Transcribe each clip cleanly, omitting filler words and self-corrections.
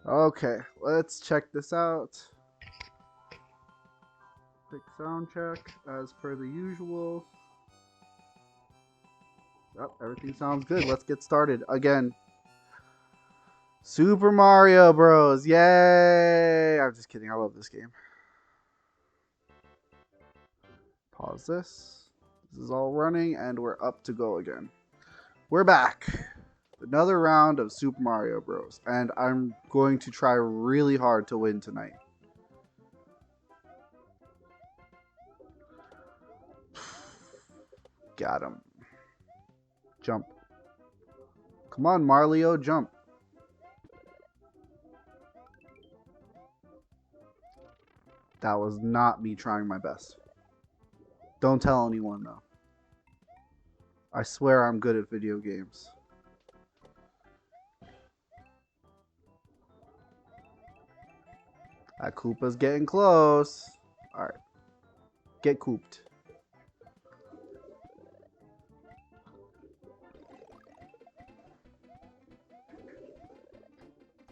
Okay, let's check this out. Quick sound check as per the usual. Oh, everything sounds good. Let's get started again. Super Mario Bros. Yay! I'm just kidding. I love this game. Pause this. This is all running and we're up to go again. We're back. Another round of Super Mario Bros. And I'm going to try really hard to win tonight. Got him. Jump. Come on, Mario, jump. That was not me trying my best. Don't tell anyone, though. I swear I'm good at video games. That Koopa's getting close. Alright. Get cooped.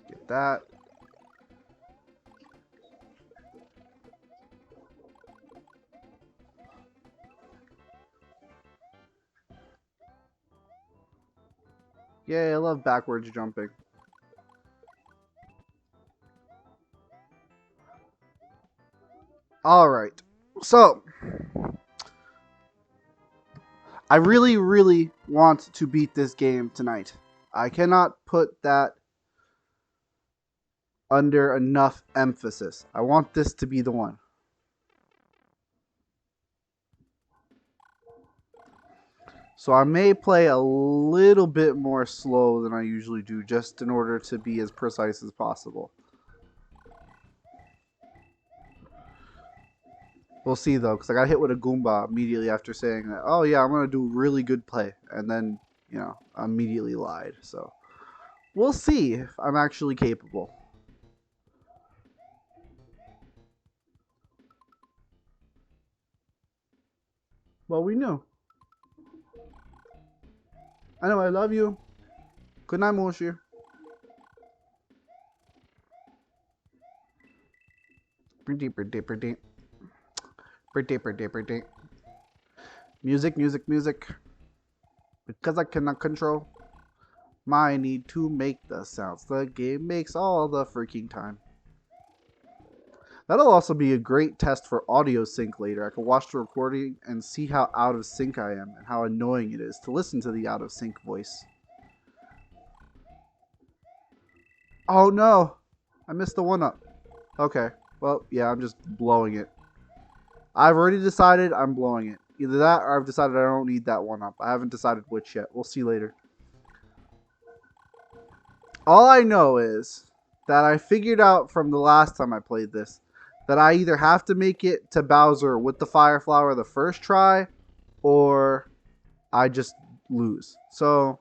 Get that. Yay, I love backwards jumping. Alright. So, I really, really want to beat this game tonight. I cannot put that under enough emphasis. I want this to be the one. So I may play a little bit more slow than I usually do just in order to be as precise as possible. We'll see though, because I got hit with a Goomba immediately after saying that, oh yeah, I'm going to do really good play. And then, you know, I immediately lied. So we'll see if I'm actually capable. Well, we knew. I know I love you. Good night, Moshi. Pretty, pretty, pretty. Pretty, pretty, pretty. Music, music, music. Because I cannot control my need to make the sounds the game makes all the freaking time. That'll also be a great test for audio sync later. I can watch the recording and see how out of sync I am and how annoying it is to listen to the out of sync voice. Oh no! I missed the one up. Okay. Well, yeah, I'm just blowing it. I've already decided I'm blowing it. Either that or I've decided I don't need that one up. I haven't decided which yet. We'll see later. All I know is that I figured out from the last time I played this that I either have to make it to Bowser with the Fire Flower the first try or I just lose. So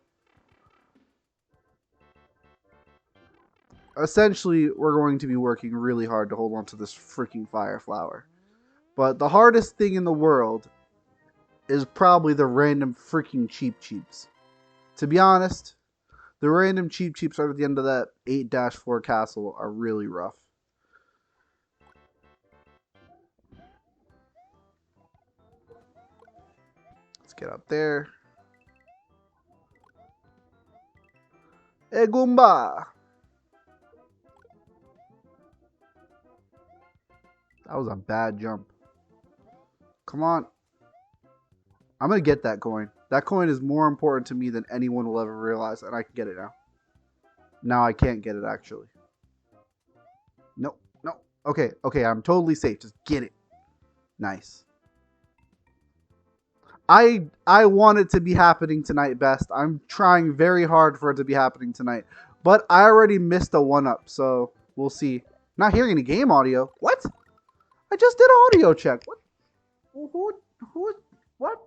essentially we're going to be working really hard to hold on to this freaking Fire Flower. But the hardest thing in the world is probably the random freaking Cheep Cheeps. To be honest, the random Cheep Cheeps right at the end of that 8-4 castle are really rough. Let's get up there. Hey, Goomba! That was a bad jump. Come on. I'm going to get that coin. That coin is more important to me than anyone will ever realize, and I can get it now. Now I can't get it, actually. No, no. Okay, okay, I'm totally safe. Just get it. Nice. I want it to be happening tonight, Best. I'm trying very hard for it to be happening tonight. But I already missed a 1-up, so we'll see. Not hearing any game audio. What? I just did audio check. What? Who? What?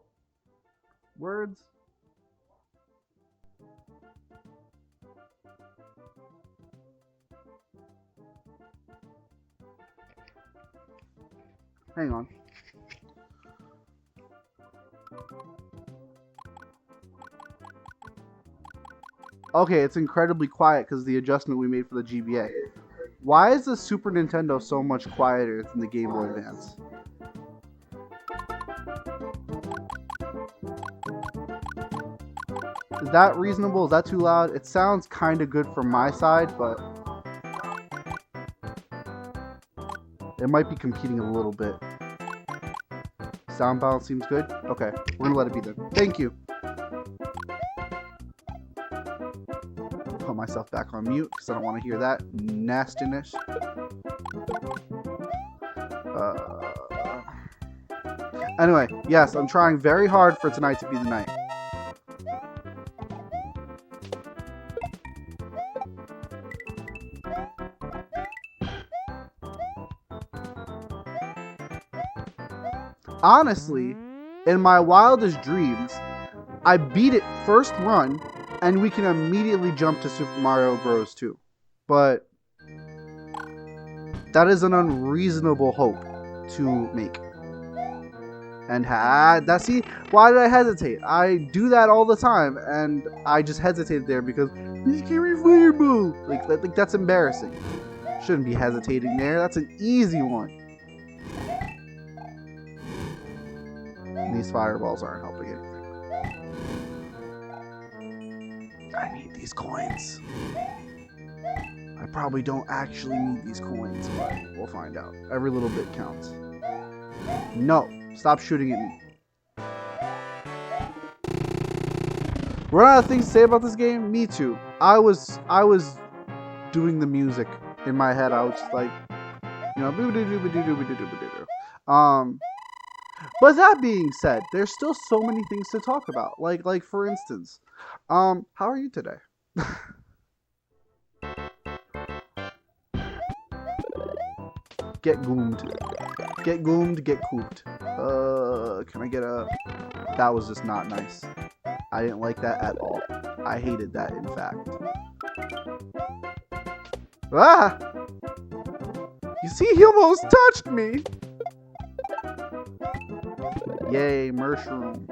Words? Hang on. Okay, it's incredibly quiet because of the adjustment we made for the GBA. Why is the Super Nintendo so much quieter than the Game Boy Advance? Is that reasonable? Is that too loud? It sounds kind of good from my side, but it might be competing a little bit. Sound balance seems good. Okay, we're gonna let it be then. Thank you. Put myself back on mute because I don't want to hear that nastiness. Anyway, yes, I'm trying very hard for tonight to be the night. Honestly, in my wildest dreams, I beat it first run, and we can immediately jump to Super Mario Bros. 2. But that is an unreasonable hope to make. And see, why did I hesitate? I do that all the time, and I just hesitated there because he's carrying fireball. Like that's embarrassing. Shouldn't be hesitating there. That's an easy one. These fireballs aren't helping anything. I need these coins. I probably don't actually need these coins, but we'll find out. Every little bit counts. No, stop shooting at me. Run out of things to say about this game? Me too. I was doing the music in my head. I was just like, you know, but that being said, there's still so many things to talk about. Like for instance, how are you today? Get goomed. Get goomed, get cooped. Can I get a... That was just not nice. I didn't like that at all. I hated that, in fact. Ah! You see, he almost touched me! Yay, mushroom.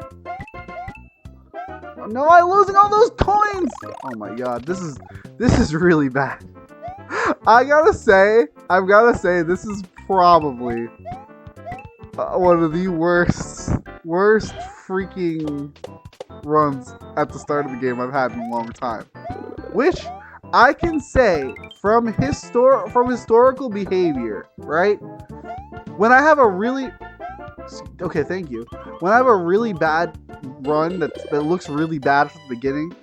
Oh, no, I'm losing all those coins! Oh my god, this is really bad. I've gotta say, this is probably one of the worst freaking runs at the start of the game I've had in a long time. Which I can say from historical behavior, right? When I have a really... Okay, thank you. When I have a really bad run that looks really bad from the beginning,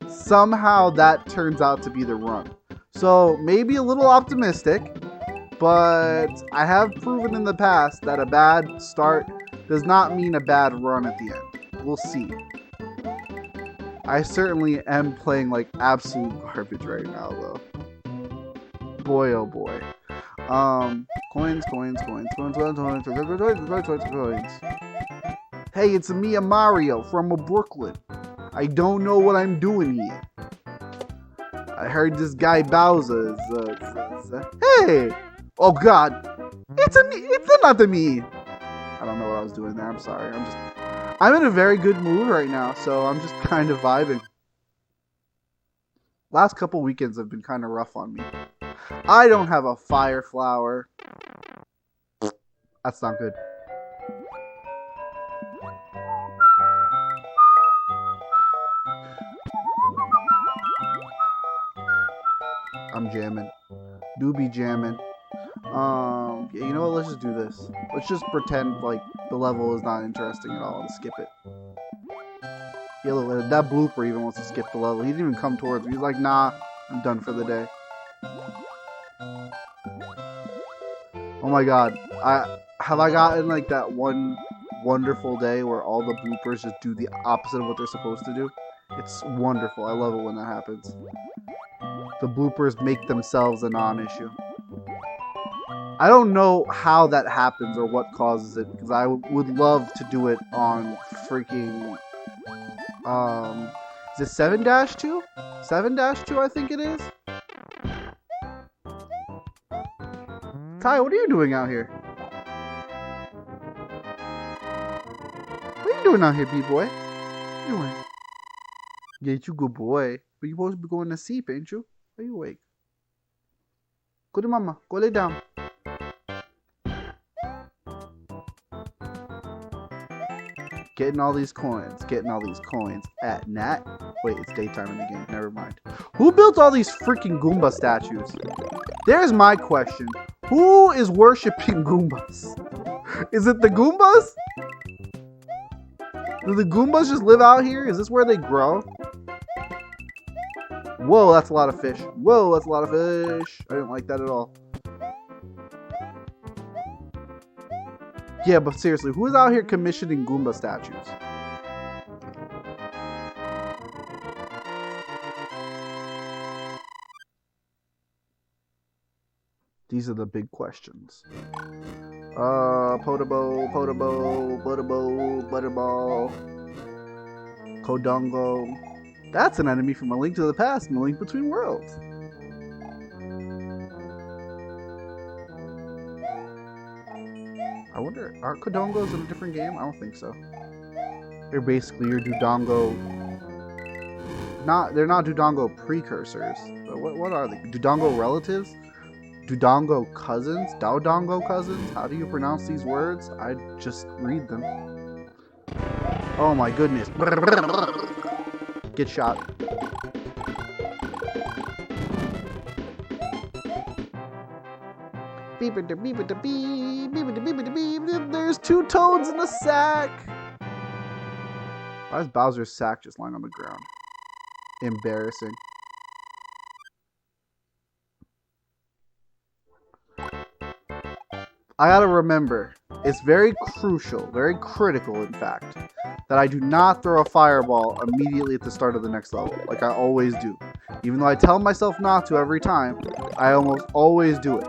somehow that turns out to be the run. So maybe a little optimistic, but I have proven in the past that a bad start does not mean a bad run at the end. We'll see. I certainly am playing like absolute garbage right now, though. Boy, oh boy. Coins. Hey, it's me, Mario from Brooklyn. I don't know what I'm doing here. I heard this guy Bowser is, hey! Oh god! It's not me! I don't know what I was doing there, I'm sorry. I'm in a very good mood right now, so I'm just kind of vibing. Last couple weekends have been kind of rough on me. I don't have a fire flower. That's not good. I'm jamming. Do be jamming. Yeah, you know what? Let's just do this. Let's just pretend like the level is not interesting at all and skip it. Yeah, look, that blooper even wants to skip the level. He didn't even come towards me. He's like, nah, I'm done for the day. Oh my god. Have I gotten like that one wonderful day where all the bloopers just do the opposite of what they're supposed to do? It's wonderful. I love it when that happens. The bloopers make themselves a non-issue. I don't know how that happens or what causes it, because I would love to do it on freaking... is it 7-2? 7-2, I think it is? Ty, what are you doing out here? What are you doing out here, B-boy? What are you doing? Yeah, you good boy. But you're supposed to be going to sleep, ain't you? Are you awake? Go to mama. Go lay down. Getting all these coins. Getting all these coins at Nat. Wait, it's daytime in the game. Never mind. Who built all these freaking Goomba statues? There's my question. Who is worshipping Goombas? Is it the Goombas? Do the Goombas just live out here? Is this where they grow? Whoa, that's a lot of fish. Whoa, that's a lot of fish. I didn't like that at all. Yeah, but seriously, who is out here commissioning Goomba statues? These are the big questions. Potabo, Butterball, Kodongo. That's an enemy from A Link to the Past and A Link Between Worlds. I wonder, are Kodongos in a different game? I don't think so. They're basically your Dodongo. They're not Dodongo precursors. But what are they? Dodongo relatives? Dodongo cousins? Dodongo cousins? How do you pronounce these words? I just read them. Oh my goodness. Get shot. There's 2 toads in a sack. Why is Bowser's sack just lying on the ground? Embarrassing. I gotta remember, it's very crucial, very critical in fact, that I do not throw a fireball immediately at the start of the next level, like I always do. Even though I tell myself not to every time, I almost always do it.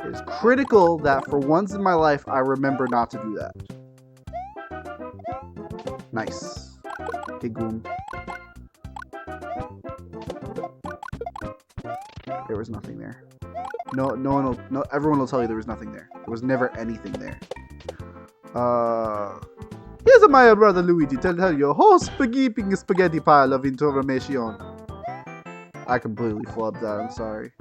It is critical that for once in my life, I remember not to do that. Nice. Okay, Goom. There was nothing there. Everyone will tell you there was nothing there. There was never anything there. Here's my brother Luigi to tell you a whole spaghetti pile of information. I completely flubbed that, I'm sorry.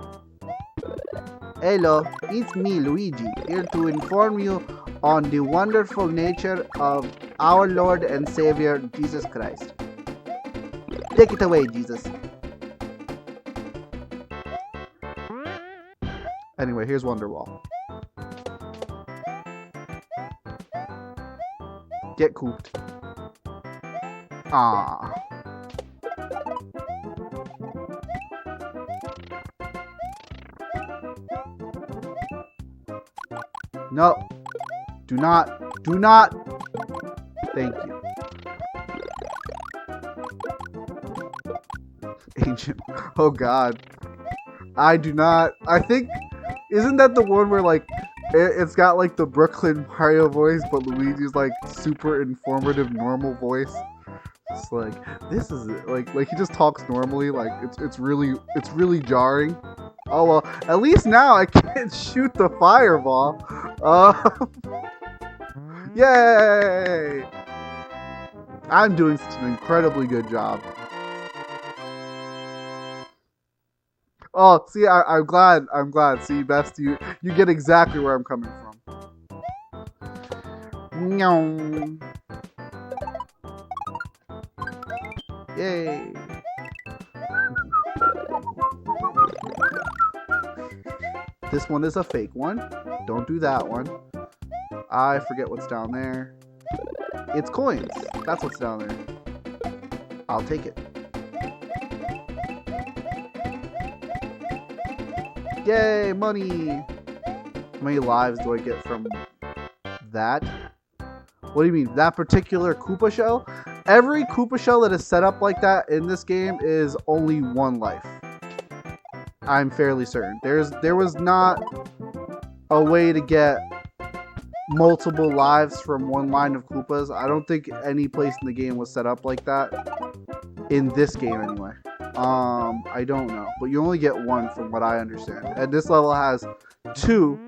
Hello, it's me, Luigi, here to inform you on the wonderful nature of our Lord and Savior, Jesus Christ. Take it away, Jesus. Anyway, here's Wonderwall. Get cooped. Ah. No. Do not. Thank you. Ancient. Oh god. I do not. I think. Isn't that the one where like it's got like the Brooklyn Mario voice, but Luigi's like super informative normal voice? It's like this is like he just talks normally. Like it's really jarring. Oh well, at least now I can't shoot the fireball. Yay! I'm doing such an incredibly good job. Oh, see, I'm glad. See, Best, you get exactly where I'm coming from. Yay! This one is a fake one. Don't do that one. I forget what's down there. It's coins. That's what's down there. I'll take it. Yay, money! How many lives do I get from that? What do you mean? That particular Koopa shell? Every Koopa shell that is set up like that in this game is only 1 life. I'm fairly certain. There was not a way to get multiple lives from 1 line of Koopas. I don't think any place in the game was set up like that. In this game, anyway. I don't know. But you only get 1 from what I understand. And this level has 2.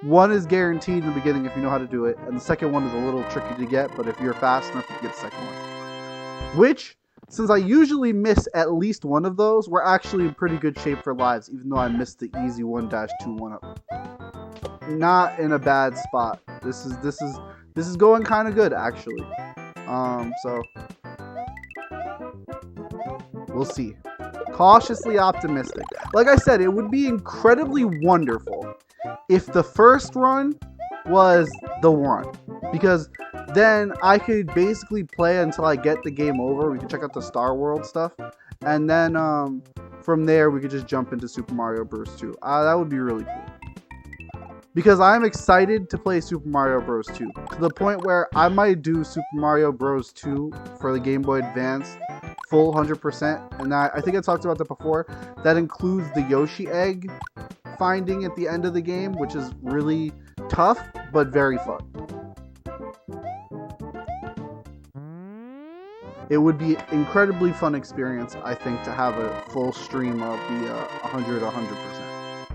1 is guaranteed in the beginning if you know how to do it. And the second one is a little tricky to get, but if you're fast enough, you get the second one. Which, since I usually miss at least one of those, we're actually in pretty good shape for lives, even though I missed the easy 1-2 1-up. Not in a bad spot. This is going kind of good, actually. So we'll see. Cautiously optimistic. Like I said, it would be incredibly wonderful if the first run was the one, because then I could basically play until I get the game over. We could check out the Star World stuff, and then from there we could just jump into Super Mario Bros. 2. That would be really cool, because I'm excited to play Super Mario Bros. 2 to the point where I might do Super Mario Bros. 2 for the Game Boy Advance full 100%, and I think I talked about that before. That includes the Yoshi egg finding at the end of the game, which is really tough but very fun. It would be an incredibly fun experience, I think, to have a full stream of the 100%.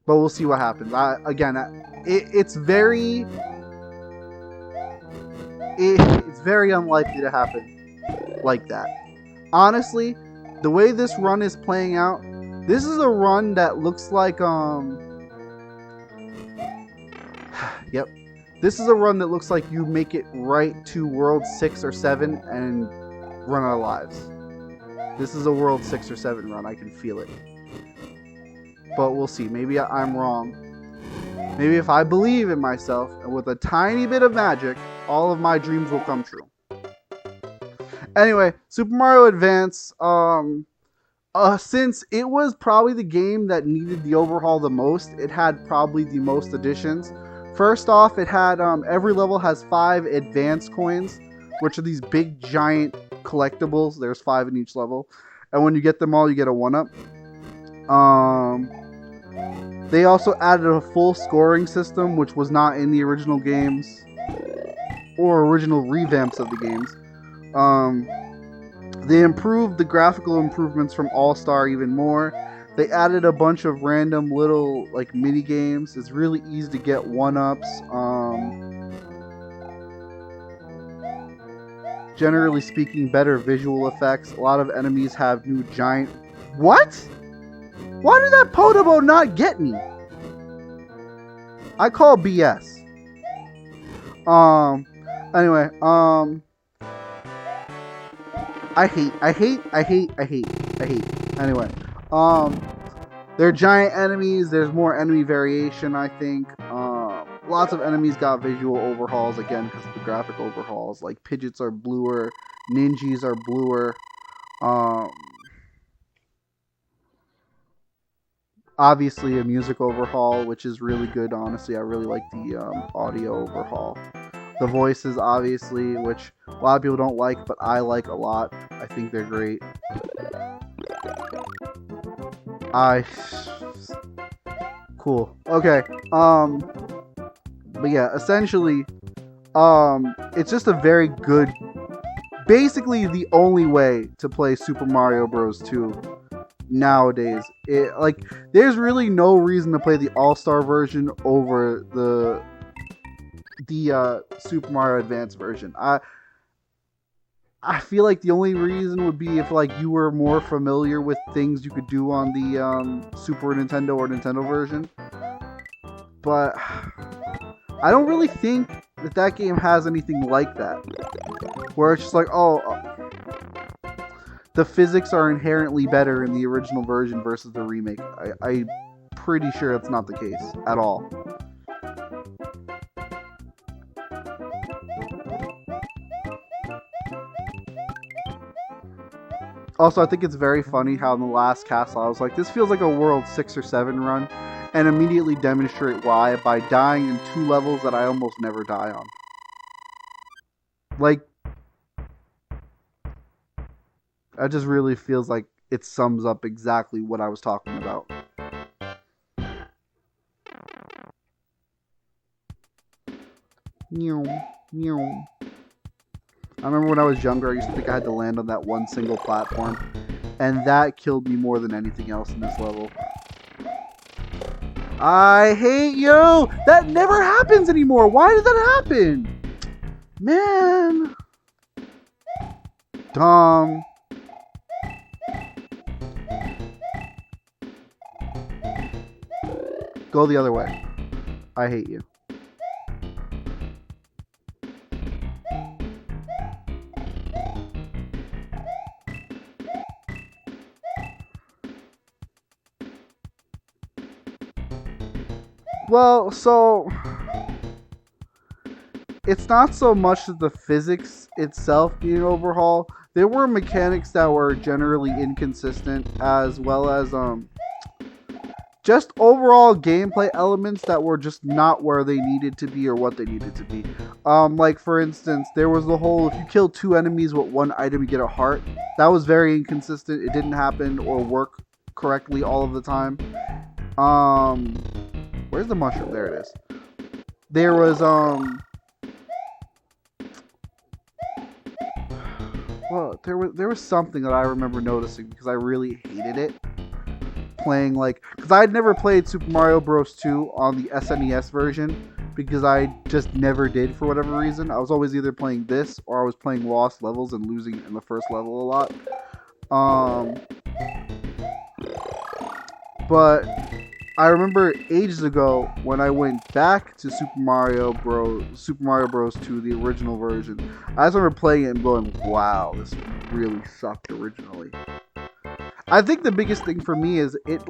But we'll see what happens. It's very unlikely to happen like that. Honestly, the way this run is playing out, this is a run that looks like yep. This is a run that looks like you make it right to World 6 or 7 and run out of lives. This is a World 6 or 7 run. I can feel it. But we'll see. Maybe I'm wrong. Maybe if I believe in myself and with a tiny bit of magic, all of my dreams will come true. Anyway, Super Mario Advance, since it was probably the game that needed the overhaul the most, it had probably the most additions. First off, it had every level has 5 advance coins, which are these big giant collectibles. There's 5 in each level, and when you get them all, you get a 1-up. They also added a full scoring system, which was not in the original games or original revamps of the games. They improved the graphical improvements from All-Star even more. They added a bunch of random little like mini games. It's really easy to get 1-ups. Generally speaking, better visual effects. A lot of enemies have new giant... What? Why did that Podobo not get me? I call BS. Anyway, I hate. Anyway, they're giant enemies. There's more enemy variation, I think. Lots of enemies got visual overhauls again because of the graphic overhauls. Like Pidgeots are bluer, Ninjas are bluer. Obviously a music overhaul, which is really good. Honestly, I really like the audio overhaul. The voices, obviously, which a lot of people don't like, but I like a lot. I think they're great. Cool. Okay. But yeah, essentially, it's just a very good, basically the only way to play Super Mario Bros. 2 nowadays. There's really no reason to play the All-Star version over the Super Mario Advance version. I feel like the only reason would be if you were more familiar with things you could do on the Super Nintendo or Nintendo version. But I don't really think that game has anything like that, where it's just like, the physics are inherently better in the original version versus the remake. I'm pretty sure it's not the case at all. Also, I think it's very funny how in the last castle I was like, this feels like a World 6 or 7 run, and immediately demonstrate why by dying in 2 levels that I almost never die on. That just really feels like it sums up exactly what I was talking about. Meow, meow. I remember when I was younger, I used to think I had to land on that one single platform, and that killed me more than anything else in this level. I hate you! That never happens anymore! Why did that happen? Man. Dumb. Go the other way. I hate you. Well, so it's not so much that the physics itself being overhauled. There were mechanics that were generally inconsistent, as well as just overall gameplay elements that were just not where they needed to be or what they needed to be. Like for instance, there was the whole if you kill 2 enemies with 1 item you get a heart. That was very inconsistent. It didn't happen or work correctly all of the time. Where's the mushroom? There it is. There was well, there was something that I remember noticing because I really hated it. Playing because I had never played Super Mario Bros. 2 on the SNES version because I just never did for whatever reason. I was always either playing this or I was playing Lost Levels and losing in the first level a lot. But I remember ages ago when I went back to Super Mario Bros. 2, the original version. I just remember playing it and going, "Wow, this really sucked originally." I think the biggest thing for me is it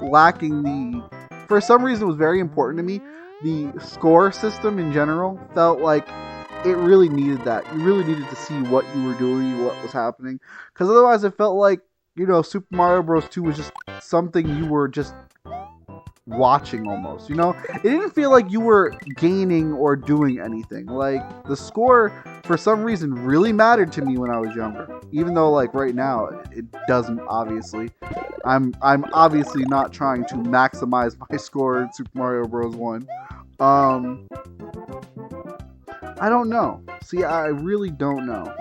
lacking for some reason it was very important to me. The score system in general felt like it really needed that. You really needed to see what you were doing, what was happening. Because otherwise it felt like, Super Mario Bros. 2 was just something you were just watching almost, It didn't feel like you were gaining or doing anything. The score, for some reason, really mattered to me when I was younger. Even though, right now, it doesn't, obviously. I'm obviously not trying to maximize my score in Super Mario Bros. 1. I don't know. See, I really don't know.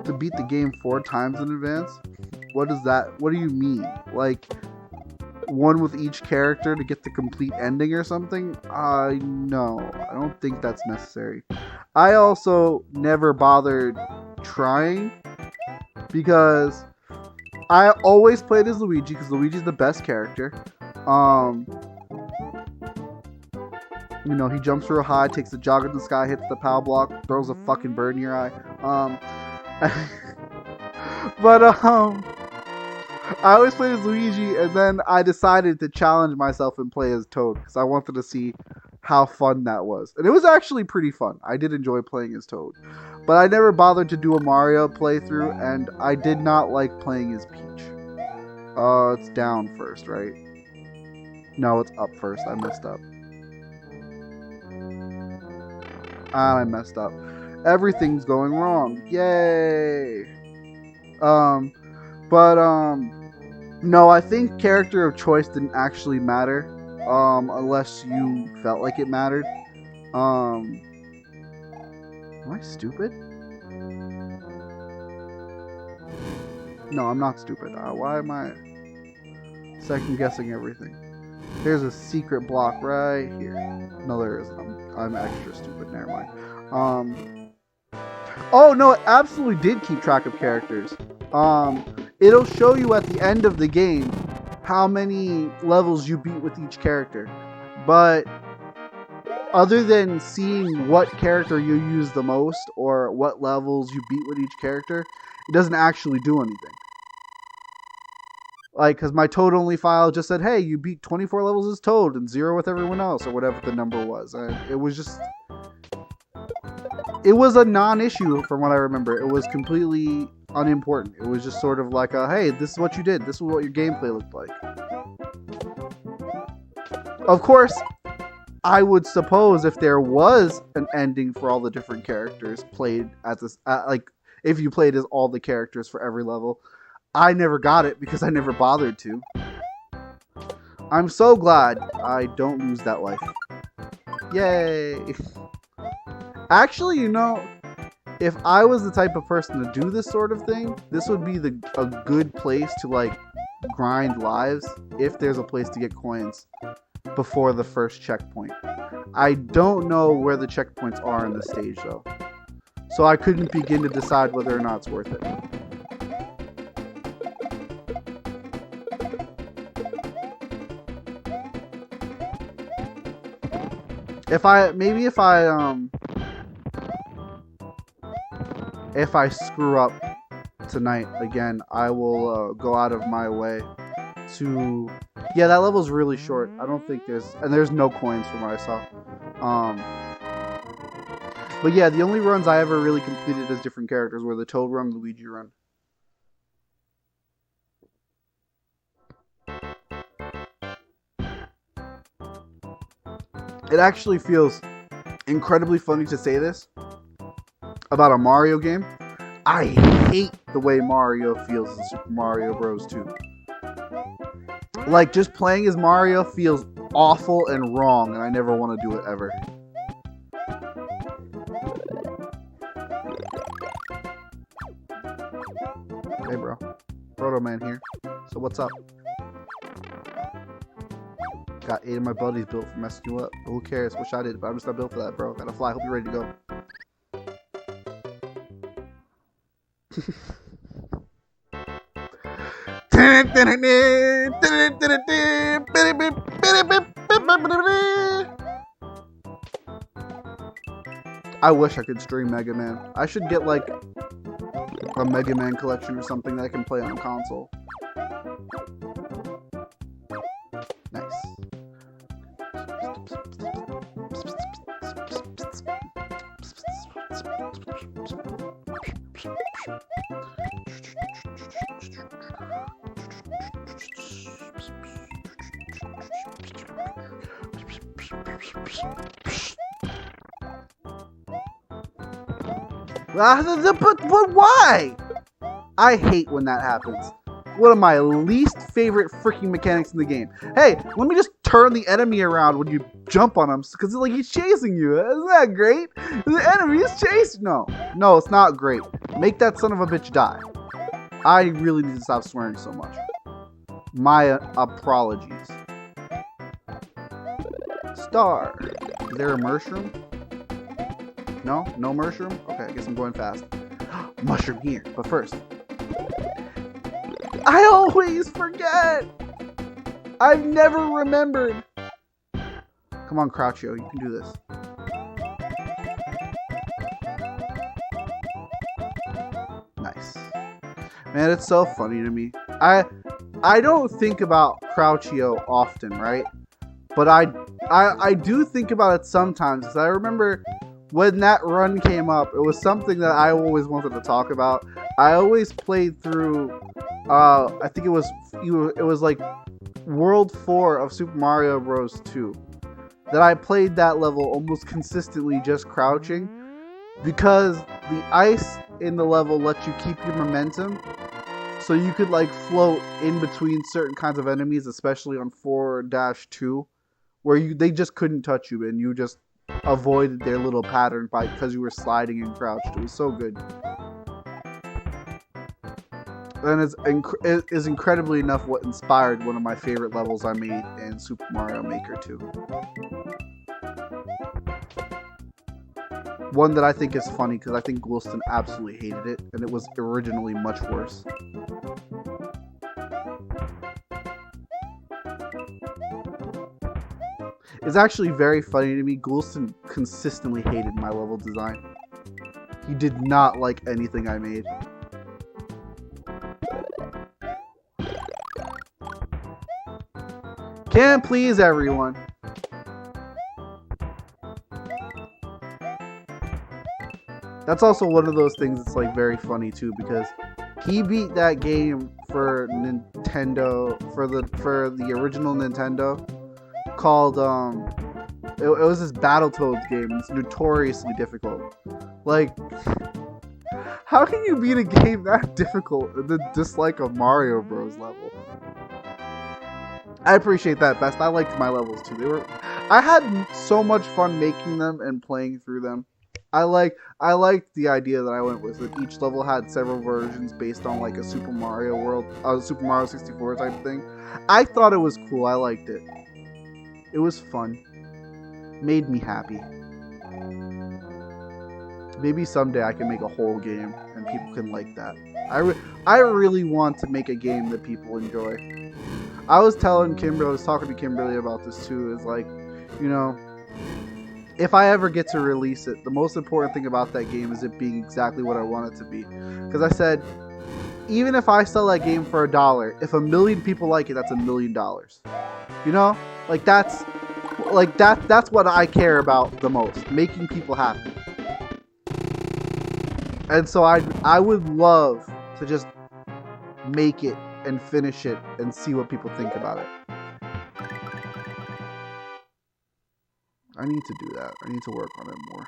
To beat the game 4 times in advance? What do you mean? One with each character to get the complete ending or something? No, I don't think that's necessary. I also never bothered trying because I always played as Luigi because Luigi's the best character. He jumps real high, takes a jog in the sky, hits the power block, throws a fucking bird in your eye. But I always played as Luigi, and then I decided to challenge myself and play as Toad because I wanted to see how fun that was. And it was actually pretty fun. I did enjoy playing as Toad. But I never bothered to do a Mario playthrough, and I did not like playing as Peach. It's down first, right? No, it's up first. I messed up. I messed up. Everything's going wrong. Yay! No, I think character of choice didn't actually matter, unless you felt like it mattered. Am I stupid? No, I'm not stupid. Why am I second guessing everything? There's a secret block right here. No, there isn't. I'm extra stupid. Never mind. Oh no, it absolutely did keep track of characters. It'll show you at the end of the game how many levels you beat with each character. But other than seeing what character you use the most or what levels you beat with each character, it doesn't actually do anything. Because my Toad only file just said, hey, you beat 24 levels as Toad and 0 with everyone else, or whatever the number was. And it was just... It was a non-issue from what I remember. It was completely unimportant. It was just sort of like, hey, this is what you did. This is what your gameplay looked like. Of course, I would suppose if there was an ending for all the different characters played at this, if you played as all the characters for every level, I never got it because I never bothered to. I'm so glad I don't lose that life. Yay! Actually, if I was the type of person to do this sort of thing, this would be a good place to grind lives if there's a place to get coins. before the first checkpoint. I don't know where the checkpoints are in the stage though, so I couldn't begin to decide whether or not it's worth it. If I screw up tonight again, I will go out of my way to. Yeah, that level's really short. I don't think there's no coins from what I saw. But yeah, the only runs I ever really completed as different characters were the Toad run, Luigi run. It actually feels incredibly funny to say this about a Mario game. I hate the way Mario feels in Super Mario Bros. 2. Like, just playing as Mario feels awful and wrong, and I never want to do it ever. Hey, bro. Proto Man here. So what's up? Got 8 of my buddies built for messing you up. But who cares? Wish I did, but I'm just not built for that, bro. Gotta fly. Hope you're ready to go. I wish I could stream Mega Man. I should get like a Mega Man collection or something that I can play on a console. Nice. But why? I hate when that happens. One of my least favorite freaking mechanics in the game. Hey, let me just turn the enemy around when you jump on him, because like he's chasing you. Isn't that great? The enemy is chasing. No, it's not great. Make that son of a bitch die. I really need to stop swearing so much. My apologies. Star. Is there a mushroom? No mushroom? Okay, I guess I'm going fast. Mushroom here, but first. I always forget! I've never remembered! Come on, Crouchio, you can do this. Nice. Man, it's so funny to me. I don't think about Crouchio often, right? But I do think about it sometimes, because I remember when that run came up, it was something that I always wanted to talk about. I always played through, I think it was like World 4 of Super Mario Bros. 2. That I played that level almost consistently just crouching, because the ice in the level lets you keep your momentum, so you could like float in between certain kinds of enemies, especially on 4-2, where they just couldn't touch you, and you just avoided their little pattern because you were sliding and crouched. It was so good. And it is incredibly enough what inspired one of my favorite levels I made in Super Mario Maker 2. One that I think is funny because I think Goulston absolutely hated it, and it was originally much worse. It's actually very funny to me. Goulston consistently hated my level design. He did not like anything I made. Can't please everyone. That's also one of those things that's like very funny too, because he beat that game for Nintendo, for the original Nintendo, called it was this Battletoads game. It's notoriously difficult. Like, how can you beat a game that difficult and then dislike a Mario Bros level? I appreciate that, Best. I liked my levels too. I had so much fun making them and playing through them. I liked the idea that I went with, that each level had several versions based on like a Super Mario World, Super Mario 64 type thing. I thought it was cool. I liked it. It was fun. Made me happy. Maybe someday I can make a whole game and people can like that. I really want to make a game that people enjoy. I was talking to Kimberly about this too. Is like, you know, if I ever get to release it, the most important thing about that game is it being exactly what I want it to be. Because I said, even if I sell that game for $1, if 1 million people like it, that's $1 million. You know, like that's what I care about the most, making people happy. And so I would love to just make it and finish it and see what people think about it. I need to do that. I need to work on it more.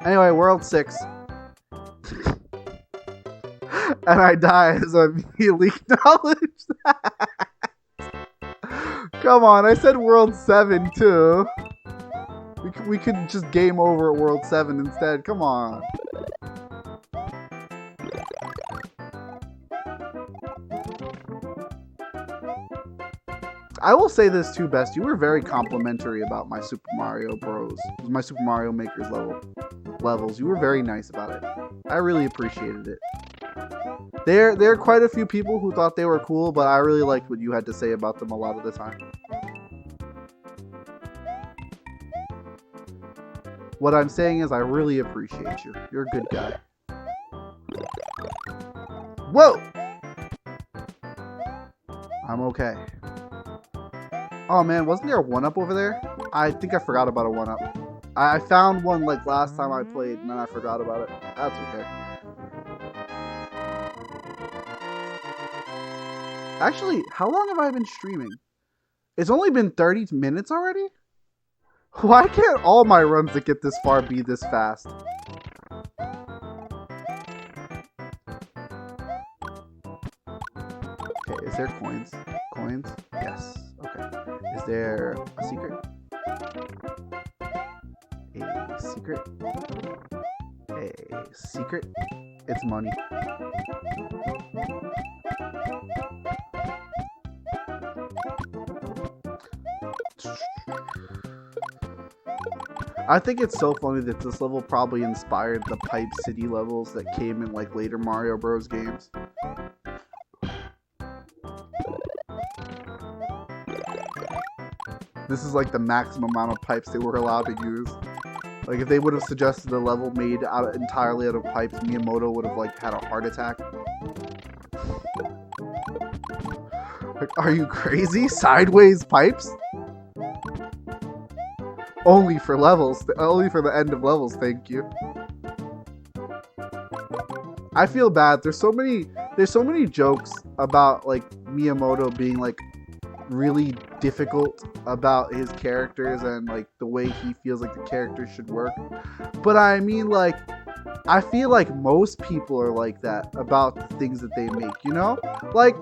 Anyway, World 6. And I die as I immediately acknowledge that. Come on, I said World 7 too. We could just game over at World 7 instead. Come on. I will say this too, Best. You were very complimentary about my Super Mario Maker's levels. You were very nice about it. I really appreciated it. There are quite a few people who thought they were cool, but I really liked what you had to say about them a lot of the time. What I'm saying is I really appreciate you. You're a good guy. Whoa! I'm okay. Oh man, wasn't there a 1-up over there? I think I forgot about a 1-up. I found one like last time I played and then I forgot about it. That's okay. Actually, how long have I been streaming? It's only been 30 minutes already? Why can't all my runs that get this far be this fast? Okay, is there coins? Coins? Yes. Okay. Is there a secret? A secret? A secret? It's money. I think it's so funny that this level probably inspired the Pipe City levels that came in like later Mario Bros. Games. This is like the maximum amount of pipes they were allowed to use. Like if they would have suggested a level made entirely out of pipes, Miyamoto would have like had a heart attack. Like, are you crazy? Sideways pipes? Only for levels. Only for the end of levels, thank you. I feel bad. There's so many jokes about like Miyamoto being like really difficult about his characters and like the way he feels like the characters should work. But I mean, like, I feel like most people are like that about the things that they make, you know? Like,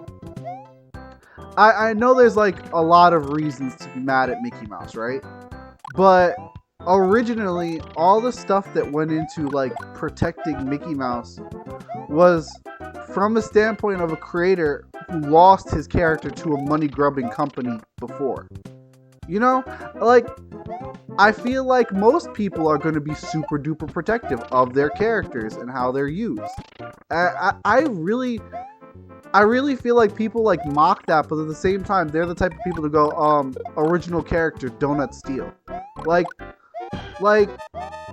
I know there's like a lot of reasons to be mad at Mickey Mouse, right? But originally, all the stuff that went into like protecting Mickey Mouse was from a standpoint of a creator who lost his character to a money-grubbing company before. You know? Like, I feel like most people are going to be super duper protective of their characters and how they're used. I really feel like people like mock that, but at the same time, they're the type of people to go, original character, donut steal. Like,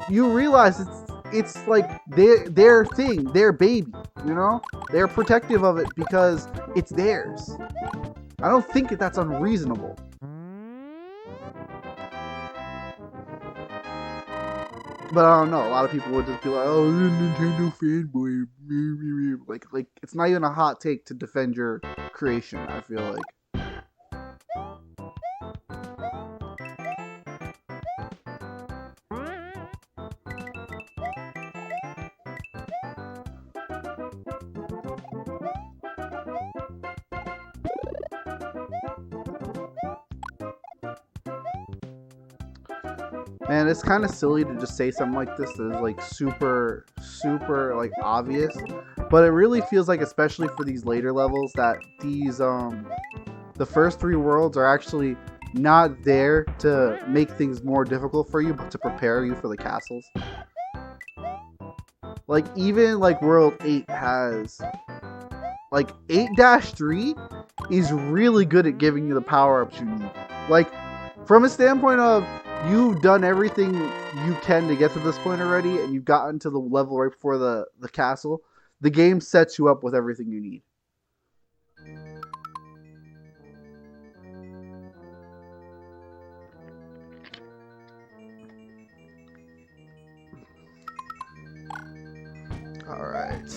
you realize it's like their thing, their baby, you know? They're protective of it because it's theirs. I don't think that's unreasonable. But I don't know, a lot of people would just be like, oh, Nintendo fanboy. Like it's not even a hot take to defend your creation, I feel like. Man, it's kind of silly to just say something like this that is like super, super like obvious, but it really feels like, especially for these later levels, that these the first 3 worlds are actually not there to make things more difficult for you, but to prepare you for the castles. Like even like World 8 has like 8-3 is really good at giving you the power-ups you need. Like from a standpoint of you've done everything you can to get to this point already, and you've gotten to the level right before the castle, the game sets you up with everything you need. Alright.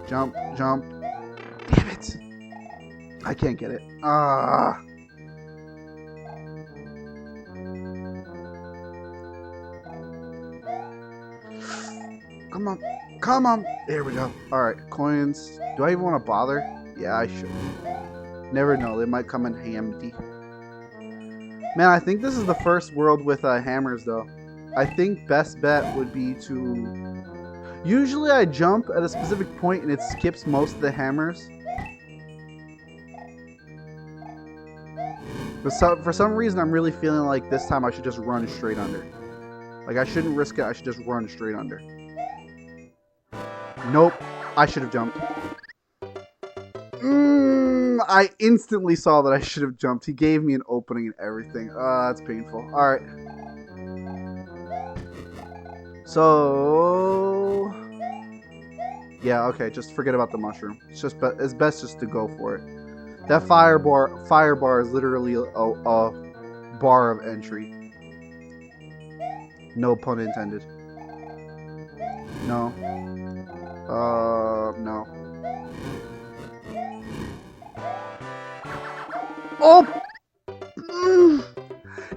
Jump, jump. Damn it! I can't get it. Ah. Come on. Come on. There we go. Alright, coins. Do I even want to bother? Yeah, I should. Never know. They might come in empty. Man, I think this is the first world with hammers, though. I think best bet would be to... Usually I jump at a specific point and it skips most of the hammers. But for some reason, I'm really feeling like this time I should just run straight under. Like, I shouldn't risk it. I should just run straight under. Nope. I should have jumped. I instantly saw that I should have jumped. He gave me an opening and everything. That's painful. Alright. So... Yeah, okay. Just forget about the mushroom. It's best just to go for it. That fire bar is literally a bar of entry. No pun intended. No. No. Oh!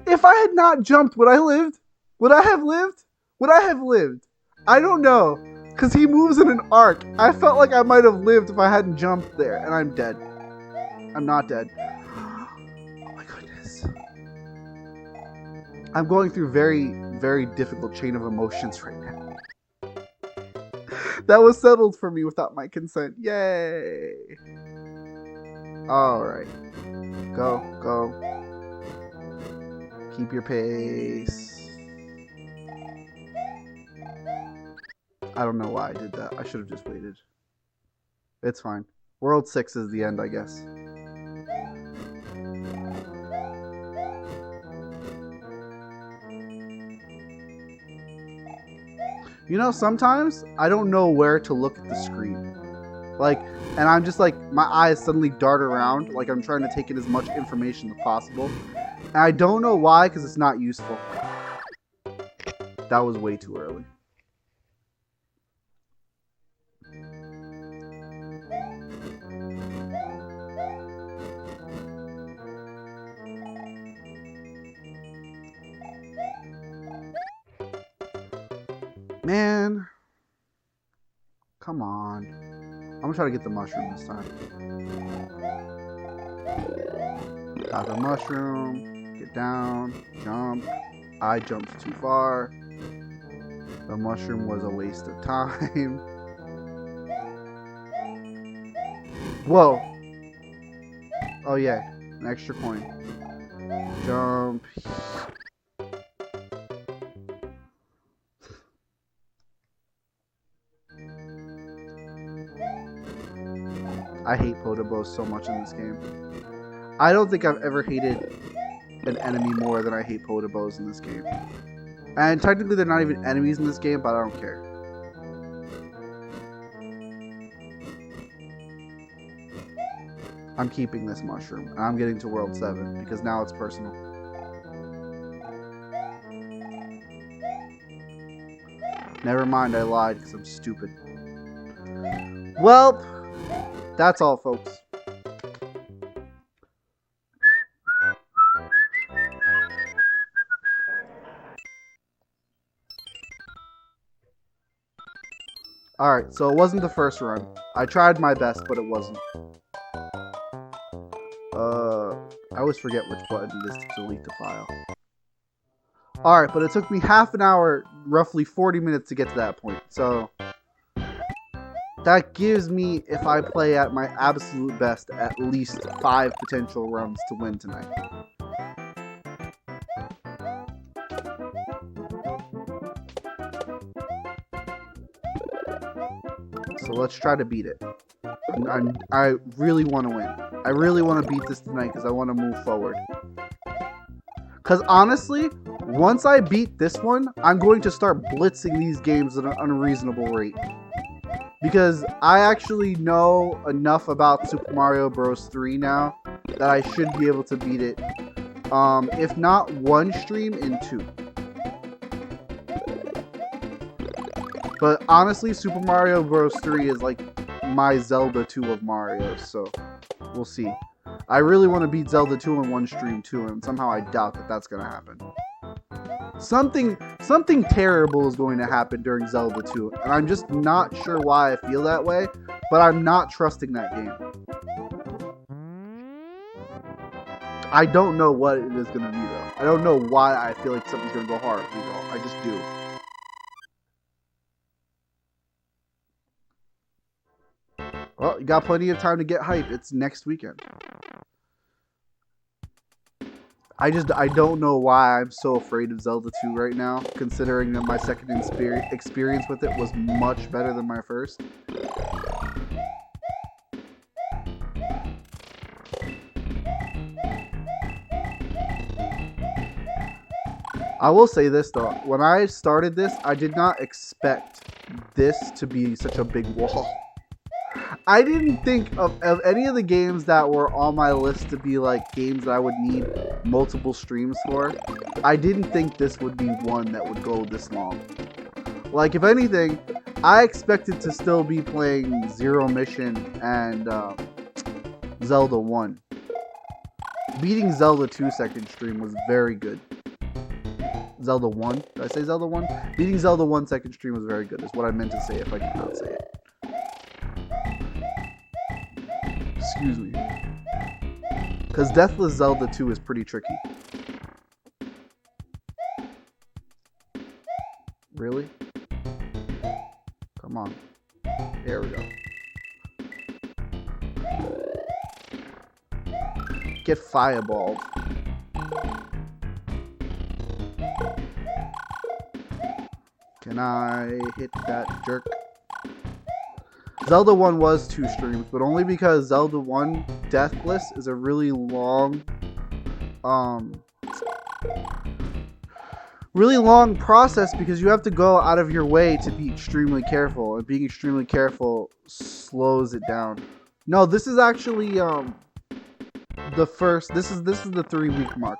If I had not jumped, would I lived? Would I have lived? Would I have lived? I don't know. Because he moves in an arc. I felt like I might have lived if I hadn't jumped there. And I'm dead. I'm not dead. Oh my goodness. I'm going through very, very difficult chain of emotions right now. That was settled for me without my consent. Yay. Alright. Go, go. Keep your pace. I don't know why I did that. I should have just waited. It's fine. World 6 is the end, I guess. You know, sometimes I don't know where to look at the screen. Like, and I'm just like, my eyes suddenly dart around, like I'm trying to take in as much information as possible. And I don't know why, because it's not useful. That was way too early. Man. Come on. I'm gonna try to get the mushroom this time. Got the mushroom. Get down. Jump. I jumped too far. The mushroom was a waste of time. Whoa. Oh yeah. An extra coin. Jump. I hate Podobos so much in this game. I don't think I've ever hated an enemy more than I hate Podobos in this game. And technically they're not even enemies in this game, but I don't care. I'm keeping this mushroom, and I'm getting to World 7, because now it's personal. Never mind, I lied, because I'm stupid. Well... That's all, folks. Alright, so it wasn't the first run. I tried my best, but it wasn't. I always forget which button it is to delete the file. Alright, but it took me half an hour, roughly 40 minutes to get to that point. So that gives me, if I play at my absolute best, at least 5 potential runs to win tonight. So let's try to beat it. I really want to win. I really want to beat this tonight because I want to move forward. Because honestly, once I beat this one, I'm going to start blitzing these games at an unreasonable rate. Because I actually know enough about Super Mario Bros. 3 now that I should be able to beat it. If not one stream, in 2. But honestly, Super Mario Bros. 3 is like my Zelda 2 of Mario, so we'll see. I really want to beat Zelda 2 in one stream too, and somehow I doubt that that's going to happen. Something terrible is going to happen during Zelda 2, and I'm just not sure why I feel that way, but I'm not trusting that game. I don't know what it is going to be, though. I don't know why I feel like something's going to go hard. I just do. Well, you got plenty of time to get hype. It's next weekend. I don't know why I'm so afraid of Zelda 2 right now, considering that my second experience with it was much better than my first. I will say this though, when I started this, I did not expect this to be such a big wall. I didn't think of any of the games that were on my list to be like games that I would need multiple streams for. I didn't think this would be one that would go this long. Like, if anything, I expected to still be playing Zero Mission and Zelda 1. Beating Zelda 2 second stream was very good. Zelda 1? Did I say Zelda 1? Beating Zelda 1 second stream was very good, is what I meant to say if I did not say it. Excuse me. Because Deathless Zelda 2 is pretty tricky. Really? Come on. There we go. Get fireballed. Can I hit that jerk? Zelda 1 was 2 streams, but only because Zelda 1 Deathless is a really long process because you have to go out of your way to be extremely careful, and being extremely careful slows it down. No, this is actually this is the 3-week mark.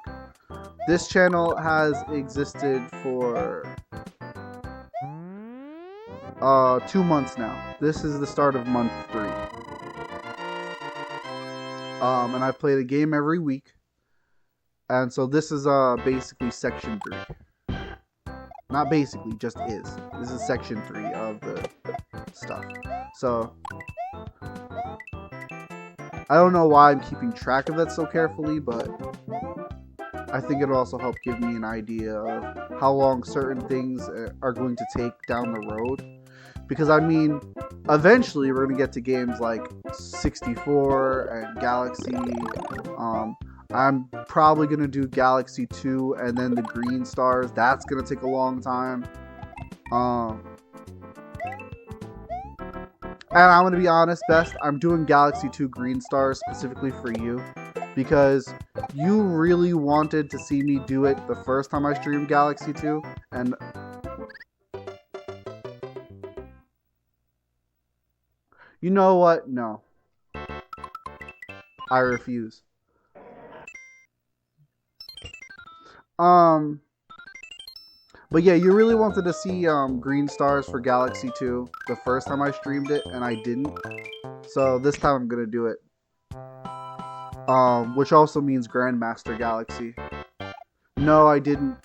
This channel has existed for 2 months now. This is the start of month 3. And I've played a game every week. And so this is basically section 3. Not basically, just is. This is section 3 of the stuff. So I don't know why I'm keeping track of it so carefully, but I think it'll also help give me an idea of how long certain things are going to take down the road. Because, I mean, eventually we're going to get to games like 64 and Galaxy. I'm probably going to do Galaxy 2 and then the Green Stars. That's going to take a long time. And I'm going to be honest, Best, I'm doing Galaxy 2 Green Stars specifically for you. Because you really wanted to see me do it the first time I streamed Galaxy 2. And you know what? No. I refuse. But yeah, you really wanted to see Green Stars for Galaxy 2 the first time I streamed it, and I didn't. So this time I'm gonna do it. Which also means Grandmaster Galaxy. No, I didn't.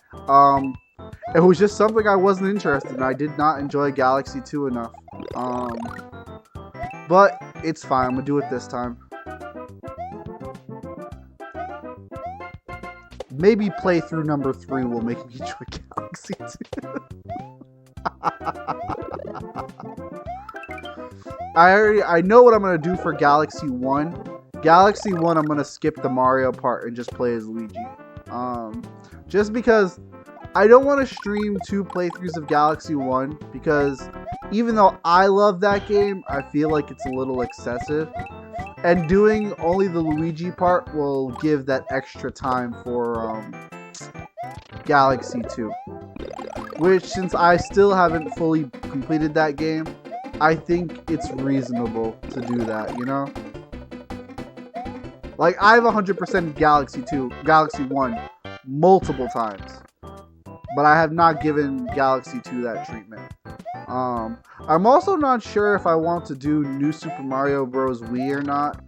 It was just something I wasn't interested in. I did not enjoy Galaxy 2 enough. But it's fine. I'm gonna do it this time. Maybe playthrough number 3 will make me enjoy Galaxy 2. I know what I'm gonna do for Galaxy 1. Galaxy 1, I'm gonna skip the Mario part and just play as Luigi. Just because I don't want to stream 2 playthroughs of Galaxy 1, because even though I love that game, I feel like it's a little excessive. And doing only the Luigi part will give that extra time for Galaxy 2. Which, since I still haven't fully completed that game, I think it's reasonable to do that, you know? Like, I've 100% Galaxy 1 multiple times. But I have not given Galaxy 2 that treatment. I'm also not sure if I want to do New Super Mario Bros. Wii or not.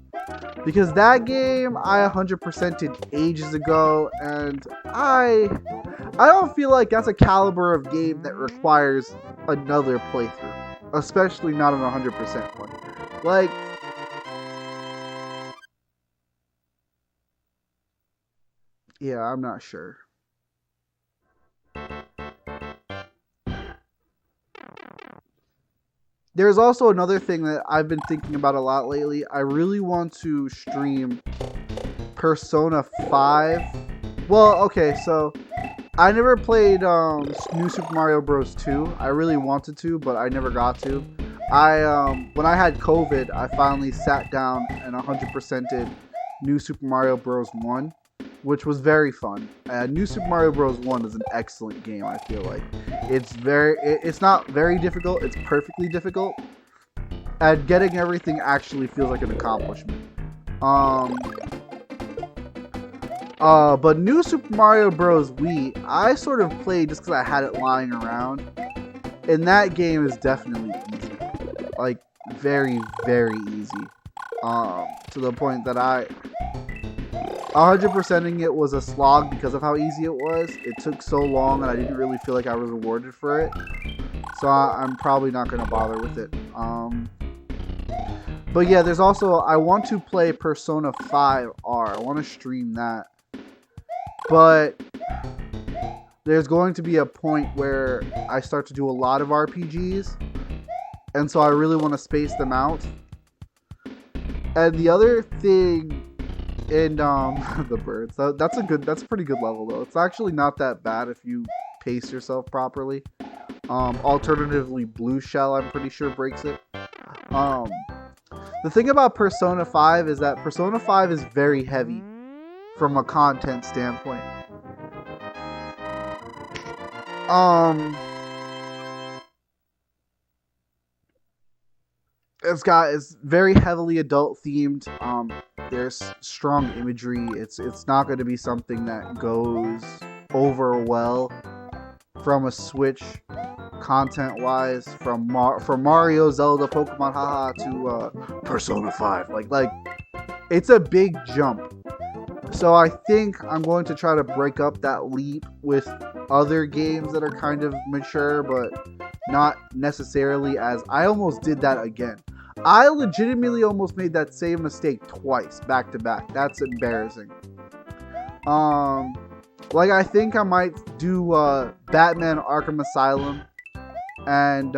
Because that game, I 100%ed ages ago, and I don't feel like that's a caliber of game that requires another playthrough. Especially not an 100% one. Like, yeah, I'm not sure. There's also another thing that I've been thinking about a lot lately. I really want to stream Persona 5. Well, okay, so I never played New Super Mario Bros. 2. I really wanted to, but I never got to. When I had COVID, I finally sat down and 100%ed New Super Mario Bros. 1, which was very fun. New Super Mario Bros. 1 is an excellent game, I feel like. It's not very difficult, it's perfectly difficult. And getting everything actually feels like an accomplishment. But New Super Mario Bros. Wii, I sort of played just because I had it lying around. And that game is definitely easy. Like, very, very easy. To the point that 100%ing it was a slog because of how easy it was. It took so long and I didn't really feel like I was rewarded for it. So I'm probably not going to bother with it. But yeah, there's also, I want to play Persona 5R. I want to stream that. But there's going to be a point where I start to do a lot of RPGs. And so I really want to space them out. And the other thing in the birds, that's a pretty good level though. It's actually not that bad if you pace yourself properly. Alternatively, Blue Shell, I'm pretty sure, breaks it. The thing about Persona 5 is that Persona 5 is very heavy from a content standpoint. It's very heavily adult themed. There's strong imagery. It's not going to be something that goes over well from a Switch content wise, from Mario, Zelda, Pokemon, haha, to Persona 5. Like it's a big jump. So I think I'm going to try to break up that leap with other games that are kind of mature, but not necessarily as... I almost did that again. I legitimately almost made that same mistake twice, back to back. That's embarrassing. Like, I think I might do Batman Arkham Asylum and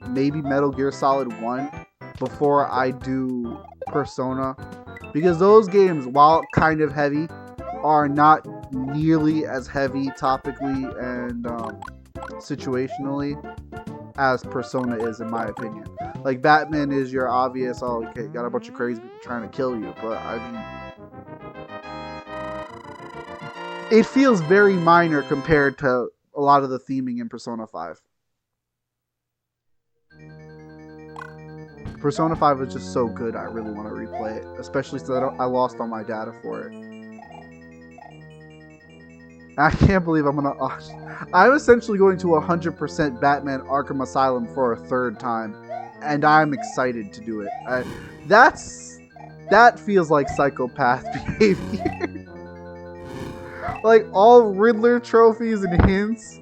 maybe Metal Gear Solid 1 before I do Persona. Because those games, while kind of heavy, are not nearly as heavy topically and situationally as Persona is, in my opinion. Like, Batman is your obvious, oh, okay, got a bunch of crazy people trying to kill you, but I mean, it feels very minor compared to a lot of the theming in Persona 5. Persona 5 is just so good, I really want to replay it, especially since I lost all my data for it. I can't believe I'm gonna... I'm essentially going to 100% Batman Arkham Asylum for a third time, and I'm excited to do it. That feels like psychopath behavior. Like, all Riddler trophies and hints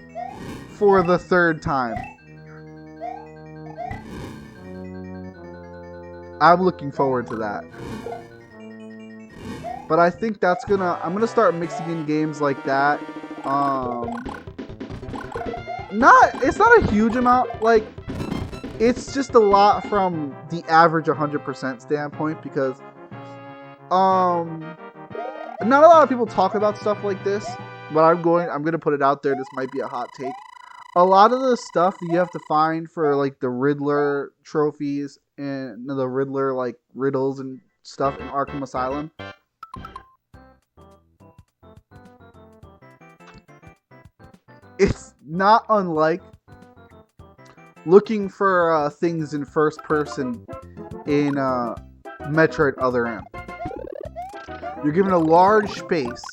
for the third time. I'm looking forward to that. But I think that's I'm gonna start mixing in games like that. It's not a huge amount. Like, it's just a lot from the average 100% standpoint, because not a lot of people talk about stuff like this. But I'm gonna put it out there. This might be a hot take. A lot of the stuff that you have to find for like the Riddler trophies and the Riddler like riddles and stuff in Arkham Asylum, it's not unlike looking for things in first person in Metroid Other M. You're given a large space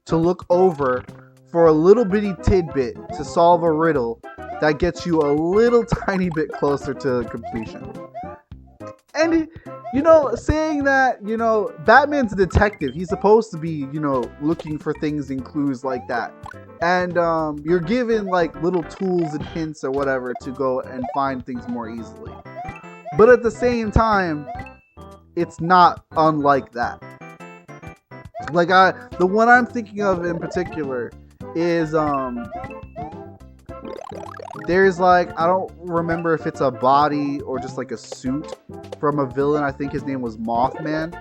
to look over for a little bitty tidbit to solve a riddle that gets you a little tiny bit closer to completion. And, you know, saying that, you know, Batman's a detective. He's supposed to be, you know, looking for things and clues like that. And you're given, like, little tools and hints or whatever to go and find things more easily. But at the same time, it's not unlike that. Like, the one I'm thinking of in particular is, there's like, I don't remember if it's a body or just like a suit from a villain. I think his name was Mothman.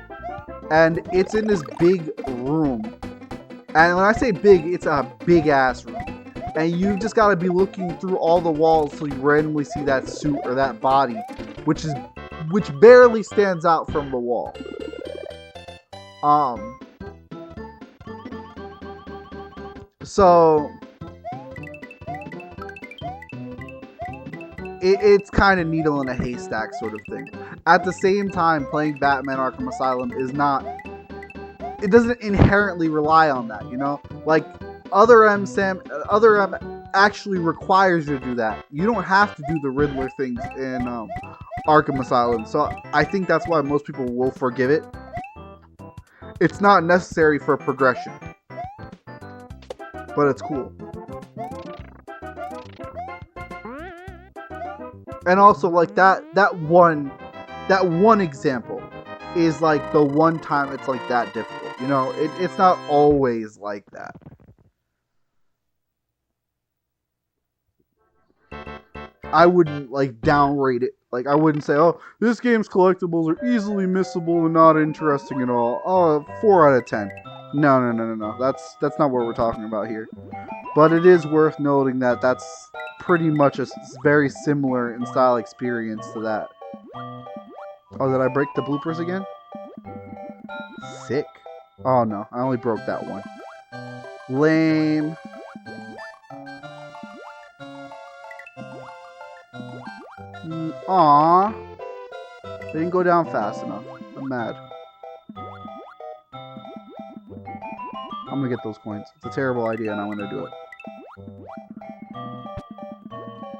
And it's in this big room. And when I say big, it's a big ass room. And you just gotta be looking through all the walls till you randomly see that suit or that body, which barely stands out from the wall. So it's kind of needle in a haystack sort of thing. At the same time, playing Batman Arkham Asylum it doesn't inherently rely on that, you know? Like, Other M actually requires you to do that. You don't have to do the Riddler things in Arkham Asylum, so I think that's why most people will forgive it. It's not necessary for progression, but it's cool. And also, like, that one example is like the one time it's like that difficult. You know, it's not always like that. I wouldn't like downrate it. Like, I wouldn't say, oh, this game's collectibles are easily missable and not interesting at all. Oh, 4 out of 10. No. That's not what we're talking about here. But it is worth noting that that's pretty much a very similar in style experience to that. Oh, did I break the bloopers again? Sick. Oh no, I only broke that one. Lame. Aww. They didn't go down fast enough. I'm mad. I'm gonna get those coins. It's a terrible idea and I'm gonna do it.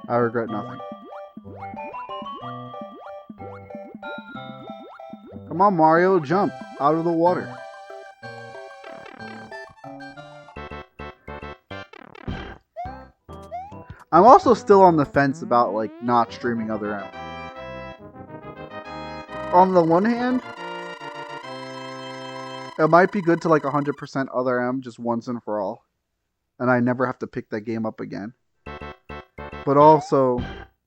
I regret nothing. Come on, Mario, jump out of the water. I'm also still on the fence about, like, not streaming Other M. On the one hand, it might be good to, like, 100% Other M just once and for all. And I never have to pick that game up again. But also,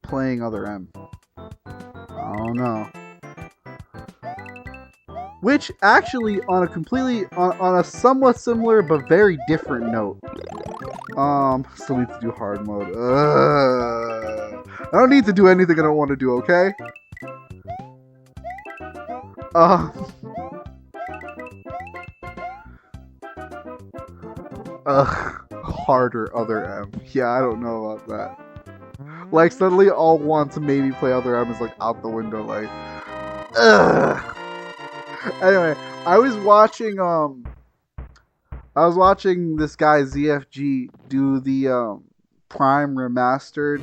playing Other M. I don't know. Which, actually, on a somewhat similar but very different note. Still need to do hard mode. I don't need to do anything I don't want to do, okay? Harder Other M. Yeah, I don't know about that. Like, suddenly all want to maybe play Other M is like out the window, like, Anyway, I was watching this guy ZFG do the Prime Remastered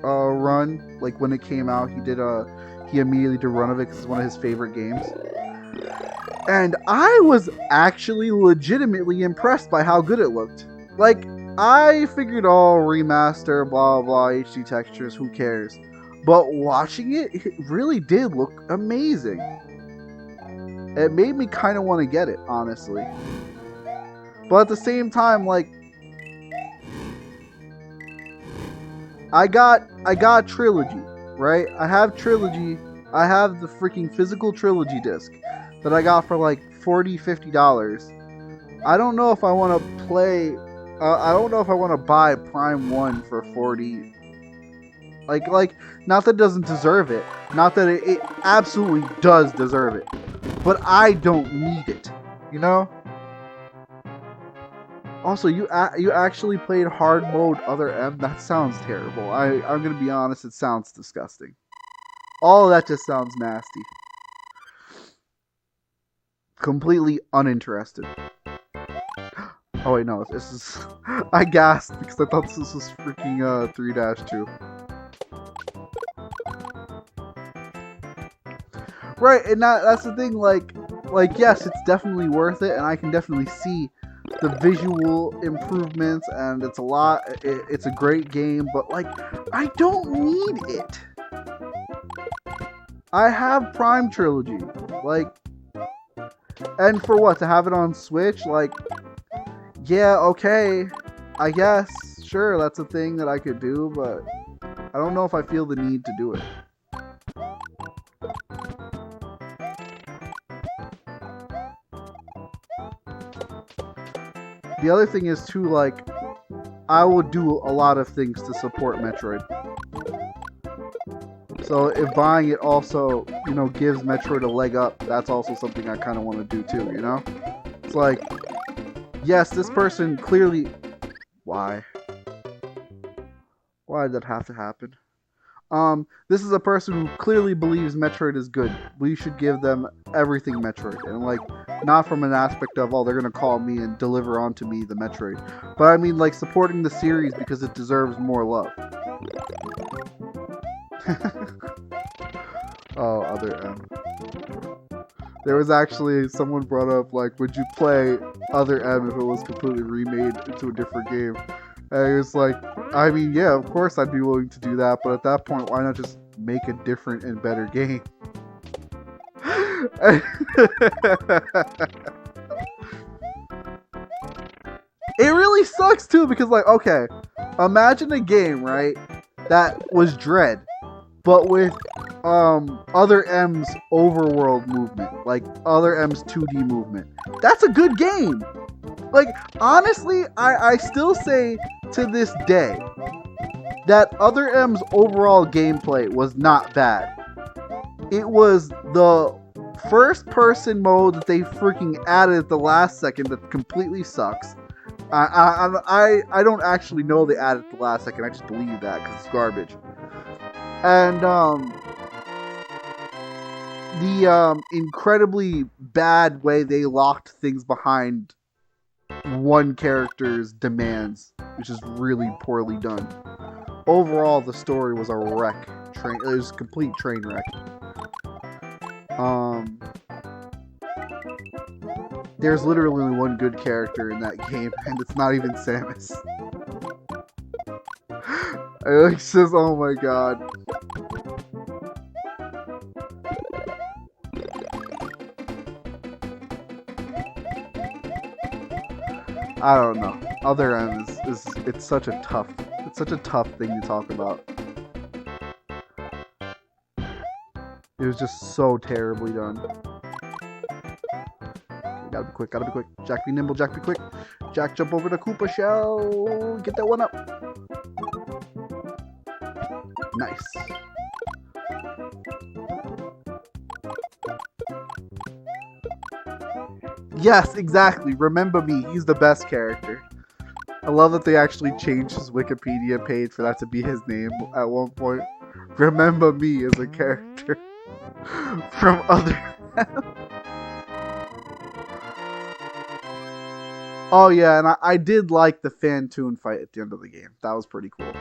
run. Like, when it came out, he immediately did a run of it because it's one of his favorite games. And I was actually legitimately impressed by how good it looked. Like, I figured, oh, remaster, blah, blah, HD textures, who cares? But watching it, it really did look amazing. It made me kind of want to get it, honestly. But at the same time, like, I got Trilogy, right? I have Trilogy. I have the freaking physical Trilogy disc that I got for like $40, $50. I don't know if I want to play. I don't know if I want to buy Prime 1 for 40. Like, not that it doesn't deserve it. Not that it absolutely does deserve it. But I don't need it, you know? Also, you actually played hard mode Other M? That sounds terrible. I'm gonna be honest, it sounds disgusting. All of that just sounds nasty. Completely uninterested. Oh wait, no, this is... I gasped because I thought this was freaking 3-2. Right, and that's the thing, like, yes, it's definitely worth it, and I can definitely see the visual improvements, and it's a lot, it's a great game, but, like, I don't need it. I have Prime Trilogy, like, and for what, to have it on Switch, like, yeah, okay, I guess, sure, that's a thing that I could do, but I don't know if I feel the need to do it. The other thing is too, like, I will do a lot of things to support Metroid. So if buying it also, you know, gives Metroid a leg up, that's also something I kind of want to do too, you know? It's like, yes, this person clearly... Why? Why did that have to happen? This is a person who clearly believes Metroid is good. We should give them everything Metroid. And, like, not from an aspect of, oh, they're gonna call me and deliver onto me the Metroid. But I mean, like, supporting the series because it deserves more love. Oh, Other M. There was actually, someone brought up, like, would you play Other M if it was completely remade into a different game? And it was like, I mean, yeah, of course I'd be willing to do that, but at that point, why not just make a different and better game? It really sucks too, because, like, okay, imagine a game, right, that was Dread, but with Other M's overworld movement, like Other M's 2D movement. That's a good game. Like, honestly, I still say to this day that Other M's overall gameplay was not bad. It was the first person mode that they freaking added at the last second that completely sucks. I don't actually know they added it at the last second. I just believe that because it's garbage. And the incredibly bad way they locked things behind one character's demands, which is really poorly done. Overall, the story was a wreck. It was a complete train wreck. There's literally only one good character in that game, and it's not even Samus. It's just, oh my god. I don't know. Other M is it's such a tough thing to talk about. It was just so terribly done. Okay, gotta be quick, gotta be quick. Jack be nimble, Jack be quick. Jack jump over the Koopa shell. Get that one up. Nice. Yes, exactly. Remember me. He's the best character. I love that they actually changed his Wikipedia page for that to be his name at one point. Remember me as a character from Other M. Oh yeah, and I did like the Phantoon fight at the end of the game. That was pretty cool.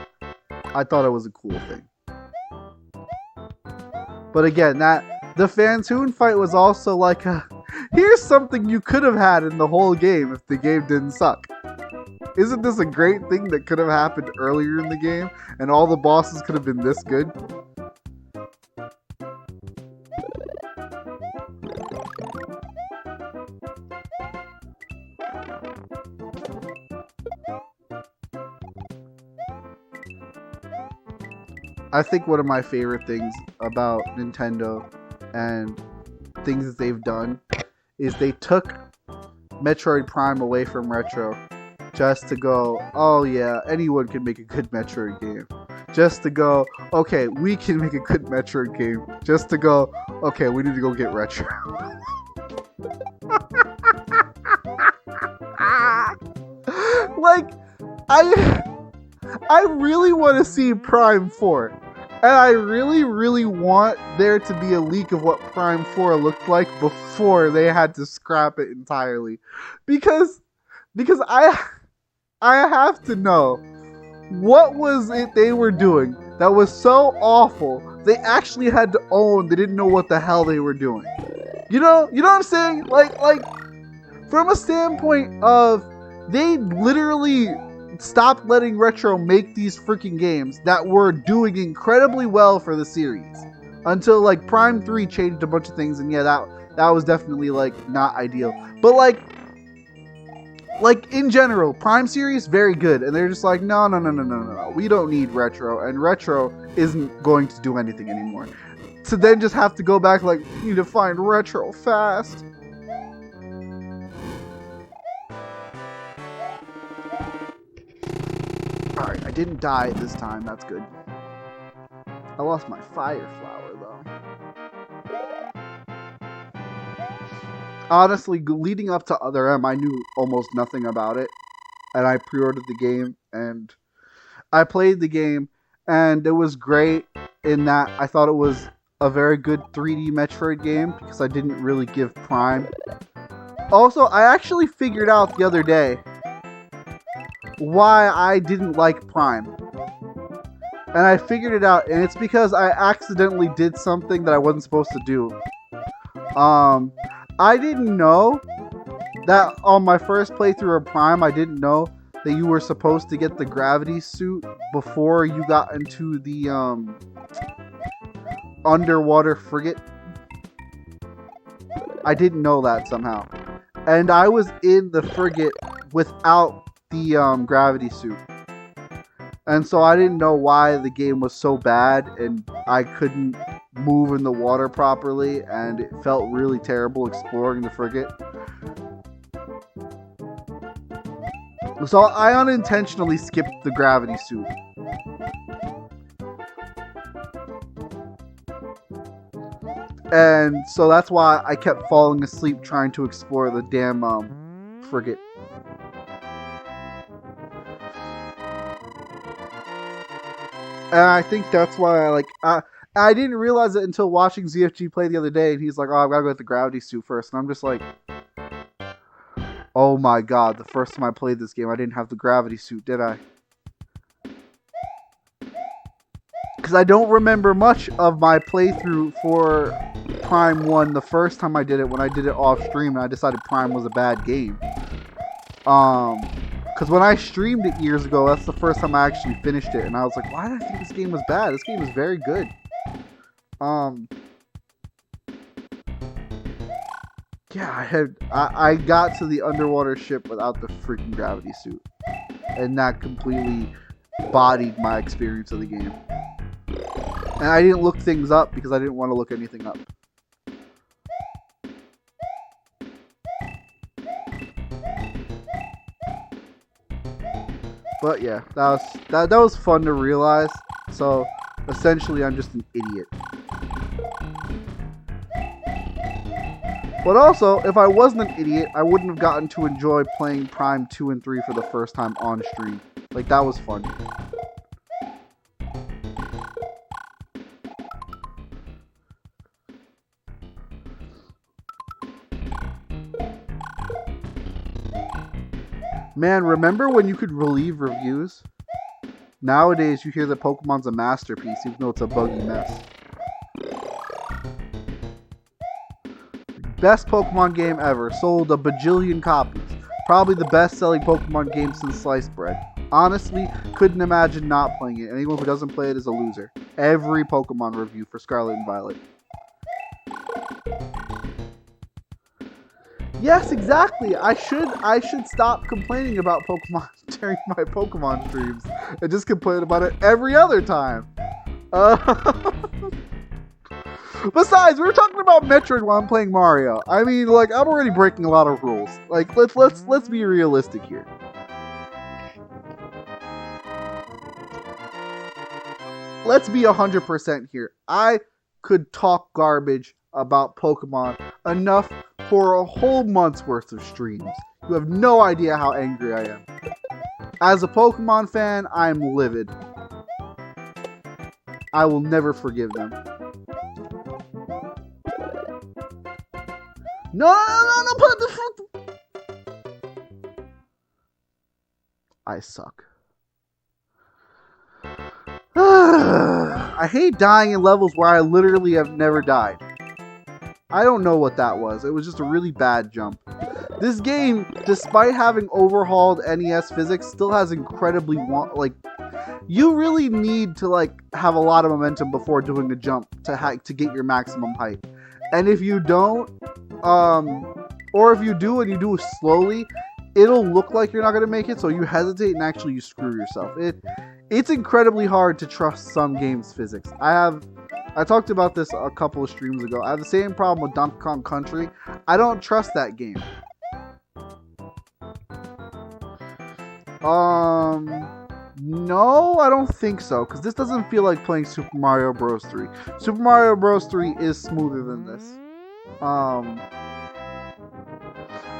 I thought it was a cool thing. But again, the Phantoon fight was also like a... Here's something you could have had in the whole game if the game didn't suck. Isn't this a great thing that could have happened earlier in the game and all the bosses could have been this good? I think one of my favorite things about Nintendo and things that they've done is they took Metroid Prime away from Retro just to go, oh yeah, anyone can make a good Metroid game. Just to go, okay, we can make a good Metroid game. Just to go, okay, we need to go get Retro. Like, I really want to see Prime 4. And I really, really want there to be a leak of what Prime 4 looked like before they had to scrap it entirely. Because I have to know, what was it they were doing that was so awful they actually had to own they didn't know what the hell they were doing? You know what I'm saying? Like from a standpoint of, they literally stopped letting Retro make these freaking games that were doing incredibly well for the series until like Prime 3 changed a bunch of things, and yeah, that was definitely like not ideal. But like in general, Prime series very good, and they're just like, no, we don't need Retro, and Retro isn't going to do anything anymore. To then just have to go back like, you need to find Retro fast. Alright, I didn't die this time, that's good. I lost my fire flower though. Honestly, leading up to Other M, I knew almost nothing about it. And I pre-ordered the game, and I played the game, and it was great in that I thought it was a very good 3D Metroid game, because I didn't really give Prime. Also, I actually figured out the other day why I didn't like Prime. And I figured it out, and it's because I accidentally did something that I wasn't supposed to do. I didn't know that on my first playthrough of Prime, I didn't know that you were supposed to get the gravity suit before you got into the underwater frigate. I didn't know that somehow. And I was in the frigate without the gravity suit. And so I didn't know why the game was so bad and I couldn't move in the water properly, and it felt really terrible exploring the frigate. So I unintentionally skipped the gravity suit. And so that's why I kept falling asleep trying to explore the damn frigate. And I think that's why I didn't realize it until watching ZFG play the other day, and he's like, oh, I've got to go get the gravity suit first. And I'm just like, oh my god, the first time I played this game, I didn't have the gravity suit, did I? Because I don't remember much of my playthrough for Prime 1 the first time I did it, when I did it off stream, and I decided Prime was a bad game. Because when I streamed it years ago, that's the first time I actually finished it, and I was like, why did I think this game was bad? This game is very good. Yeah, I got to the underwater ship without the freaking gravity suit, and that completely bodied my experience of the game. And I didn't look things up because I didn't want to look anything up. But yeah, that was fun to realize. So essentially, I'm just an idiot. But also, if I wasn't an idiot, I wouldn't have gotten to enjoy playing Prime 2 and 3 for the first time on stream. Like, that was fun. Man, remember when you could relieve reviews? Nowadays, you hear that Pokemon's a masterpiece, even though it's a buggy mess. Best Pokemon game ever. Sold a bajillion copies. Probably the best-selling Pokemon game since Sliced Bread. Honestly, couldn't imagine not playing it. Anyone who doesn't play it is a loser. Every Pokemon review for Scarlet and Violet. Yes, exactly. I should stop complaining about Pokemon during my Pokemon streams and just complain about it every other time. Uh, Besides, we were talking about Metroid while I'm playing Mario. I mean, like, I'm already breaking a lot of rules. Like, let's be realistic here. Let's be 100% here. I could talk garbage about Pokemon enough for a whole month's worth of streams. You have no idea how angry I am. As a Pokemon fan, I'm livid. I will never forgive them. No, put the front. I suck. I hate dying in levels where I literally have never died. I don't know what that was. It was just a really bad jump. This game, despite having overhauled NES physics, still has incredibly you really need to have a lot of momentum before doing a jump to get your maximum height. And if you don't, or if you do and you do it slowly, it'll look like you're not going to make it, so you hesitate and actually you screw yourself. It's incredibly hard to trust some games' physics. I talked about this a couple of streams ago. I have the same problem with Donkey Kong Country. I don't trust that game. No, I don't think so, because this doesn't feel like playing Super Mario Bros. 3. Super Mario Bros. 3 is smoother than this.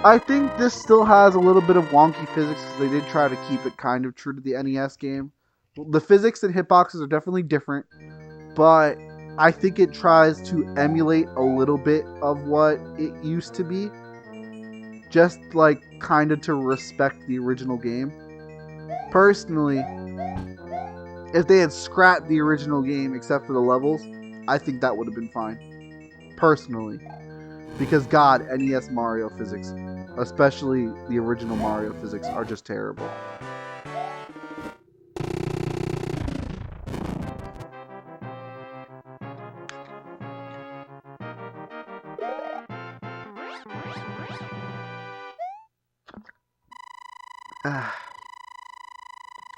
I think this still has a little bit of wonky physics, because they did try to keep it kind of true to the NES game. The physics and hitboxes are definitely different, but I think it tries to emulate a little bit of what it used to be. Just kind of to respect the original game. Personally, if they had scrapped the original game except for the levels, I think that would have been fine. Personally. Because God, NES Mario physics, especially the original Mario physics, are just terrible.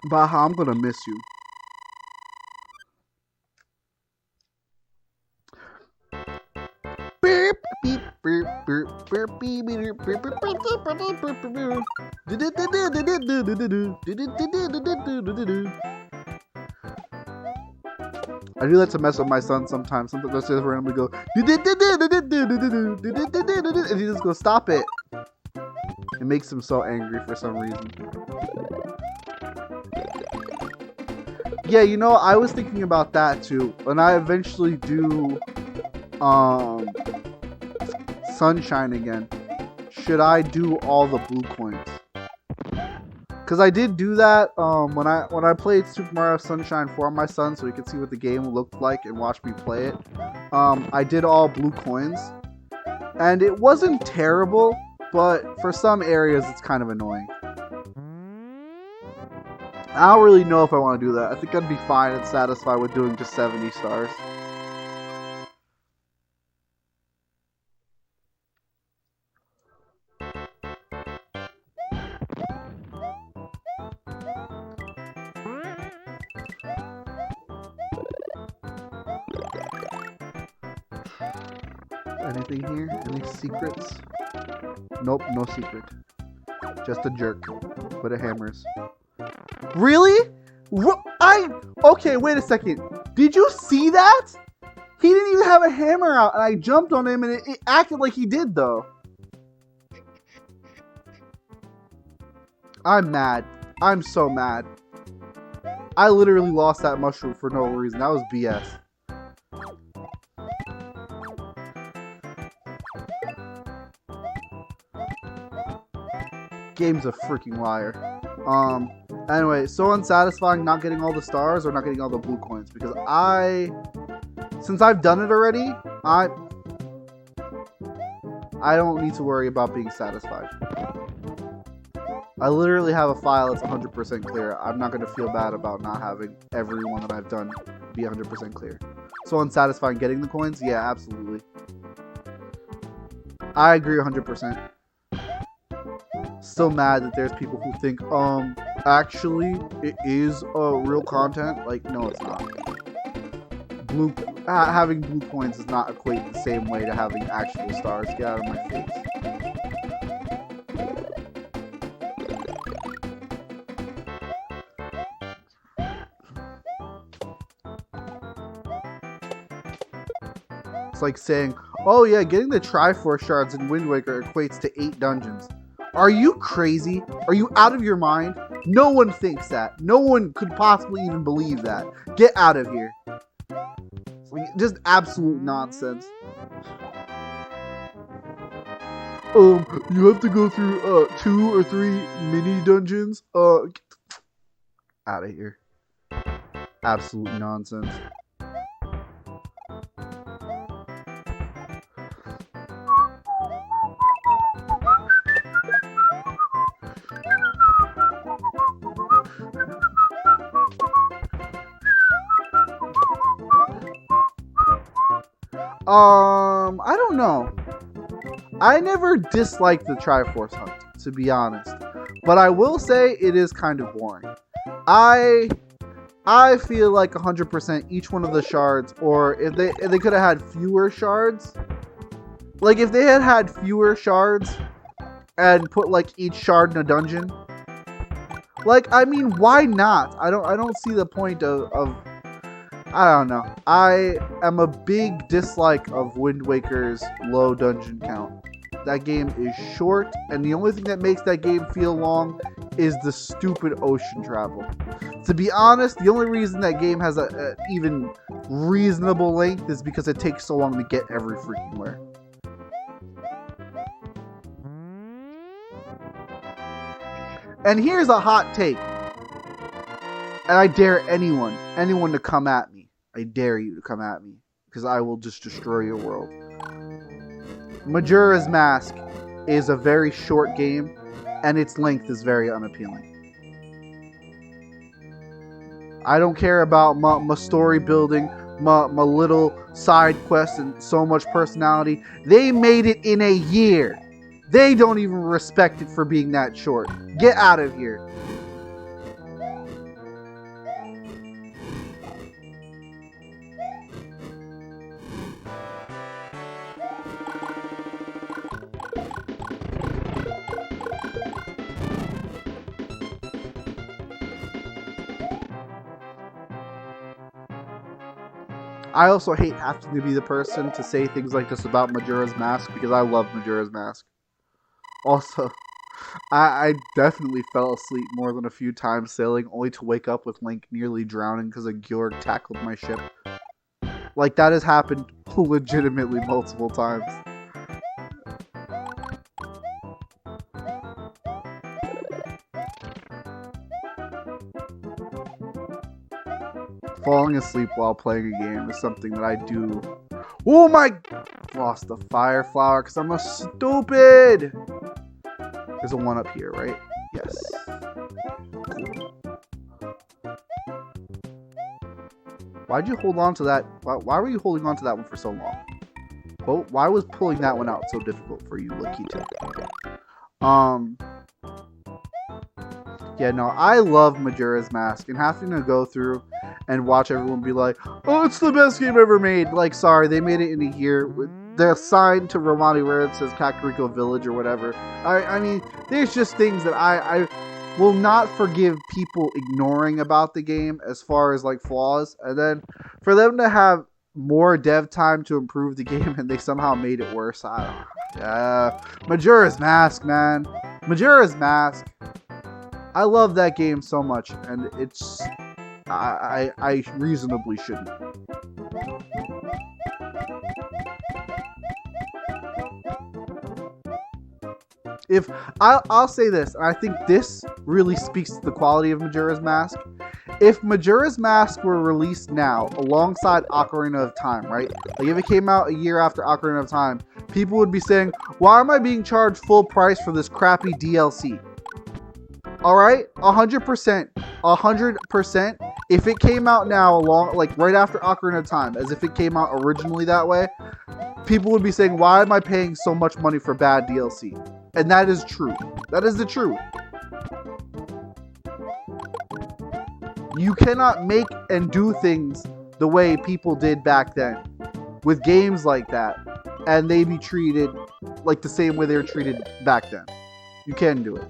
Baha, I'm gonna miss you. I do that to mess with my son sometimes. Sometimes I just randomly go, and he just goes, stop it. It makes him so angry for some reason. Yeah, you know, I was thinking about that too. When I eventually do Sunshine again, should I do all the blue coins? Because I did do that when I played Super Mario Sunshine for my son, so he could see what the game looked like and watch me play it. I did all blue coins, and it wasn't terrible, but for some areas it's kind of annoying. I don't really know if I want to do that. I think I'd be fine and satisfied with doing just 70 stars. Anything here? Any secrets? Nope, no secret. Just a jerk with a hammers. Really? Okay, wait a second. Did you see that? He didn't even have a hammer out, and I jumped on him, and it acted like he did, though. I'm mad. I'm so mad. I literally lost that mushroom for no reason. That was BS. Game's a freaking liar. Anyway, so unsatisfying not getting all the stars or not getting all the blue coins, because since I've done it already, I don't need to worry about being satisfied. I literally have a file that's 100% clear. I'm not going to feel bad about not having every one that I've done be 100% clear. So unsatisfying getting the coins? Yeah, absolutely. I agree 100%. Still mad that there's people who think, actually, it is real content. Like, no, it's not. having blue coins does not equate the same way to having actual stars. Get out of my face. It's like saying, oh yeah, getting the Triforce shards in Wind Waker equates to 8 dungeons. Are you crazy? Are you out of your mind? No one thinks that. No one could possibly even believe that. Get out of here. It's like just absolute nonsense. You have to go through 2 or 3 mini dungeons. Out of here. Absolute nonsense. I don't know. I never disliked the Triforce hunt, to be honest. But I will say it is kind of boring. I feel like 100% each one of the shards, or if they could have had fewer shards, like if they had fewer shards and put like each shard in a dungeon, like, I mean, why not? I don't see the point of I don't know. I am a big dislike of Wind Waker's low dungeon count. That game is short, and the only thing that makes that game feel long is the stupid ocean travel. To be honest, the only reason that game has a even reasonable length is because it takes so long to get every freaking where. And here's a hot take. And I dare anyone to come at me. I dare you to come at me, because I will just destroy your world. Majora's Mask is a very short game, and its length is very unappealing. I don't care about my story building, my little side quests, and so much personality. They made it in a year. They don't even respect it for being that short. Get out of here. I also hate having to be the person to say things like this about Majora's Mask, because I love Majora's Mask. Also, I definitely fell asleep more than a few times sailing, only to wake up with Link nearly drowning because a Gjorg tackled my ship. Like, that has happened legitimately multiple times. Falling asleep while playing a game is something that I do. Oh my! Lost the fire flower because I'm a stupid! There's a one up here, right? Yes. Cool. Why'd you hold on to that? Why were you holding on to that one for so long? Well, why was pulling that one out so difficult for you, Lakita? Yeah, no, I love Majora's Mask, and having to go through and watch everyone be like, oh, it's the best game ever made. Like, sorry, they made it in a year. The sign to Romani Red says Kakariko Village or whatever. I mean, there's just things that I will not forgive people ignoring about the game as far as, like, flaws. And then for them to have more dev time to improve the game and they somehow made it worse. I don't know. Majora's Mask, man. Majora's Mask. I love that game so much, and it's... I reasonably shouldn't. If I'll say this, and I think this really speaks to the quality of Majora's Mask. If Majora's Mask were released now alongside Ocarina of Time, right? Like if it came out a year after Ocarina of Time, people would be saying, why am I being charged full price for this crappy DLC? Alright? 100%. 100%. If it came out now like right after Ocarina of Time, as if it came out originally that way, people would be saying, why am I paying so much money for bad DLC? And that is true. That is the truth. You cannot make and do things the way people did back then with games like that, and they be treated like the same way they were treated back then. You can do it.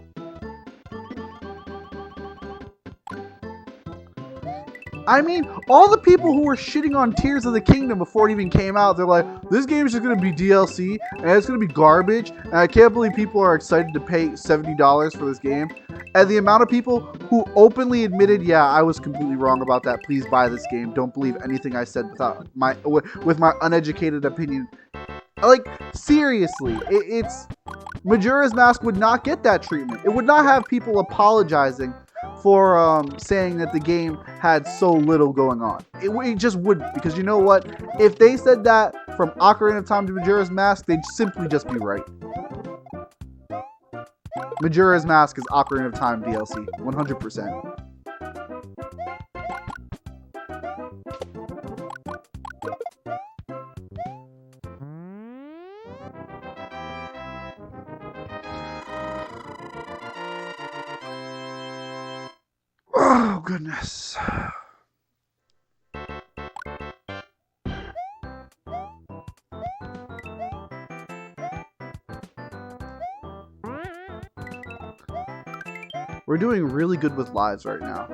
I mean, all the people who were shitting on Tears of the Kingdom before it even came out, they're like, this game is just going to be DLC, and it's going to be garbage, and I can't believe people are excited to pay $70 for this game. And the amount of people who openly admitted, yeah, I was completely wrong about that, please buy this game, don't believe anything I said with my uneducated opinion. Like, seriously, it's Majora's Mask would not get that treatment. It would not have people apologizing for saying that the game had so little going on. It just wouldn't, because you know what? If they said that from Ocarina of Time to Majora's Mask, they'd simply just be right. Majora's Mask is Ocarina of Time DLC, 100%. Oh, goodness. We're doing really good with lives right now.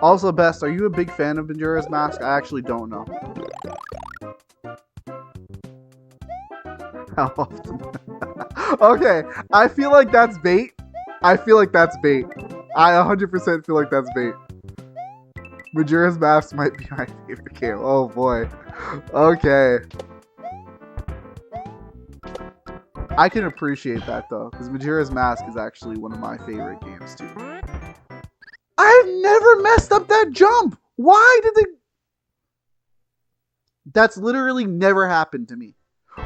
Also, Best, are you a big fan of Majora's Mask? I actually don't know. How often? Okay, I feel like that's bait. I feel like that's bait. I 100% feel like that's bait. Majora's Mask might be my favorite game. Oh boy. Okay. I can appreciate that though, because Majora's Mask is actually one of my favorite games too. I've never messed up that jump! Why did they... That's literally never happened to me.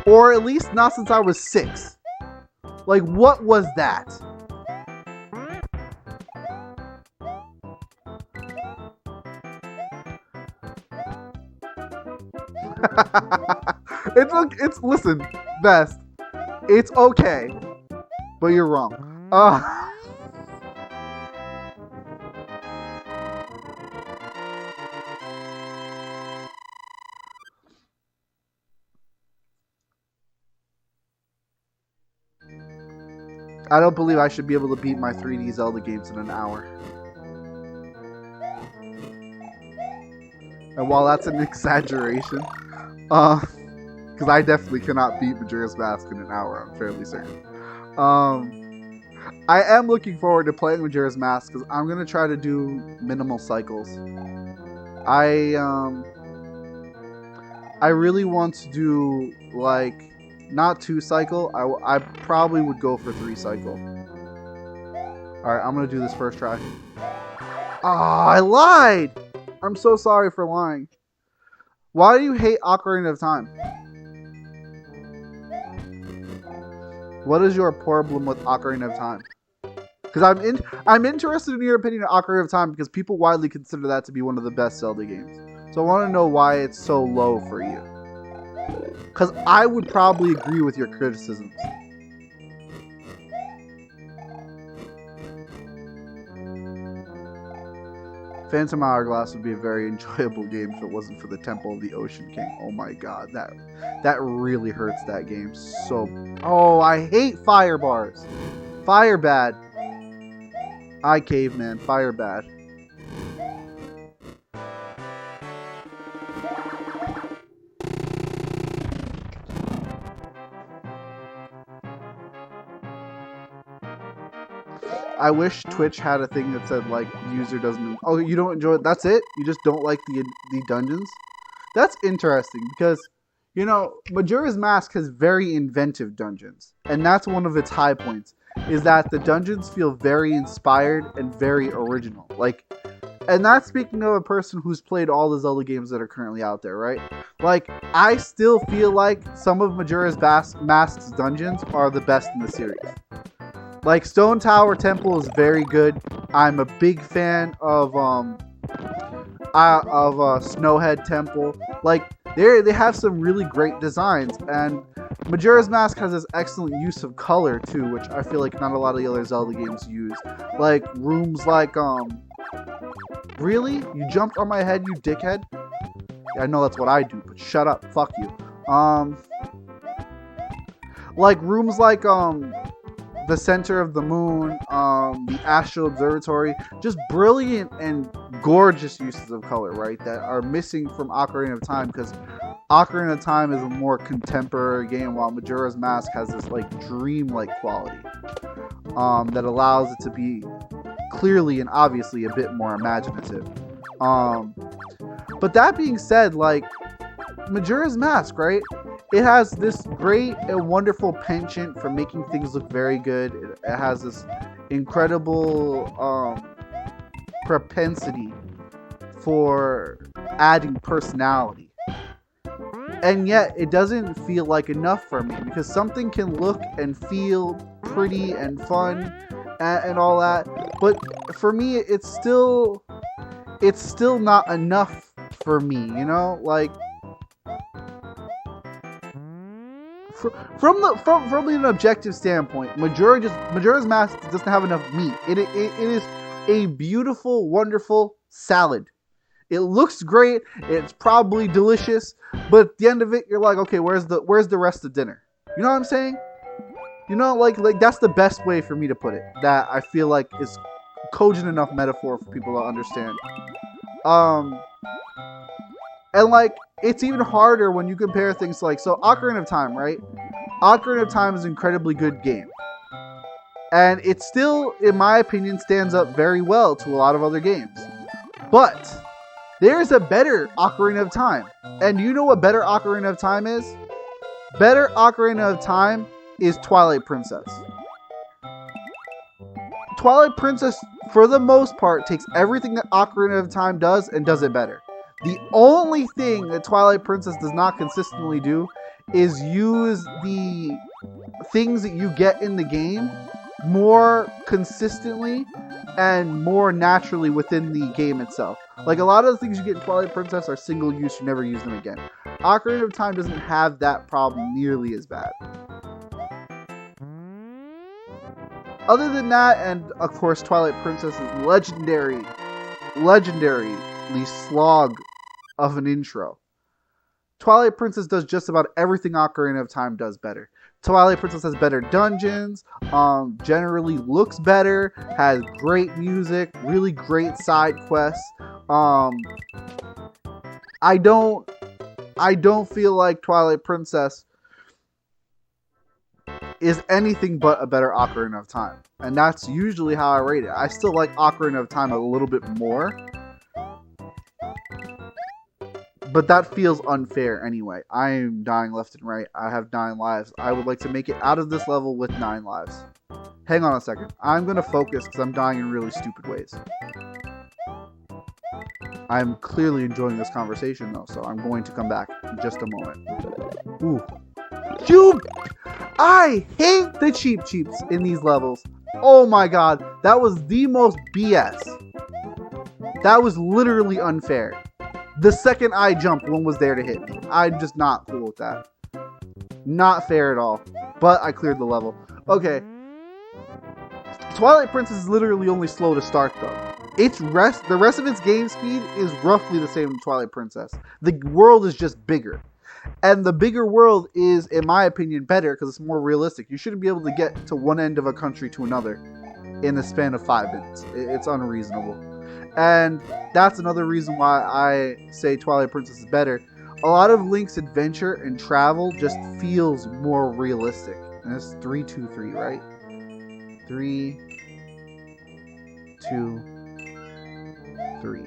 Or at least not since I was 6. Like, what was that? Listen, Best. It's okay, but you're wrong. I don't believe I should be able to beat my 3D Zelda games in an hour. And while that's an exaggeration, because I definitely cannot beat Majora's Mask in an hour, I'm fairly certain. I am looking forward to playing Majora's Mask because I'm going to try to do minimal cycles. I really want to do, like, not 2 cycle. I probably would go for 3 cycle. Alright, I'm going to do this first try. Ah, I lied! I'm so sorry for lying. Why do you hate Ocarina of Time? What is your problem with Ocarina of Time? Because I'm interested in your opinion on Ocarina of Time because people widely consider that to be one of the best Zelda games. So I want to know why it's so low for you. Because I would probably agree with your criticisms. Phantom Hourglass would be a very enjoyable game if it wasn't for the Temple of the Ocean King. Oh my god, that really hurts that game so... Oh, I hate fire bars. Fire bad. I caveman, fire bad. I wish Twitch had a thing that said, like, user doesn't... Oh, you don't enjoy it? That's it? You just don't like the dungeons? That's interesting, because, you know, Majora's Mask has very inventive dungeons. And that's one of its high points, is that the dungeons feel very inspired and very original. Like, and that's speaking of a person who's played all the Zelda games that are currently out there, right? Like, I still feel like some of Majora's Mask's dungeons are the best in the series. Like, Stone Tower Temple is very good. I'm a big fan of Snowhead Temple. Like, they have some really great designs, and Majora's Mask has this excellent use of color too, which I feel like not a lot of the other Zelda games use. Like rooms like Really? You jumped on my head, you dickhead? Yeah, I know that's what I do, but shut up. Fuck you. Like rooms like the center of the moon, the Astral Observatory, just brilliant and gorgeous uses of color, right? That are missing from Ocarina of Time, because Ocarina of Time is a more contemporary game, while Majora's Mask has this like dream-like quality that allows it to be clearly and obviously a bit more imaginative. But that being said, like Majora's Mask, right? It has this great and wonderful penchant for making things look very good. It has this incredible propensity for adding personality. And yet it doesn't feel like enough for me, because something can look and feel pretty and fun and all that, but for me it's still not enough for me, you know? Like from an objective standpoint, Majora's Mask doesn't have enough meat. It is a beautiful, wonderful salad. It looks great. It's probably delicious, but at the end of it, you're like, okay, where's the rest of dinner? You know what I'm saying? You know, like that's the best way for me to put it. That I feel like is cogent enough metaphor for people to understand. And like it's even harder when you compare things like, so Ocarina of Time, right? Ocarina of Time is an incredibly good game. And it still, in my opinion, stands up very well to a lot of other games. But there's a better Ocarina of Time. And you know what better Ocarina of Time is? Better Ocarina of Time is Twilight Princess. Twilight Princess, for the most part, takes everything that Ocarina of Time does and does it better. The only thing that Twilight Princess does not consistently do is use the things that you get in the game more consistently and more naturally within the game itself. Like a lot of the things you get in Twilight Princess are single use, you never use them again. Ocarina of Time doesn't have that problem nearly as bad. Other than that, and of course Twilight Princess is legendarily slog of an intro. Twilight Princess does just about everything Ocarina of Time does better. Twilight Princess has better dungeons, generally looks better, has great music, really great side quests. I don't feel like Twilight Princess is anything but a better Ocarina of Time. And that's usually how I rate it. I still like Ocarina of Time a little bit more, but that feels unfair anyway. I am dying left and right. I have 9 lives. I would like to make it out of this level with 9 lives. Hang on a second. I'm going to focus because I'm dying in really stupid ways. I'm clearly enjoying this conversation though, so I'm going to come back in just a moment. Ooh. I hate the cheeps in these levels. Oh my god. That was the most BS. That was literally unfair. The second I jumped, one was there to hit me. I'm just not cool with that. Not fair at all. But I cleared the level. Okay. Twilight Princess is literally only slow to start though. The rest of its game speed is roughly the same as Twilight Princess. The world is just bigger. And the bigger world is, in my opinion, better because it's more realistic. You shouldn't be able to get to one end of a country to another in the span of 5 minutes. It's unreasonable. And that's another reason why I say Twilight Princess is better. A lot of Link's adventure and travel just feels more realistic. And it's 3, 2, 3, right? 3, 2, 3.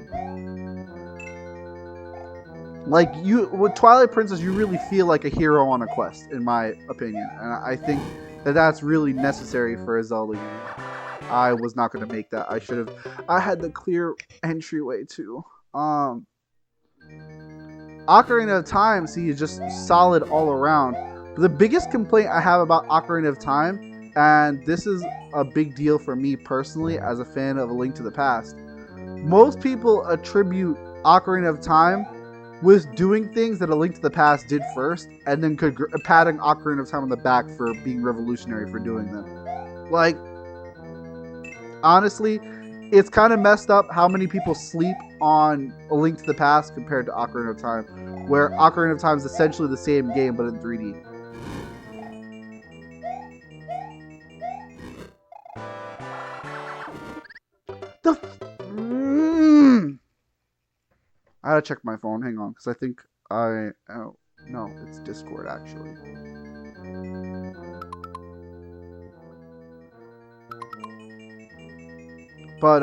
Like with Twilight Princess, you really feel like a hero on a quest, in my opinion. And I think that that's really necessary for a Zelda game. I was not going to make that. I had the clear entryway too. Ocarina of Time, see, is just solid all around. But the biggest complaint I have about Ocarina of Time, and this is a big deal for me personally as a fan of A Link to the Past, most people attribute Ocarina of Time with doing things that A Link to the Past did first, and then patting Ocarina of Time on the back for being revolutionary for doing them. Like, honestly, it's kind of messed up how many people sleep on A Link to the Past compared to Ocarina of Time, where Ocarina of Time is essentially the same game but in 3D. I gotta check my phone. Hang on, because I think oh no, it's Discord actually. But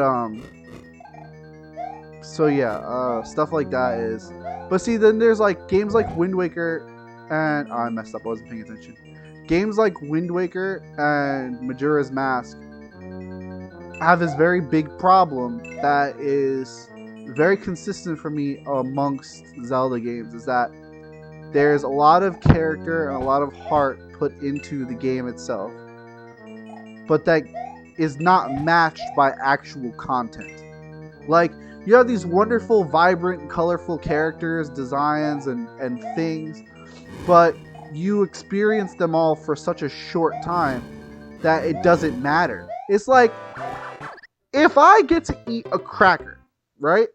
so yeah, stuff like that is. But see, then there's like games like Wind Waker, and I messed up. I wasn't paying attention. Games like Wind Waker and Majora's Mask have this very big problem that is very consistent for me amongst Zelda games, is that there's a lot of character and a lot of heart put into the game itself, but that is not matched by actual content. Like, you have these wonderful, vibrant, colorful characters, designs, and things, but you experience them all for such a short time that it doesn't matter. It's like, if I get to eat a cracker, right?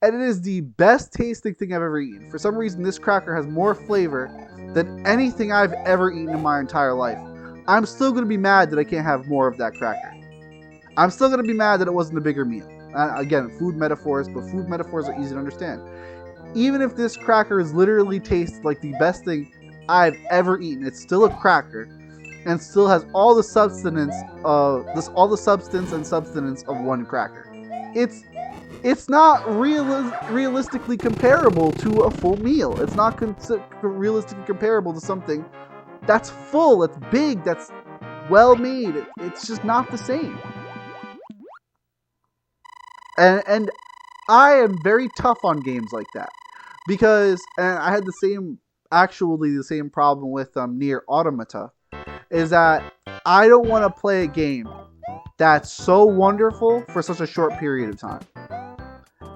And it is the best tasting thing I've ever eaten. For some reason, this cracker has more flavor than anything I've ever eaten in my entire life. I'm still going to be mad that I can't have more of that cracker. I'm still going to be mad that it wasn't a bigger meal. Again, food metaphors, but food metaphors are easy to understand. Even if this cracker is literally tastes like the best thing I've ever eaten, it's still a cracker and still has all the substance and substance of one cracker. It's not realistically comparable to a full meal. It's not realistically comparable to something that's full, that's big, that's well made. It's just not the same. And I am very tough on games like that, because and I had the same problem with Nier Automata, is that I don't want to play a game that's so wonderful for such a short period of time.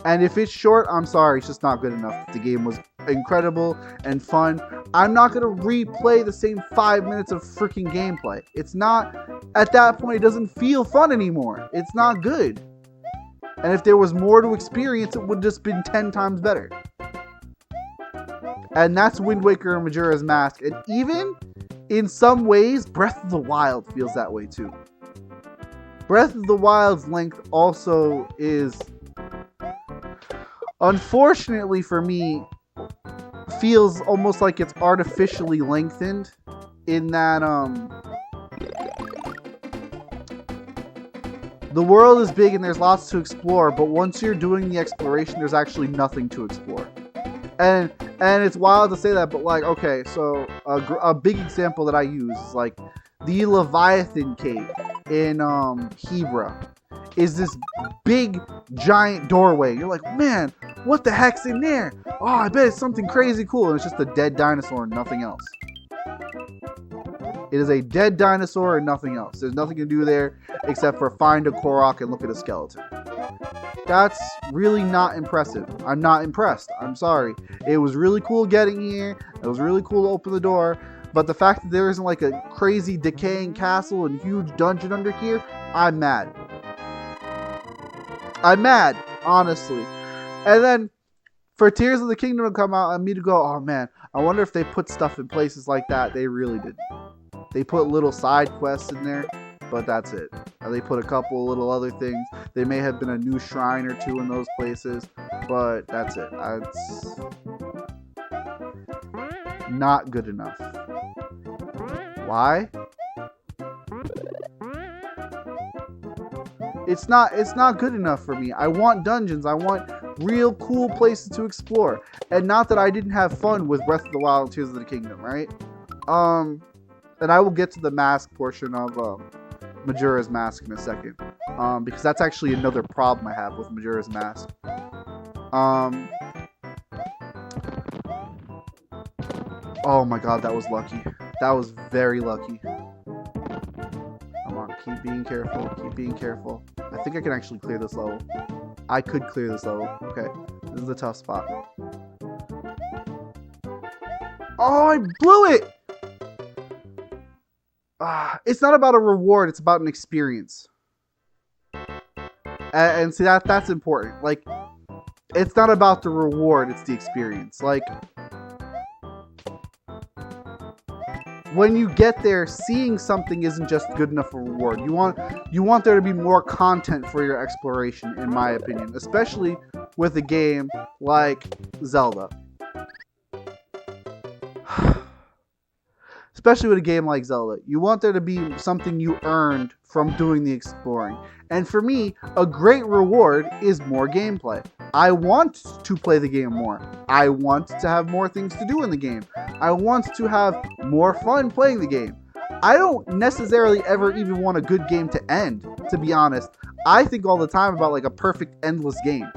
And if it's short, I'm sorry, it's just not good enough. The game was incredible and fun. I'm not going to replay the same 5 minutes of freaking gameplay. It's not, at that point, it doesn't feel fun anymore. It's not good. And if there was more to experience, it would have just been 10 times better. And that's Wind Waker and Majora's Mask. And even, in some ways, Breath of the Wild feels that way too. Breath of the Wild's length also is, unfortunately for me, feels almost like it's artificially lengthened, in that the world is big and there's lots to explore, but once you're doing the exploration, there's actually nothing to explore. And it's wild to say that, but like, okay, so a big example that I use is like the Leviathan Cave in Hebra is this big giant doorway. You're like, man, what the heck's in there? Oh, I bet it's something crazy cool. And it's just a dead dinosaur and nothing else. It is a dead dinosaur and nothing else. There's nothing to do there except for find a Korok and look at a skeleton. That's really not impressive. I'm not impressed. I'm sorry. It was really cool getting here. It was really cool to open the door. But the fact that there isn't like a crazy decaying castle and huge dungeon under here, I'm mad. I'm mad, honestly. And then for Tears of the Kingdom to come out and me to go, oh man, I wonder if they put stuff in places like that. They really didn't. They put little side quests in there, but that's it. They put a couple little other things. There may have been a new shrine or two in those places, but that's it. It's not good enough. Why? It's not good enough for me. I want dungeons. I want real cool places to explore. And not that I didn't have fun with Breath of the Wild and Tears of the Kingdom, right? And I will get to the mask portion of Majora's Mask in a second. Because that's actually another problem I have with Majora's Mask. Oh my god, that was lucky. That was very lucky. Come on, keep being careful. Keep being careful. I think I can actually clear this level. I could clear this level. Okay, this is the tough spot. Oh, I blew it! It's not about a reward, it's about an experience. And see, that's important. Like, it's not about the reward, it's the experience. Like, when you get there, seeing something isn't just good enough for reward. You want there to be more content for your exploration, in my opinion, especially with a game like Zelda. Especially with a game like Zelda, you want there to be something you earned from doing the exploring. And for me, a great reward is more gameplay. I want to play the game more. I want to have more things to do in the game. I want to have more fun playing the game. I don't necessarily ever even want a good game to end, to be honest. I think all the time about like a perfect endless game.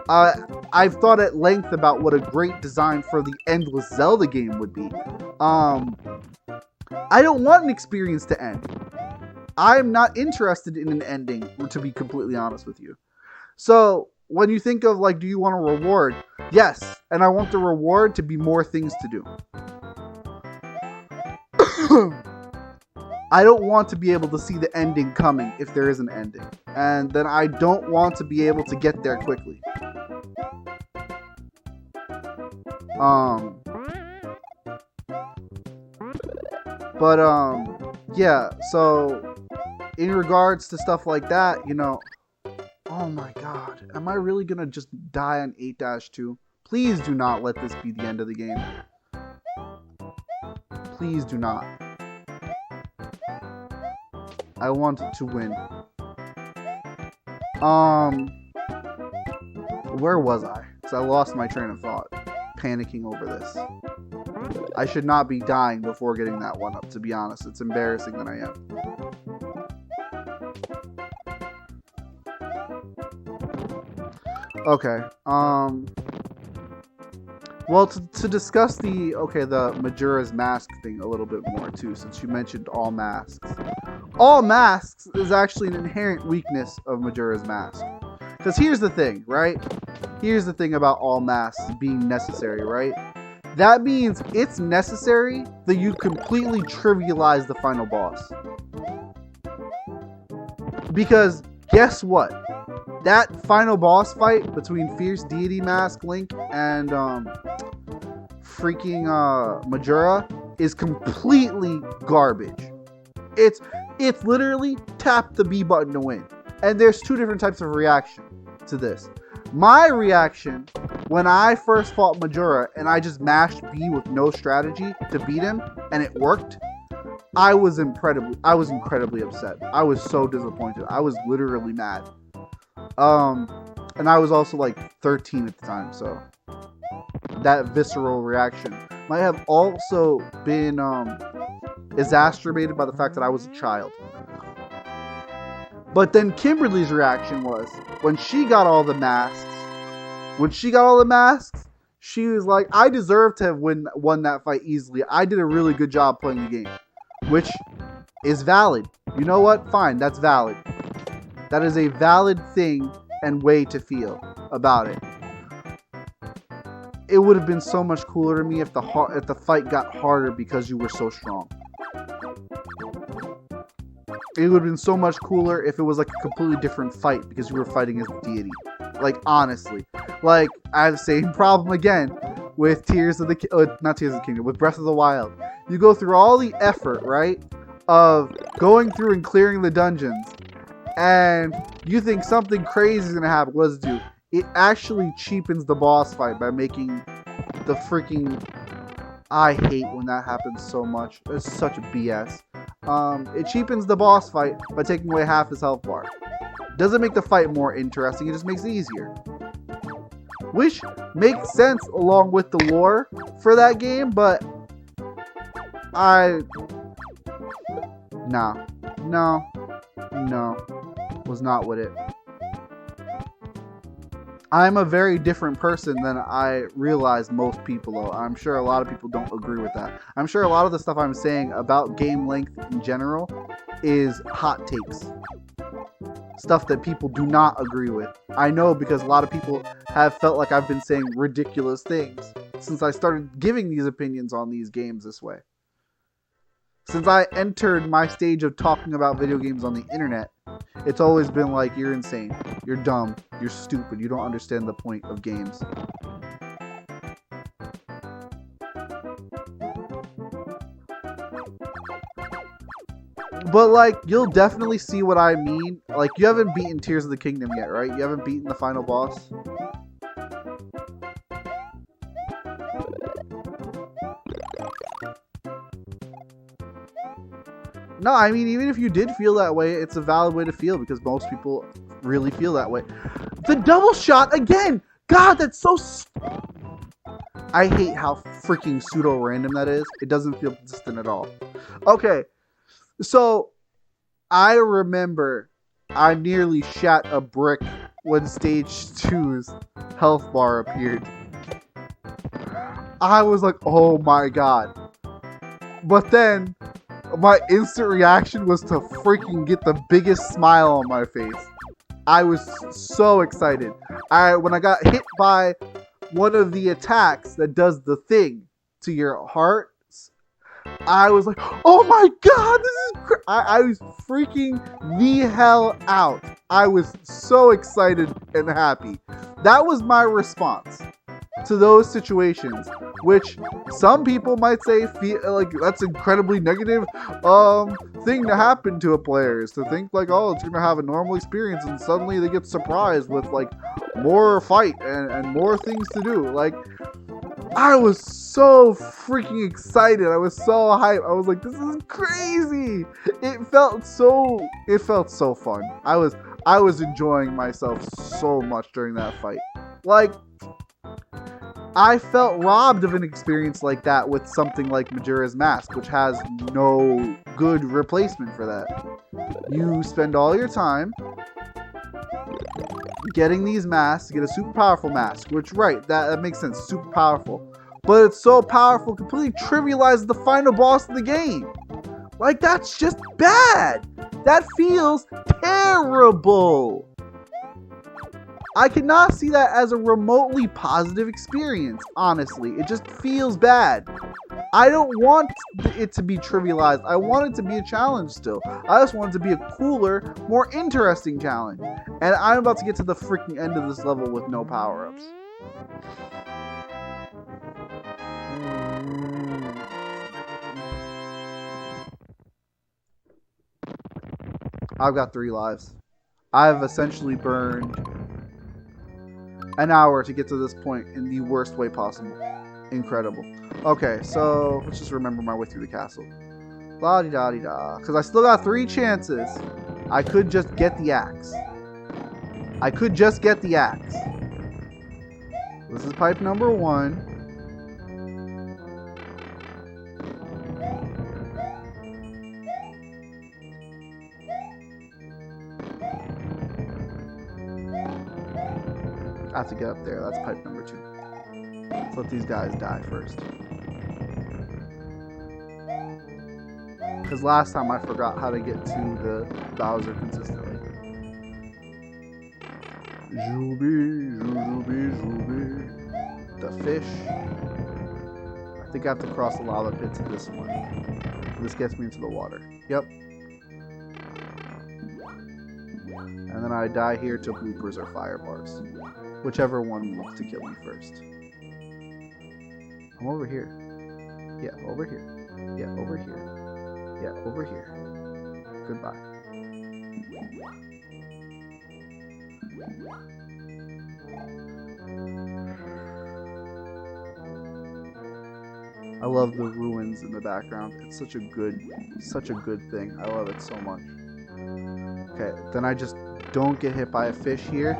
I've thought at length about what a great design for the endless Zelda game would be. I don't want an experience to end. I'm not interested in an ending, to be completely honest with you. So, when you think of, like, do you want a reward? Yes, and I want the reward to be more things to do. I don't want to be able to see the ending coming if there is an ending. And then I don't want to be able to get there quickly. Yeah, so in regards to stuff like that, you know, oh my god, am I really gonna just die on 8-2? Please do not let this be the end of the game. Please do not. I want to win. Where was I? Because I lost my train of thought, panicking over this. I should not be dying before getting that one up, to be honest. It's embarrassing that I am. Okay, well, to discuss the Majora's Mask thing a little bit more, too, since you mentioned all masks. All masks is actually an inherent weakness of Majora's Mask. Because here's the thing, right? Here's the thing about all masks being necessary, right? That means it's necessary that you completely trivialize the final boss. Because guess what? That final boss fight between Fierce Deity Mask Link and freaking Majora is completely garbage. It's literally tap the B button to win. And there's two different types of reaction to this. My reaction when I first fought Majora and I just mashed B with no strategy to beat him and it worked, I was incredibly upset. I was so disappointed. I was literally mad. And I was also like 13 at the time, so that visceral reaction might have also been exacerbated by the fact that I was a child. But then Kimberly's reaction was, when she got all the masks, she was like, I deserve to have won that fight easily. I did a really good job playing the game. Which is valid. You know what? Fine, that's valid. That is a valid thing and way to feel about it. It would have been so much cooler to me if the fight got harder because you were so strong. It would have been so much cooler if it was like a completely different fight because you were fighting as a deity. Like, honestly. Like, I have the same problem again with not Tears of the Kingdom, with Breath of the Wild. You go through all the effort, right, of going through and clearing the dungeons, and you think something crazy is going to happen. What does it do? It actually cheapens the boss fight by making the freaking... I hate when that happens so much. It's such a BS. It cheapens the boss fight by taking away half his health bar. Doesn't make the fight more interesting, it just makes it easier. Which makes sense along with the lore for that game, but No. Was not with it. I'm a very different person than I realize most people, though. I'm sure a lot of people don't agree with that. I'm sure a lot of the stuff I'm saying about game length in general is hot takes. Stuff that people do not agree with. I know because a lot of people have felt like I've been saying ridiculous things since I started giving these opinions on these games this way. Since I entered my stage of talking about video games on the internet, It's always been like, you're insane, you're dumb, you're stupid, you don't understand the point of games. But, like, you'll definitely see what I mean. Like, you haven't beaten Tears of the Kingdom yet, right? You haven't beaten the final boss? No, I mean, even if you did feel that way, it's a valid way to feel because most people really feel that way. The double shot again! God, that's so... I hate how freaking pseudo-random that is. It doesn't feel consistent at all. Okay. So, I remember I nearly shat a brick when Stage 2's health bar appeared. I was like, oh my god. But then, my instant reaction was to freaking get the biggest smile on my face. I was so excited. When I got hit by one of the attacks that does the thing to your heart, I was like, oh my god, this is I was freaking the hell out. I was so excited and happy. That was my response to those situations, which some people might say feel like that's incredibly negative thing to happen to a player, is to think like, oh, it's gonna have a normal experience and suddenly they get surprised with like more fight and more things to do. Like, I was so freaking excited. I was so hyped. I was like, this is crazy. It felt so fun. I was enjoying myself so much during that fight. Like, I felt robbed of an experience like that with something like Majora's Mask, which has no good replacement for that. You spend all your time getting these masks to get a super powerful mask, which, right, that makes sense, super powerful. But it's so powerful, completely trivializes the final boss of the game. Like, that's just bad. That feels terrible. I cannot see that as a remotely positive experience, honestly. It just feels bad. I don't want it to be trivialized. I want it to be a challenge still. I just want it to be a cooler, more interesting challenge. And I'm about to get to the freaking end of this level with no power-ups. I've got 3 lives. I've essentially burned an hour to get to this point in the worst way possible. Incredible. Okay, so let's just remember my way through the castle. La-di-da-di-da. Because I still got 3 chances. I could just get the axe. This is pipe number 1. I have to get up there. That's pipe number 2. Let's let these guys die first. Because last time I forgot how to get to the Bowser consistently. Zooby, zooby, zooby. The fish. I think I have to cross the lava pit to this one. This gets me into the water. Yep. And then I die here to bloopers or fire bars. Whichever one wants to kill me first. I'm over here. Yeah, over here. Yeah, over here. Yeah, over here. Goodbye. I love the ruins in the background. It's such a good thing. I love it so much. Okay, then I just don't get hit by a fish here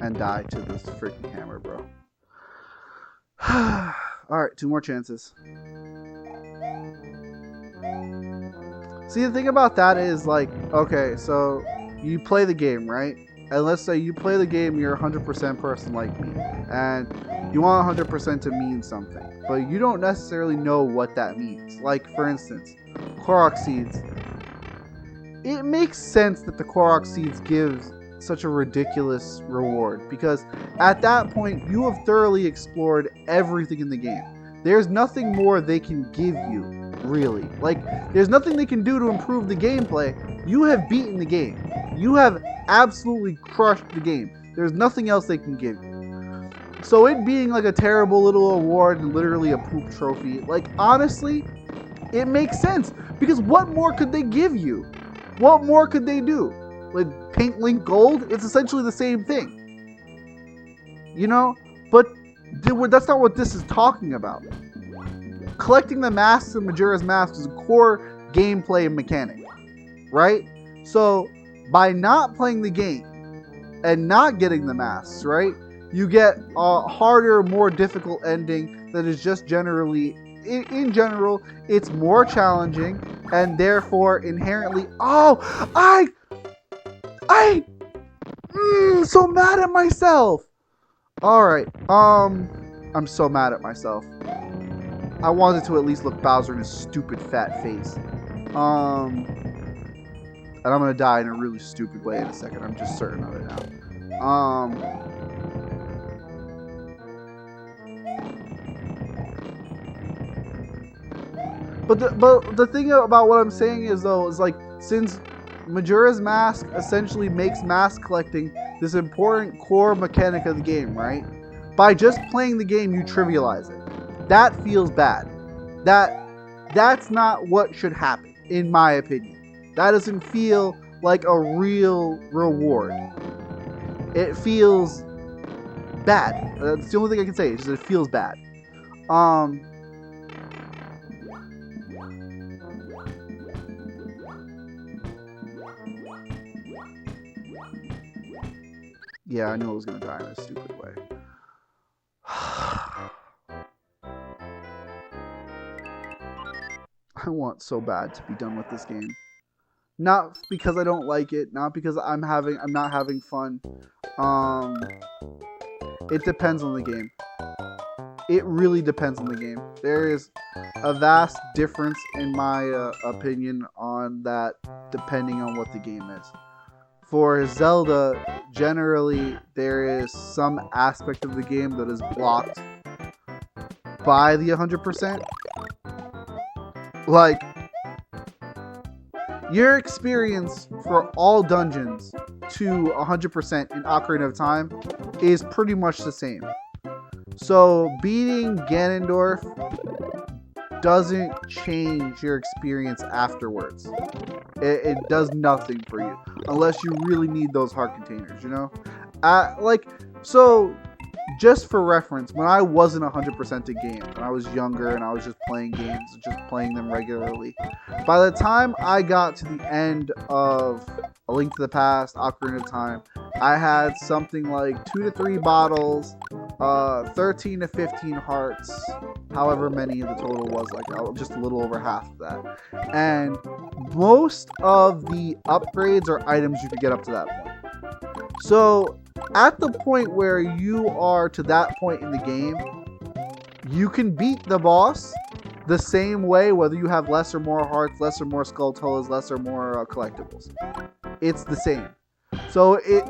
and die to this freaking hammer, bro. Alright, 2 more chances. See, the thing about that is, like, okay, so you play the game, right? And let's say you play the game, you're a 100% person like me, and you want 100% to mean something, but you don't necessarily know what that means. Like, for instance, Korok Seeds. It makes sense that the Korok Seeds gives such a ridiculous reward, because at that point, you have thoroughly explored everything in the game. There's nothing more they can give you, really. Like, there's nothing they can do to improve the gameplay you have beaten the game. You have absolutely crushed the game. There's nothing else they can give you. So it being like a terrible little award and literally a poop trophy, like honestly, it makes sense. Because what more could they give you? What more could they do? Like paint Link gold? It's essentially the same thing. You know? But that's not what this is talking about. Collecting the masks in Majora's Mask is a core gameplay mechanic. Right? So by not playing the game and not getting the masks, right? You get a harder, more difficult ending that is just generally, in general, it's more challenging and therefore inherently, so mad at myself. Alright, I'm so mad at myself. I wanted to at least look Bowser in his stupid fat face. And I'm gonna die in a really stupid way in a second. I'm just certain of it now. But the thing about what I'm saying is though is like since Majora's Mask essentially makes mask collecting this important core mechanic of the game, right? By just playing the game, you trivialize it. That feels bad. That's not what should happen, in my opinion. That doesn't feel like a real reward. It feels bad. That's the only thing I can say. Is it feels bad. Yeah, I knew I was gonna die in a stupid way. I want so bad to be done with this game. Not because I don't like it, not because I'm not having fun. It depends on the game. It really depends on the game. There is a vast difference in my opinion on that depending on what the game is. For Zelda, generally there is some aspect of the game that is blocked by the 100%. Like, your experience for all dungeons to 100% in Ocarina of Time is pretty much the same. So, beating Ganondorf doesn't change your experience afterwards. It does nothing for you. Unless you really need those heart containers, you know? So, just for reference, when I wasn't 100% a game, when I was younger and I was just playing games, just playing them regularly, by the time I got to the end of A Link to the Past, Ocarina of Time, I had something like 2 to 3 bottles, 13 to 15 hearts, however many the total was, like just a little over half of that. And most of the upgrades or items you could get up to that point. So, at the point where you are to that point in the game, you can beat the boss the same way, whether you have less or more hearts, less or more Skulltulas, less or more collectibles. It's the same. So it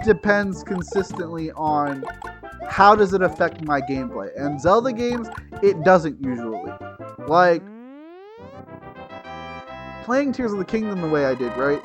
depends consistently on how does it affect my gameplay. And Zelda games, it doesn't usually. Like, playing Tears of the Kingdom the way I did, right?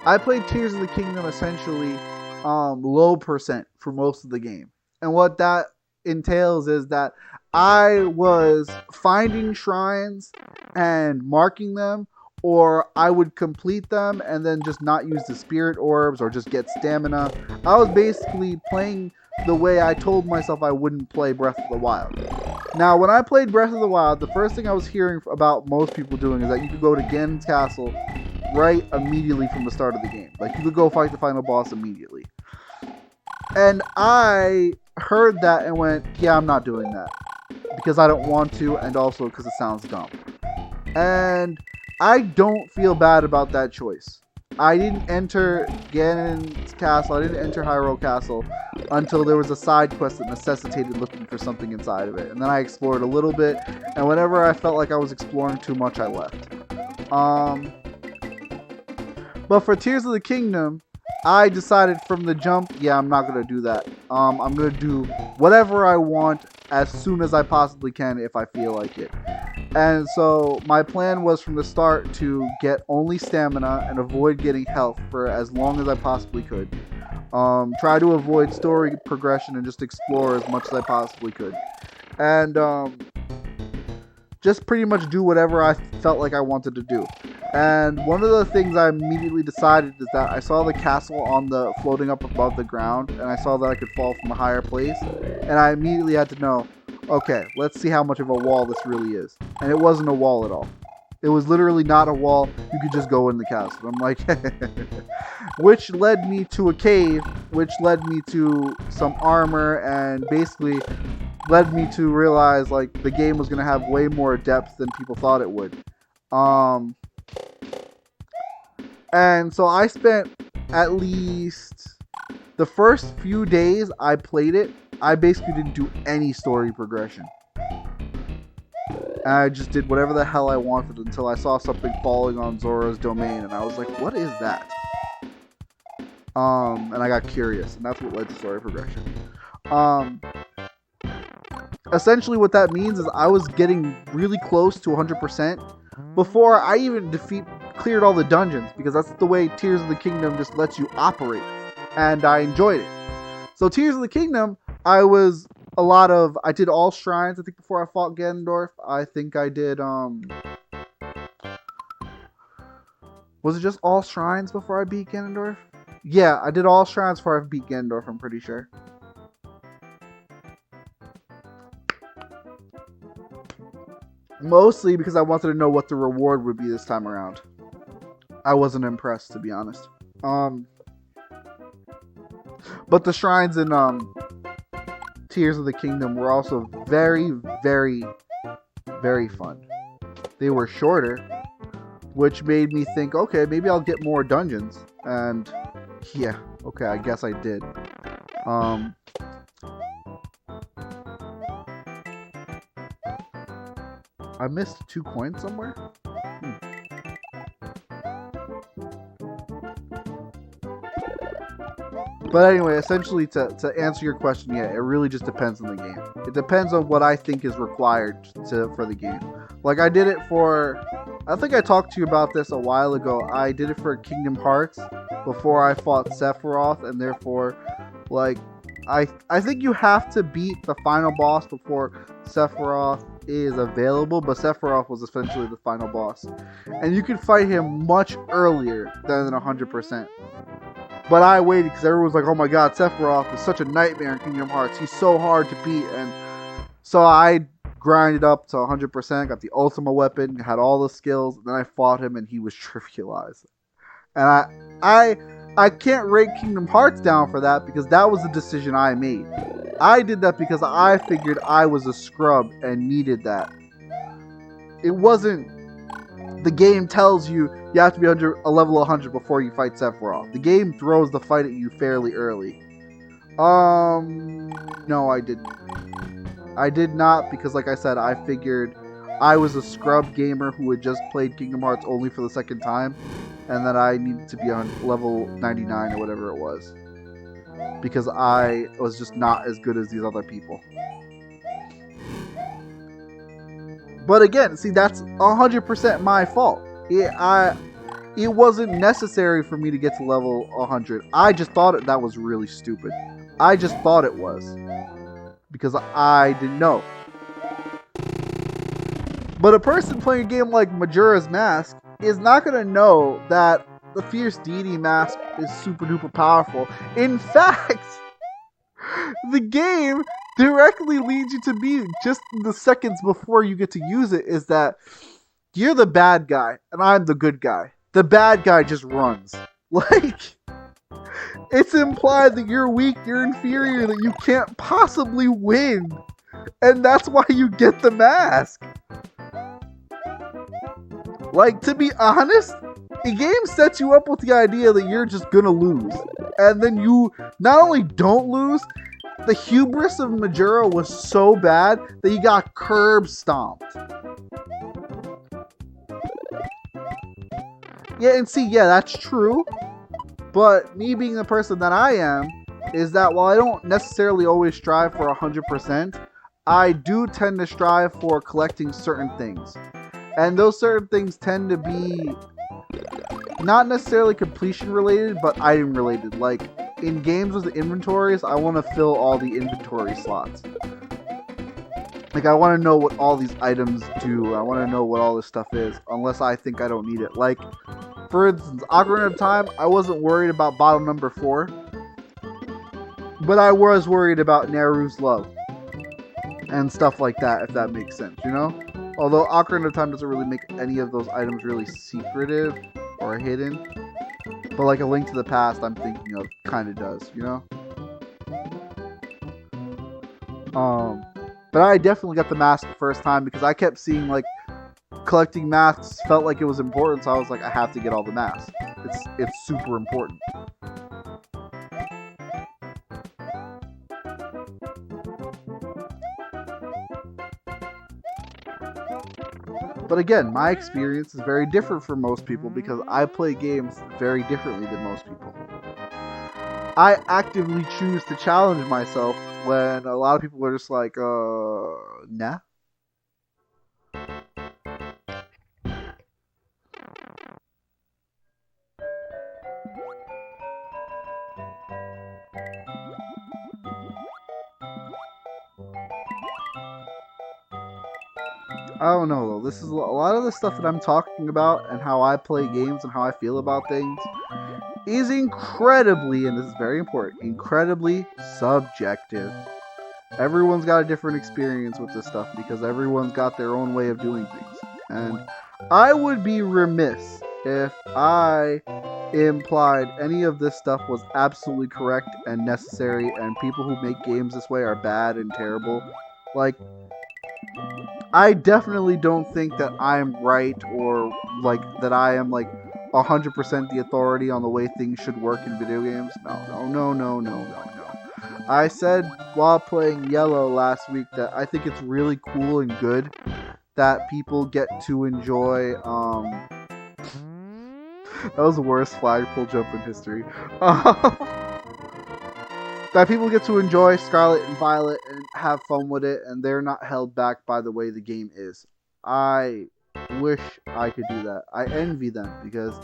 I played Tears of the Kingdom essentially low percent for most of the game. And what that entails is that I was finding shrines and marking them, or I would complete them and then just not use the spirit orbs or just get stamina. I was basically playing the way I told myself I wouldn't play Breath of the Wild. Now, when I played Breath of the Wild, the first thing I was hearing about most people doing is that you could go to Ganon's Castle right immediately from the start of the game. Like, you could go fight the final boss immediately. And I heard that and went, yeah, I'm not doing that. Because I don't want to, and also because it sounds dumb. And I don't feel bad about that choice. I didn't enter Ganon's Castle, I didn't enter Hyrule Castle until there was a side quest that necessitated looking for something inside of it. And then I explored a little bit, and whenever I felt like I was exploring too much, I left. But for Tears of the Kingdom, I decided from the jump, yeah, I'm not going to do that. I'm going to do whatever I want as soon as I possibly can if I feel like it. And so my plan was from the start to get only stamina and avoid getting health for as long as I possibly could. Try to avoid story progression and just explore as much as I possibly could. And just pretty much do whatever I felt like I wanted to do. And one of the things I immediately decided is that I saw the castle on the floating up above the ground, and I saw that I could fall from a higher place, and I immediately had to know, okay, let's see how much of a wall this really is. And it wasn't a wall at all. It was literally not a wall. You could just go in the castle. I'm like, which led me to a cave, which led me to some armor, and basically led me to realize like the game was gonna have way more depth than people thought it would. And so I spent at least the first few days I played it, I basically didn't do any story progression. I just did whatever the hell I wanted until I saw something falling on Zora's domain, and I was like, what is that? And I got curious, and that's what led to story progression. Essentially what that means is I was getting really close to 100% before I even cleared all the dungeons, because that's the way Tears of the Kingdom just lets you operate, and I enjoyed it. So Tears of the Kingdom, I did all shrines, I think, before I fought Ganondorf. I think I did, was it just all shrines before I beat Ganondorf? Yeah, I did all shrines before I beat Ganondorf, I'm pretty sure. Mostly because I wanted to know what the reward would be this time around. I wasn't impressed, to be honest. But the shrines in Tears of the Kingdom were also very, very, very fun. They were shorter, which made me think, okay, maybe I'll get more dungeons. And yeah, okay, I guess I did. I missed 2 coins somewhere? But anyway, essentially to answer your question, yeah, it really just depends on the game. It depends on what I think is required for the game. Like I did it for, I think I talked to you about this a while ago. I did it for Kingdom Hearts before I fought Sephiroth, and therefore, like, I think you have to beat the final boss before Sephiroth is available, but Sephiroth was essentially the final boss. And you can fight him much earlier than 100%. But I waited because everyone was like, oh my god, Sephiroth is such a nightmare in Kingdom Hearts. He's so hard to beat. And so I grinded up to 100%, got the Ultima weapon, had all the skills, and then I fought him and he was trivialized. And I can't rate Kingdom Hearts down for that because that was a decision I made. I did that because I figured I was a scrub and needed that. It wasn't... The game tells you have to be a level 100 before you fight Sephiroth. The game throws the fight at you fairly early. No, I didn't. I did not because, like I said, I figured I was a scrub gamer who had just played Kingdom Hearts only for the second time, and that I needed to be on level 99 or whatever it was. Because I was just not as good as these other people. But again, see, that's 100% my fault. It wasn't necessary for me to get to level 100. I just thought that was really stupid. I just thought it was. Because I didn't know. But a person playing a game like Majora's Mask is not going to know that the Fierce Deity Mask is super duper powerful. In fact, the game directly leads you to be just the seconds before you get to use it is that you're the bad guy and I'm the good guy. The bad guy just runs. Like, it's implied that you're weak, you're inferior, that you can't possibly win. And that's why you get the mask. Like, to be honest, the game sets you up with the idea that you're just gonna lose. And then you not only don't lose, the hubris of Majora was so bad that you got curb stomped. Yeah, and see, yeah, that's true. But me being the person that I am, is that while I don't necessarily always strive for 100%, I do tend to strive for collecting certain things. And those certain things tend to be not necessarily completion related, but item related. Like in games with the inventories, I want to fill all the inventory slots. Like I want to know what all these items do. I want to know what all this stuff is, unless I think I don't need it. Like, for instance, Ocarina of Time, I wasn't worried about bottle number 4, but I was worried about Nehru's love and stuff like that, if that makes sense, you know? Although Ocarina of Time doesn't really make any of those items really secretive or hidden. But like A Link to the Past, I'm thinking of, kind of does, you know? But I definitely got the mask the first time because I kept seeing like collecting masks felt like it was important, so I was like, I have to get all the masks. It's super important. But again, my experience is very different from most people because I play games very differently than most people. I actively choose to challenge myself when a lot of people are just like, nah. I don't know though. This is a lot of the stuff that I'm talking about and how I play games and how I feel about things is incredibly, and this is very important, incredibly subjective. Everyone's got a different experience with this stuff because everyone's got their own way of doing things. And I would be remiss if I implied any of this stuff was absolutely correct and necessary and people who make games this way are bad and terrible. Like, I definitely don't think that I'm right or like that I am like 100% the authority on the way things should work in video games. No. I said while playing Yellow last week that I think it's really cool and good that people get to enjoy. That was the worst flagpole jump in history. That people get to enjoy Scarlet and Violet and have fun with it, and they're not held back by the way the game is. I wish I could do that. I envy them because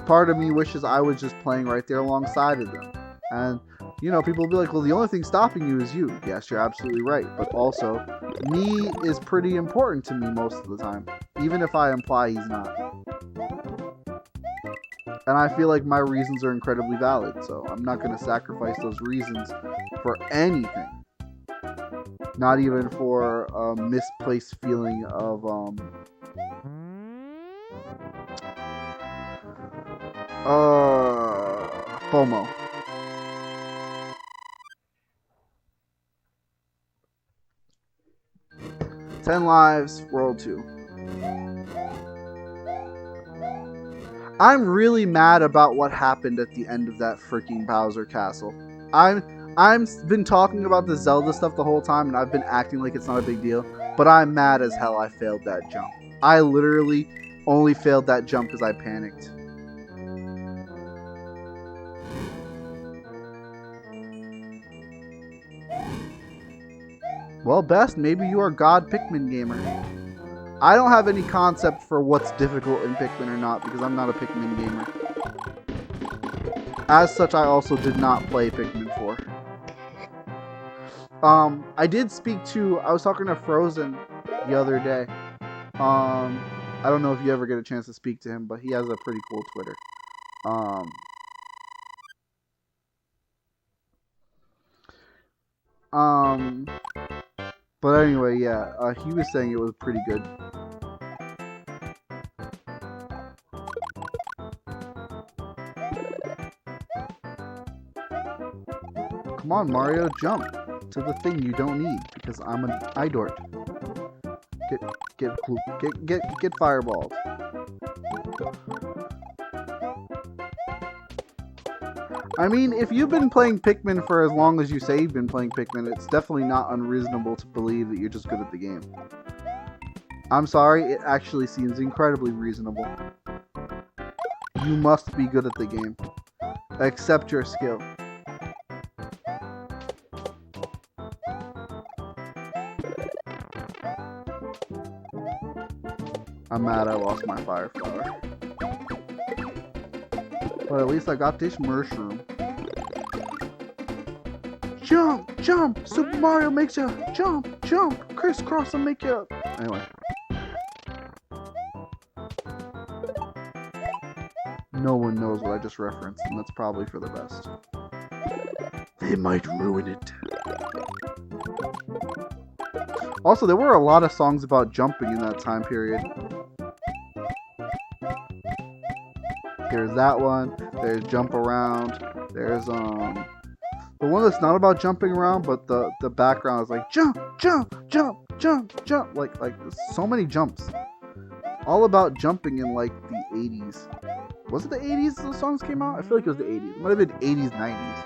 part of me wishes I was just playing right there alongside of them. And, you know, people will be like, well, the only thing stopping you is you. Yes, you're absolutely right. But also, me is pretty important to me most of the time, even if I imply he's not. And I feel like my reasons are incredibly valid, so I'm not going to sacrifice those reasons for anything. Not even for a misplaced feeling of, FOMO. Ten Lives, World 2. I'm really mad about what happened at the end of that freaking Bowser Castle. I'm been talking about the Zelda stuff the whole time, and I've been acting like it's not a big deal. But I'm mad as hell I failed that jump. I literally only failed that jump because I panicked. Well, Best, maybe you are God Pikmin gamer. I don't have any concept for what's difficult in Pikmin or not because I'm not a Pikmin gamer. As such, I also did not play Pikmin 4. I did speak to, I was talking to Frozen the other day. I don't know if you ever get a chance to speak to him, but he has a pretty cool Twitter. But anyway, yeah, he was saying it was pretty good. Come on, Mario, jump to the thing you don't need because I'm an Idort. Get fireballed. I mean, if you've been playing Pikmin for as long as you say you've been playing Pikmin, it's definitely not unreasonable to believe that you're just good at the game. I'm sorry, it actually seems incredibly reasonable. You must be good at the game. Accept your skill. I'm mad I lost my fire flower. But at least I got this mushroom. Jump, jump! Super Mario makes you jump, jump! Crisscross and make you... Anyway. No one knows what I just referenced, and that's probably for the best. They might ruin it. Also, there were a lot of songs about jumping in that time period. There's that one. There's Jump Around. There's the one that's not about jumping around, but the background is like jump, jump, jump, jump, jump. Like so many jumps. All about jumping in like the 80s. Was it the 80s the songs came out? I feel like it was the 80s. It might have been 80s, 90s.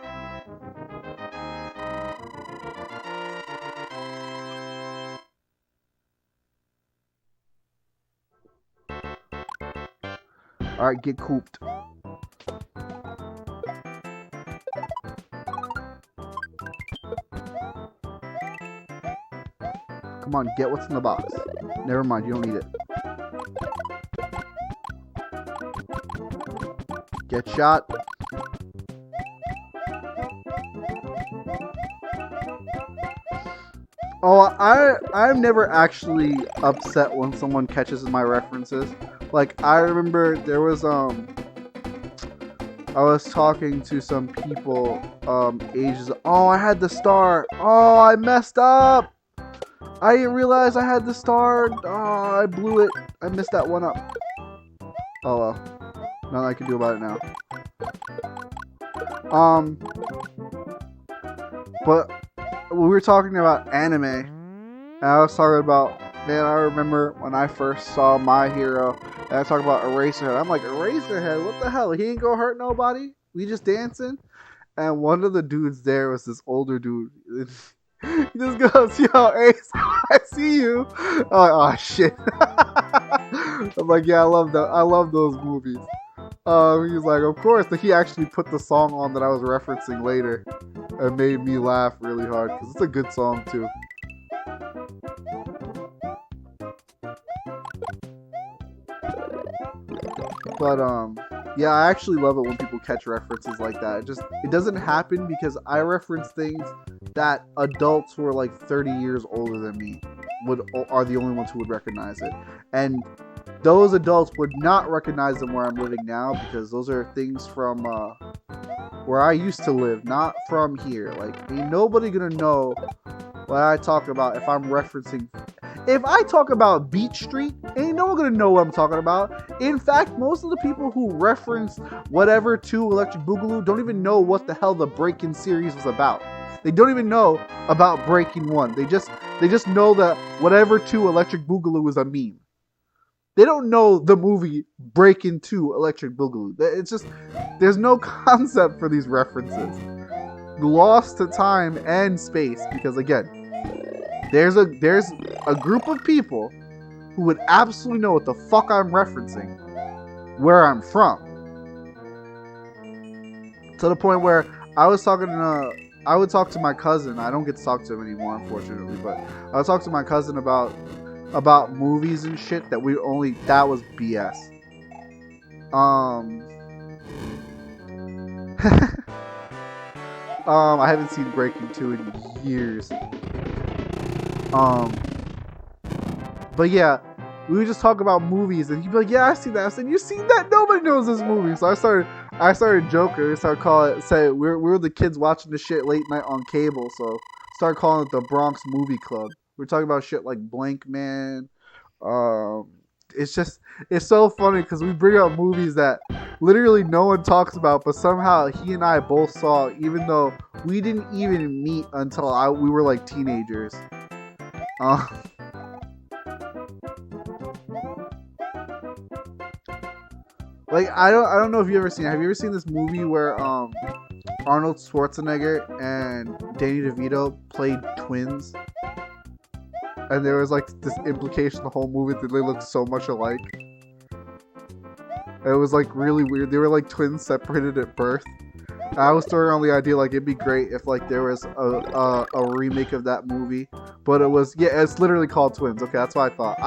Alright, get cooped. Come on, get what's in the box. Never mind, you don't need it. Get shot. Oh, I'm never actually upset when someone catches my references. Like, I remember there was, I was talking to some people, ages, oh, I had the star, oh, I messed up, I didn't realize I had the star, oh, I blew it, I messed that one up. Oh well, nothing I can do about it now. But we were talking about anime, and I was talking about, man, I remember when I first saw My Hero, and I talk about Eraserhead. I'm like, Eraserhead, what the hell? He ain't gonna hurt nobody? We just dancing? And one of the dudes there was this older dude. He just goes, yo, Ace, I see you. I'm like, oh, shit. I'm like, yeah, I love that. I love those movies. He's like, of course. But he actually put the song on that I was referencing later. It made me laugh really hard, because it's a good song, too. But, yeah, I actually love it when people catch references like that. It doesn't happen because I reference things that adults who are like 30 years older than me are the only ones who would recognize it. And those adults would not recognize them where I'm living now, because those are things from where I used to live, not from here. Like, ain't nobody gonna know what I talk about if I'm referencing... If I talk about Beach Street, ain't no one gonna know what I'm talking about. In fact, most of the people who reference whatever 2 Electric Boogaloo don't even know what the hell the Breakin' series was about. They don't even know about Breakin' 1. They just know that whatever 2 Electric Boogaloo is a meme. They don't know the movie Breakin' 2 Electric Boogaloo. It's just, there's no concept for these references. Lost to time and space, because again, there's a group of people who would absolutely know what the fuck I'm referencing, where I'm from. To the point where I would talk to my cousin. I don't get to talk to him anymore, unfortunately, but I would talk to my cousin about movies and shit that that was BS. I haven't seen Breaking 2 in years. But yeah, we would just talk about movies, and he'd be like, "Yeah, I seen that." I said, "You seen that? Nobody knows this movie." So I started joking. I started calling it, say we were the kids watching the shit late night on cable. So started calling it the Bronx Movie Club. We're talking about shit like Blank Man. It's so funny because we bring up movies that literally no one talks about, but somehow he and I both saw, even though we didn't even meet until we were like teenagers. Like, I don't know if you ever seen it. Have you ever seen this movie where Arnold Schwarzenegger and Danny DeVito played twins? And there was like this implication the whole movie that they looked so much alike. It was like really weird. They were like twins separated at birth. I was throwing around the idea like it'd be great if like there was a remake of that movie, but it was it's literally called Twins. Okay, that's what I thought.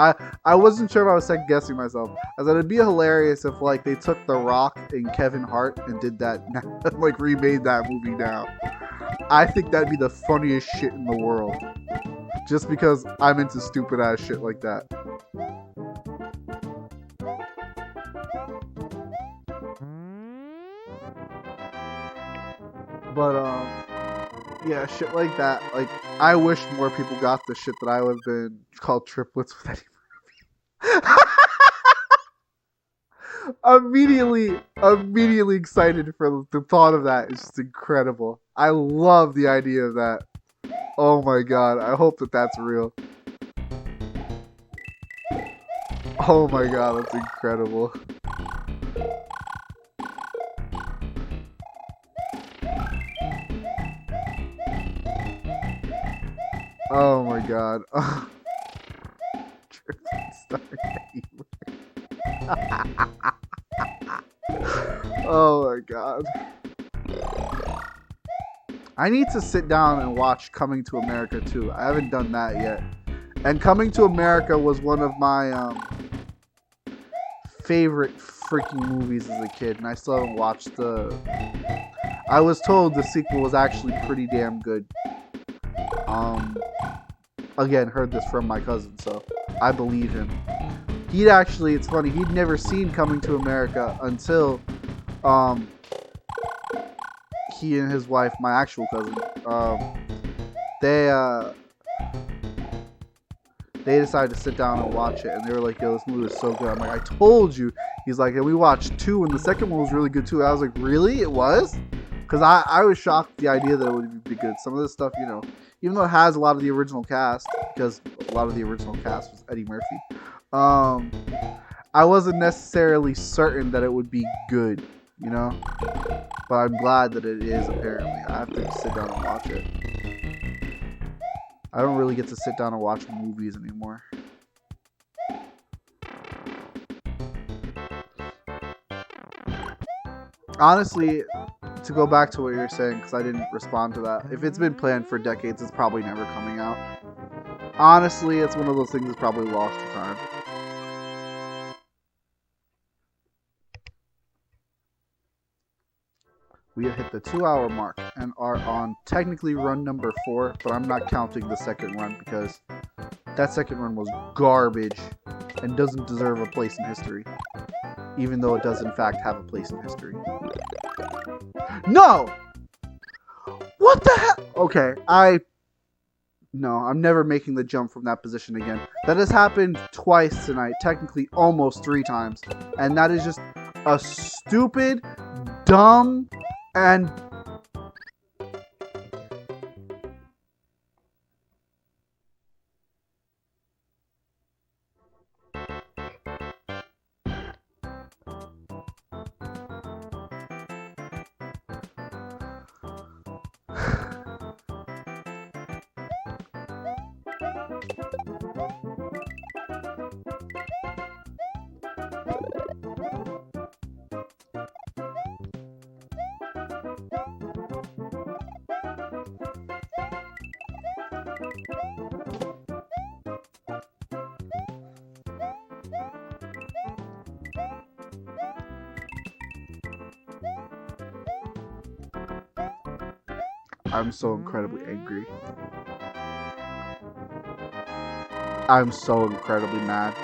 I wasn't sure if I was second guessing myself. I said it'd be hilarious if like they took The Rock and Kevin Hart and did that like remade that movie now. I think that'd be the funniest shit in the world. Just because I'm into stupid ass shit like that. But yeah, shit like that. Like I wish more people got the shit that I would have been called triplets with Eddie Murphy. Immediately excited for the thought of that. It's just incredible. I love the idea of that. Oh my god, I hope that that's real. Oh my god, that's incredible. Oh my god. Oh my god. I need to sit down and watch Coming to America too. I haven't done that yet. And Coming to America was one of my favorite freaking movies as a kid, and I still haven't watched the... I was told the sequel was actually pretty damn good. Again, heard this from my cousin, so I believe him. He'd actually, it's funny, he'd never seen Coming to America until he and his wife, my actual cousin, they decided to sit down and watch it, and they were like, yo, this movie is so good. I'm like, I told you. He's like, yeah, we watched 2, and the second one was really good too. I was like, really? It was? Because I was shocked at the idea that it would be good. Some of this stuff, you know, even though it has a lot of the original cast, because a lot of the original cast was Eddie Murphy, I wasn't necessarily certain that it would be good, you know? But I'm glad that it is, apparently. I have to sit down and watch it. I don't really get to sit down and watch movies anymore. Honestly, to go back to what you were saying, because I didn't respond to that, if it's been planned for decades, it's probably never coming out. Honestly, it's one of those things that's probably lost to time. We have hit the 2-hour mark and are on technically run number 4, but I'm not counting the second run because that second run was garbage and doesn't deserve a place in history. Even though it does in fact have a place in history. No! What the hell? Okay, No, I'm never making the jump from that position again. That has happened twice tonight, technically almost 3 times. And that is just a stupid, dumb, and... I'm so incredibly angry. I'm so incredibly mad.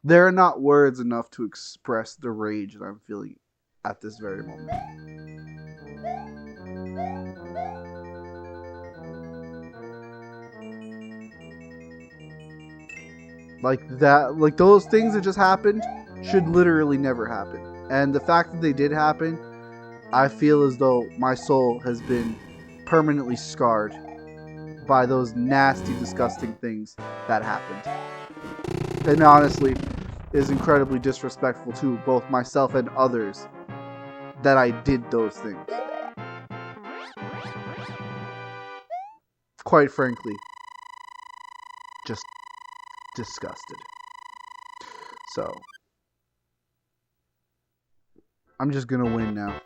There are not words enough to express the rage that I'm feeling at this very moment. Like that, like those things that just happened should literally never happen. And the fact that they did happen, I feel as though my soul has been permanently scarred by those nasty, disgusting things that happened. And honestly, is incredibly disrespectful to both myself and others that I did those things. Quite frankly, just disgusted. So, I'm just gonna win now.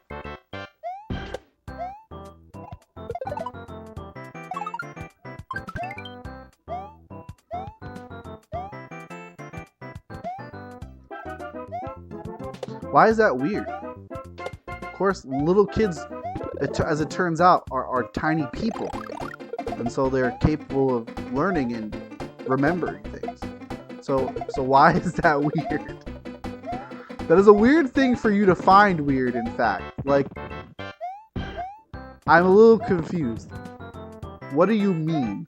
Why is that weird? Of course, little kids, as it turns out, are tiny people. And so they're capable of learning and remembering things. So why is that weird? That is a weird thing for you to find weird, in fact. Like, I'm a little confused. What do you mean?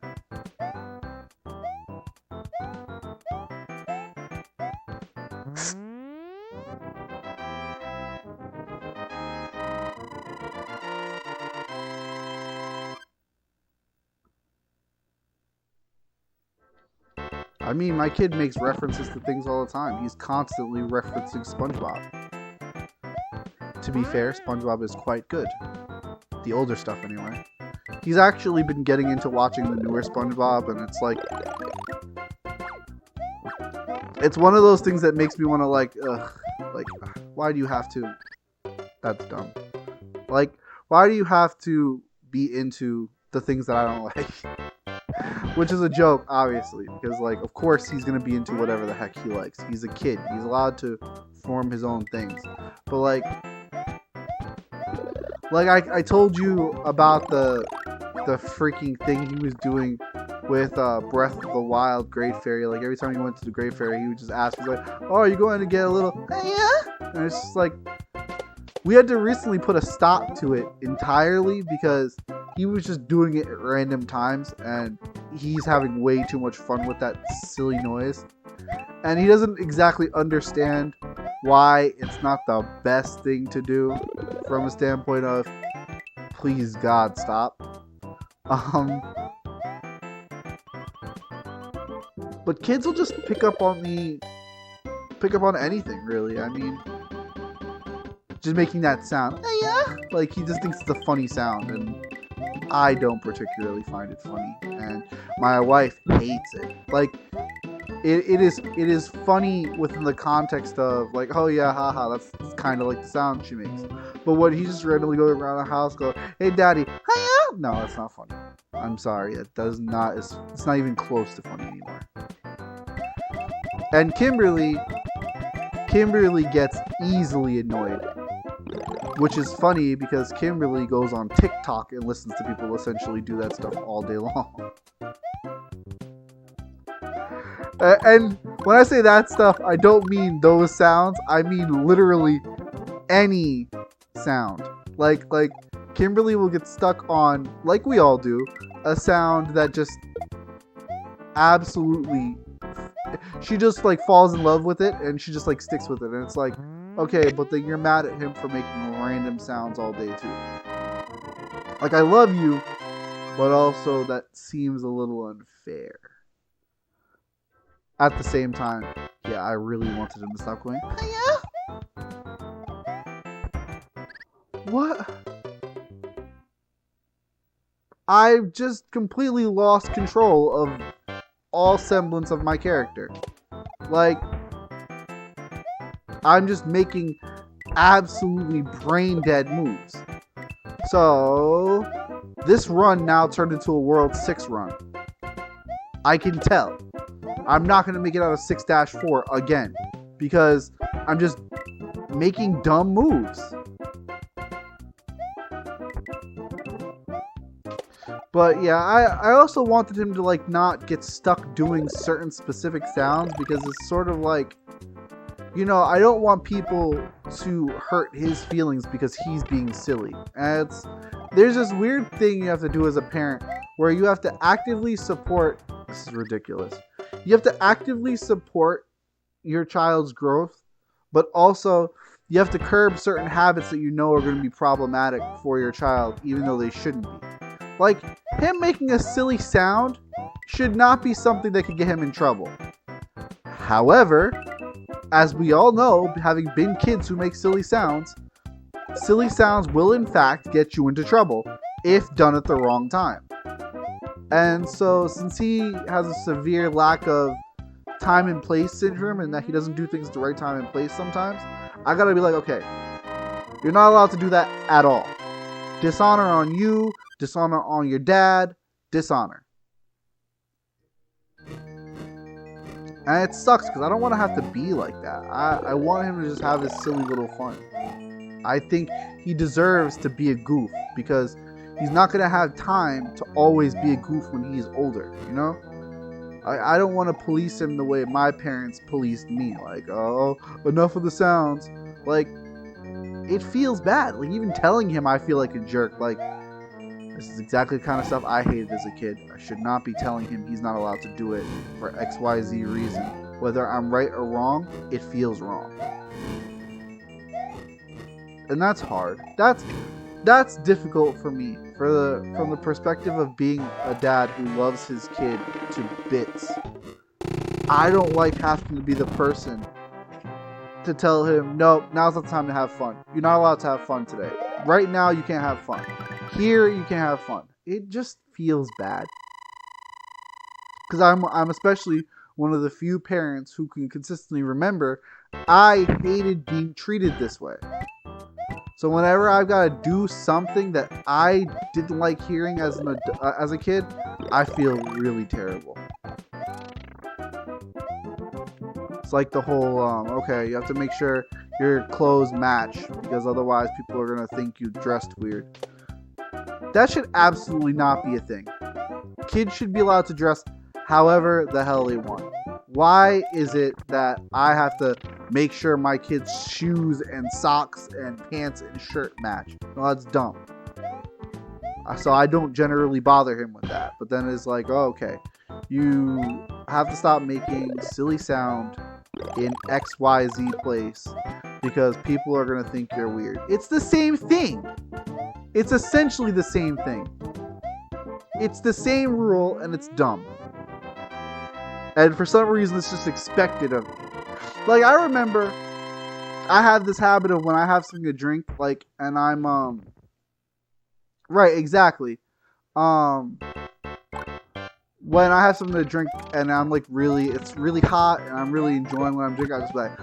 I mean, my kid makes references to things all the time. He's constantly referencing SpongeBob. To be fair, SpongeBob is quite good. The older stuff, anyway. He's actually been getting into watching the newer SpongeBob, and it's like... It's one of those things that makes me want to, like, why do you have to... That's dumb. Like, why do you have to be into the things that I don't like? Which is a joke, obviously, because, like, of course he's going to be into whatever the heck he likes. He's a kid. He's allowed to form his own things. But, like I told you about the freaking thing he was doing with Breath of the Wild Great Fairy. Like, every time he went to the Great Fairy, he would just ask, he's like, oh, are you going to get a little, yeah? And it's just like, we had to recently put a stop to it entirely because he was just doing it at random times, and he's having way too much fun with that silly noise. And he doesn't exactly understand why it's not the best thing to do from a standpoint of, please God, stop. But kids will just pick up on anything, really. I mean, just making that sound, yeah, like he just thinks it's a funny sound, and I don't particularly find it funny, and my wife hates it. Like, it is funny within the context of, like, oh yeah, haha, that's kind of like the sound she makes. But when he just randomly goes around the house, go, hey daddy, hiya, no, that's not funny. I'm sorry, it's not even close to funny anymore. And Kimberly gets easily annoyed. Which is funny because Kimberly goes on TikTok and listens to people essentially do that stuff all day long. And when I say that stuff, I don't mean those sounds. I mean literally any sound. Like Kimberly will get stuck on, like we all do, a sound that just absolutely... She just, like, falls in love with it, and she just, like, sticks with it. And it's like, okay, but then you're mad at him for making random sounds all day, too. Like, I love you, but also that seems a little unfair. At the same time, yeah, I really wanted him to stop going, hiya! What? I've just completely lost control of all semblance of my character. Like, I'm just making absolutely brain dead moves. So this run now turned into a World 6 run. I can tell. I'm not going to make it out of 6-4 again because I'm just making dumb moves. But yeah, I also wanted him to, like, not get stuck doing certain specific sounds because it's sort of like, you know, I don't want people to hurt his feelings because he's being silly. And there's this weird thing you have to do as a parent where you have to actively support, this is ridiculous, you have to actively support your child's growth, but also you have to curb certain habits that you know are going to be problematic for your child, even though they shouldn't be. Like, him making a silly sound should not be something that could get him in trouble. However, as we all know, having been kids who make silly sounds will in fact get you into trouble if done at the wrong time. And so, since he has a severe lack of time and place syndrome and that he doesn't do things at the right time and place sometimes, I gotta be like, okay, you're not allowed to do that at all. Dishonor on you, dishonor on your dad, dishonor. And it sucks because I don't want to have to be like that. I want him to just have his silly little fun. I think he deserves to be a goof because he's not going to have time to always be a goof when he's older, you know? I don't want to police him the way my parents policed me. Like, oh, enough of the sounds. Like, it feels bad. Like, even telling him I feel like a jerk. Like, this is exactly the kind of stuff I hated as a kid. I should not be telling him he's not allowed to do it for XYZ reason. Whether I'm right or wrong, it feels wrong. And that's hard. That's difficult for me. From the perspective of being a dad who loves his kid to bits. I don't like having to be the person to tell him, no, now's not the time to have fun. You're not allowed to have fun today. Right now, you can't have fun. Here, you can't have fun. It just feels bad. Because I'm especially one of the few parents who can consistently remember I hated being treated this way. So whenever I've got to do something that I didn't like hearing as a kid, I feel really terrible. It's like the whole, okay, you have to make sure your clothes match because otherwise people are going to think you dressed weird. That should absolutely not be a thing. Kids should be allowed to dress however the hell they want. Why is it that I have to make sure my kids' shoes and socks and pants and shirt match? Well, that's dumb. So I don't generally bother him with that. But then it's like, oh, okay, you have to stop making silly sound in XYZ place because people are going to think you're weird. It's the same thing. It's essentially the same thing. It's the same rule and it's dumb. And for some reason, it's just expected of me. Like, I remember I have this habit of when I have something to drink, like, and I'm, right, exactly. When I have something to drink and I'm, like, it's really hot and I'm really enjoying what I'm drinking, I just be like,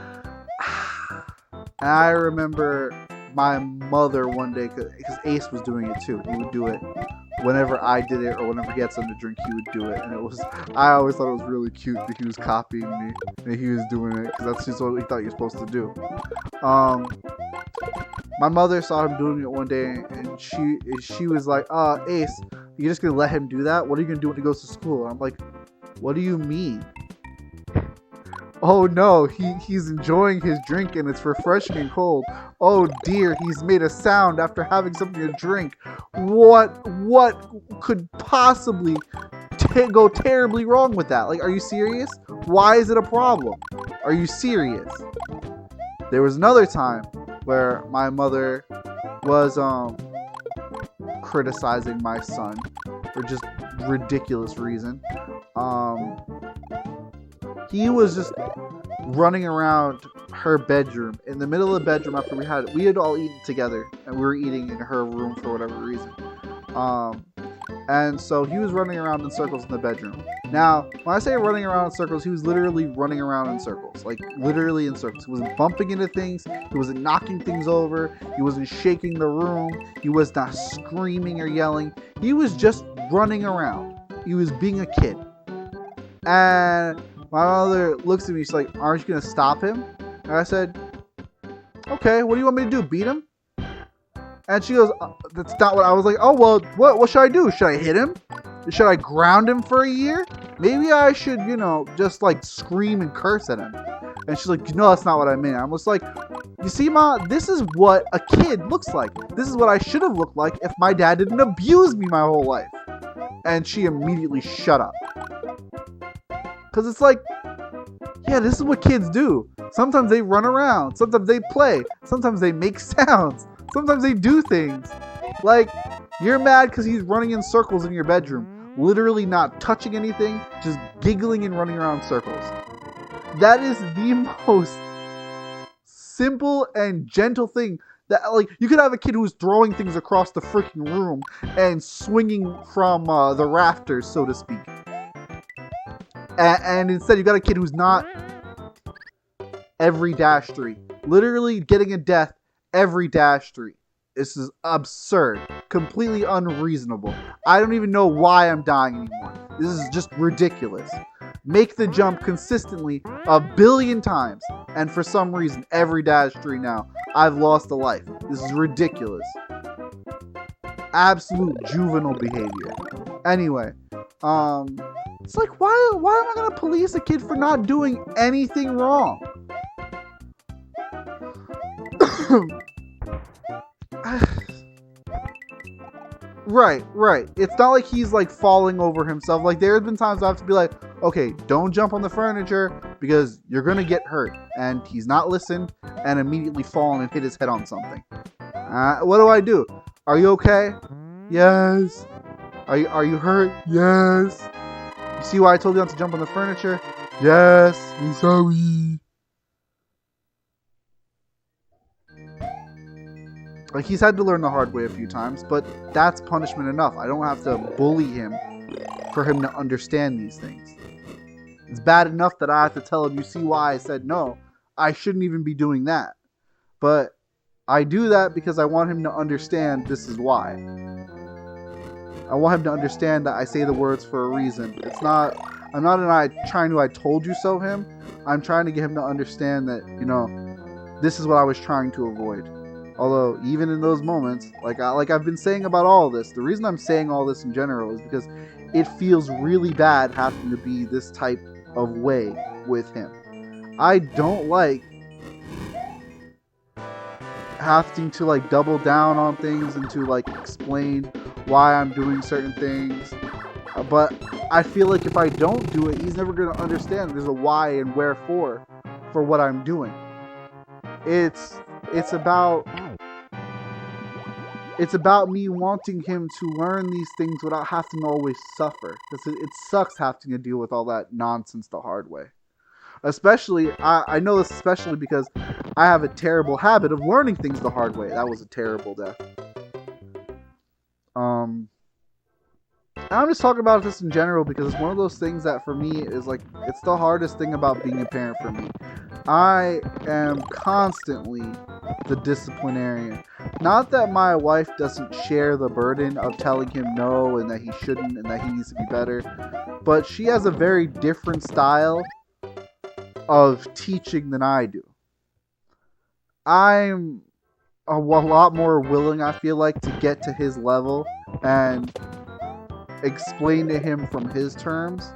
and I remember my mother one day, because Ace was doing it too. He would do it whenever I did it or whenever he had something to drink, he would do it. And I always thought it was really cute that he was copying me and he was doing it because that's just what he thought you were supposed to do. My mother saw him doing it one day and she was like, Ace, you're just going to let him do that? What are you going to do when he goes to school? And I'm like, what do you mean? Oh no, he's enjoying his drink and it's refreshing and cold. Oh dear, he's made a sound after having something to drink. What could possibly go terribly wrong with that? Like, are you serious? Why is it a problem? Are you serious? There was another time where my mother was criticizing my son for just ridiculous reason. He was just running around her bedroom, in the middle of the bedroom after we had all eaten together, and we were eating in her room for whatever reason. And so he was running around in circles in the bedroom. Now, when I say running around in circles, he was literally running around in circles. Like, literally in circles. He wasn't bumping into things. He wasn't knocking things over. He wasn't shaking the room. He was not screaming or yelling. He was just running around. He was being a kid. And my mother looks at me, she's like, aren't you going to stop him? And I said, okay, what do you want me to do, beat him? And she goes, that's not what I was like. Oh, well, what should I do? Should I hit him? Should I ground him for a year? Maybe I should, just like scream and curse at him. And she's like, no, that's not what I mean. I was like, you see, Ma, this is what a kid looks like. This is what I should have looked like if my dad didn't abuse me my whole life. And she immediately shut up. Because it's like, yeah, this is what kids do. Sometimes they run around. Sometimes they play. Sometimes they make sounds. Sometimes they do things. Like, you're mad because he's running in circles in your bedroom. Literally not touching anything. Just giggling and running around in circles. That is the most simple and gentle thing. That, like, you could have a kid who's throwing things across the freaking room and swinging from the rafters, so to speak. And instead, you got a kid who's not every -3. Literally getting a death every -3. This is absurd. Completely unreasonable. I don't even know why I'm dying anymore. This is just ridiculous. make the jump consistently 1,000,000,000 times, and for some reason, every Dash 3 now, I've lost a life. This is ridiculous. Absolute juvenile behavior. Anyway, it's like, why am I gonna police a kid for not doing anything wrong? Right. It's not like he's like falling over himself. Like, there have been times I have to be like, okay, don't jump on the furniture because you're gonna get hurt. And he's not listened and immediately fallen and hit his head on something. What do? Are you okay? Yes. Are you hurt? Yes. You see why I told you not to jump on the furniture? Yes. I'm sorry. Like, he's had to learn the hard way a few times, but that's punishment enough. I don't have to bully him for him to understand these things. It's bad enough that I have to tell him, you see why I said no. I shouldn't even be doing that. But I do that because I want him to understand this is why. I want him to understand that I say the words for a reason. I'm not trying to I told you so him. I'm trying to get him to understand that, this is what I was trying to avoid. Although, even in those moments, like I've been saying about all this, the reason I'm saying all this in general is because it feels really bad having to be this type of way with him. I don't like having to like double down on things and to like explain why I'm doing certain things. But I feel like if I don't do it, he's never going to understand there's a why and wherefore for what I'm doing. It's about me wanting him to learn these things without having to always suffer. Because it sucks having to deal with all that nonsense the hard way. Especially, I know this especially because I have a terrible habit of learning things the hard way. That was a terrible death. I'm just talking about this in general because it's one of those things that for me is like, it's the hardest thing about being a parent for me. I am constantly the disciplinarian. Not that my wife doesn't share the burden of telling him no and that he shouldn't and that he needs to be better, but she has a very different style of teaching than I do. I'm a lot more willing, I feel like, to get to his level and explain to him from his terms.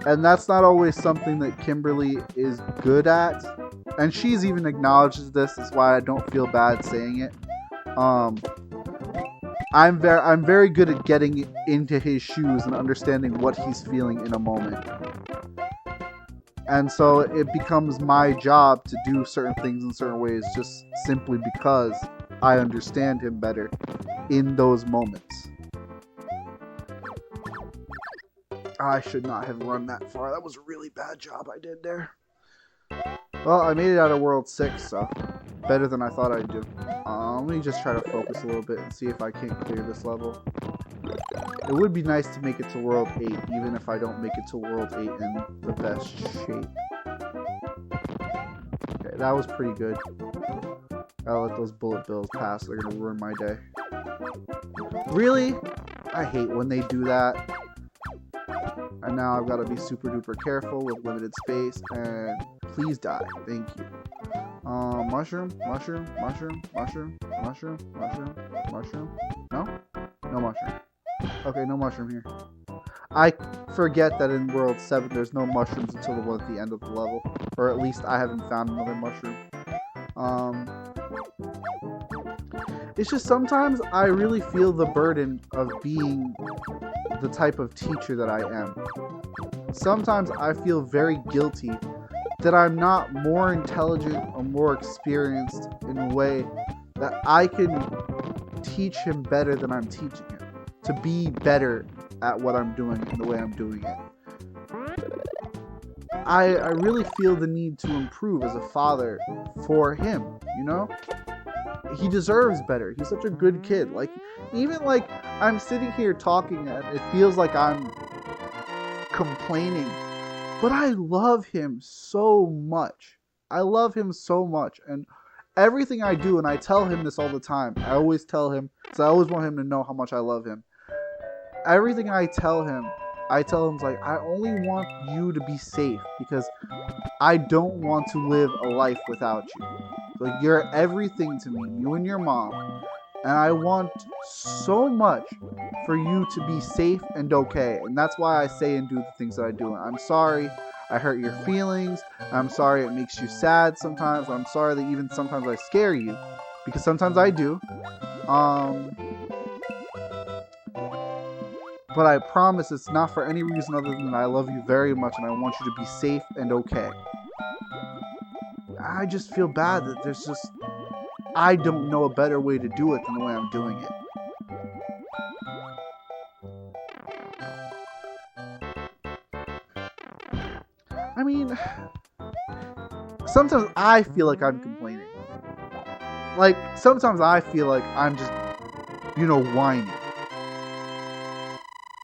And that's not always something that Kimberly is good at. And she's even acknowledges this. That's why I don't feel bad saying it. I'm very good at getting into his shoes and understanding what he's feeling in a moment. And so it becomes my job to do certain things in certain ways just simply because I understand him better in those moments. I should not have run that far. That was a really bad job I did there. Well, I made it out of World 6, so better than I thought I'd do. Let me just try to focus a little bit and see if I can't clear this level. It would be nice to make it to World 8, even if I don't make it to World 8 in the best shape. Okay, that was pretty good. Gotta let those bullet bills pass. They're gonna ruin my day. Really? I hate when they do that. And now I've got to be super duper careful with limited space. And please die. Thank you. Mushroom. No? No mushroom. Okay, no mushroom here. I forget that in World 7 there's no mushrooms until the one at the end of the level. Or at least I haven't found another mushroom. It's just sometimes I really feel the burden of being the type of teacher that I am. Sometimes I feel very guilty that I'm not more intelligent or more experienced in a way that I can teach him better than I'm teaching him. To be better at what I'm doing and the way I'm doing it. I really feel the need to improve as a father for him, you know? He deserves better. He's such a good kid. Like, even like I'm sitting here talking and it feels like I'm complaining, but I love him so much. I love him so much, and everything I do, and I tell him this all the time. I always tell him, because I always want him to know how much I love him. Everything I tell him I tell him, like, I only want you to be safe because I don't want to live a life without you. Like, you're everything to me, you and your mom. And I want so much for you to be safe and okay. And that's why I say and do the things that I do. I'm sorry I hurt your feelings. I'm sorry it makes you sad sometimes. I'm sorry that even sometimes I scare you. Because sometimes I do. But I promise it's not for any reason other than I love you very much and I want you to be safe and okay. I just feel bad that there's just... I don't know a better way to do it than the way I'm doing it. I mean, sometimes I feel like I'm complaining. Like, sometimes I feel like I'm just, whining.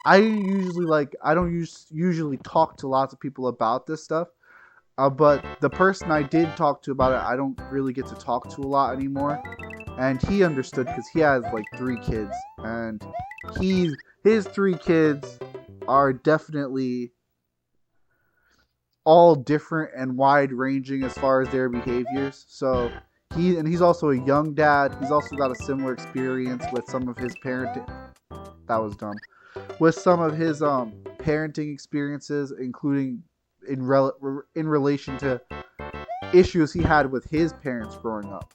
I don't usually talk to lots of people about this stuff. But the person I did talk to about it, I don't really get to talk to a lot anymore. And he understood because he has like 3 kids. And his 3 kids are definitely all different and wide ranging as far as their behaviors. So he's also a young dad. He's also got a similar experience with some of his parenting. That was dumb. With some of his parenting experiences, including in relation to issues he had with his parents growing up.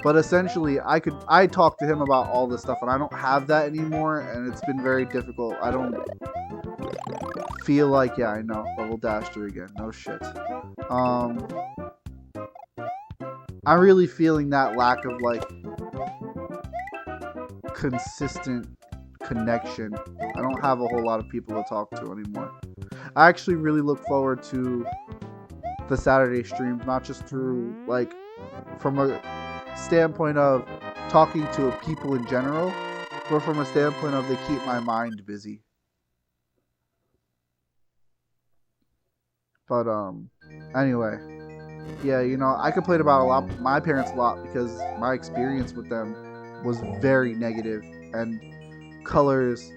But essentially, I talked to him about all this stuff, and I don't have that anymore, and it's been very difficult. I don't feel like, yeah, I know, level dash 3 again, no shit. I'm really feeling that lack of like consistent connection. I don't have a whole lot of people to talk to anymore. I actually really look forward to the Saturday streams, not just through like from a standpoint of talking to people in general, but from a standpoint of they keep my mind busy. But anyway, yeah, I complain about my parents a lot because my experience with them was very negative and colors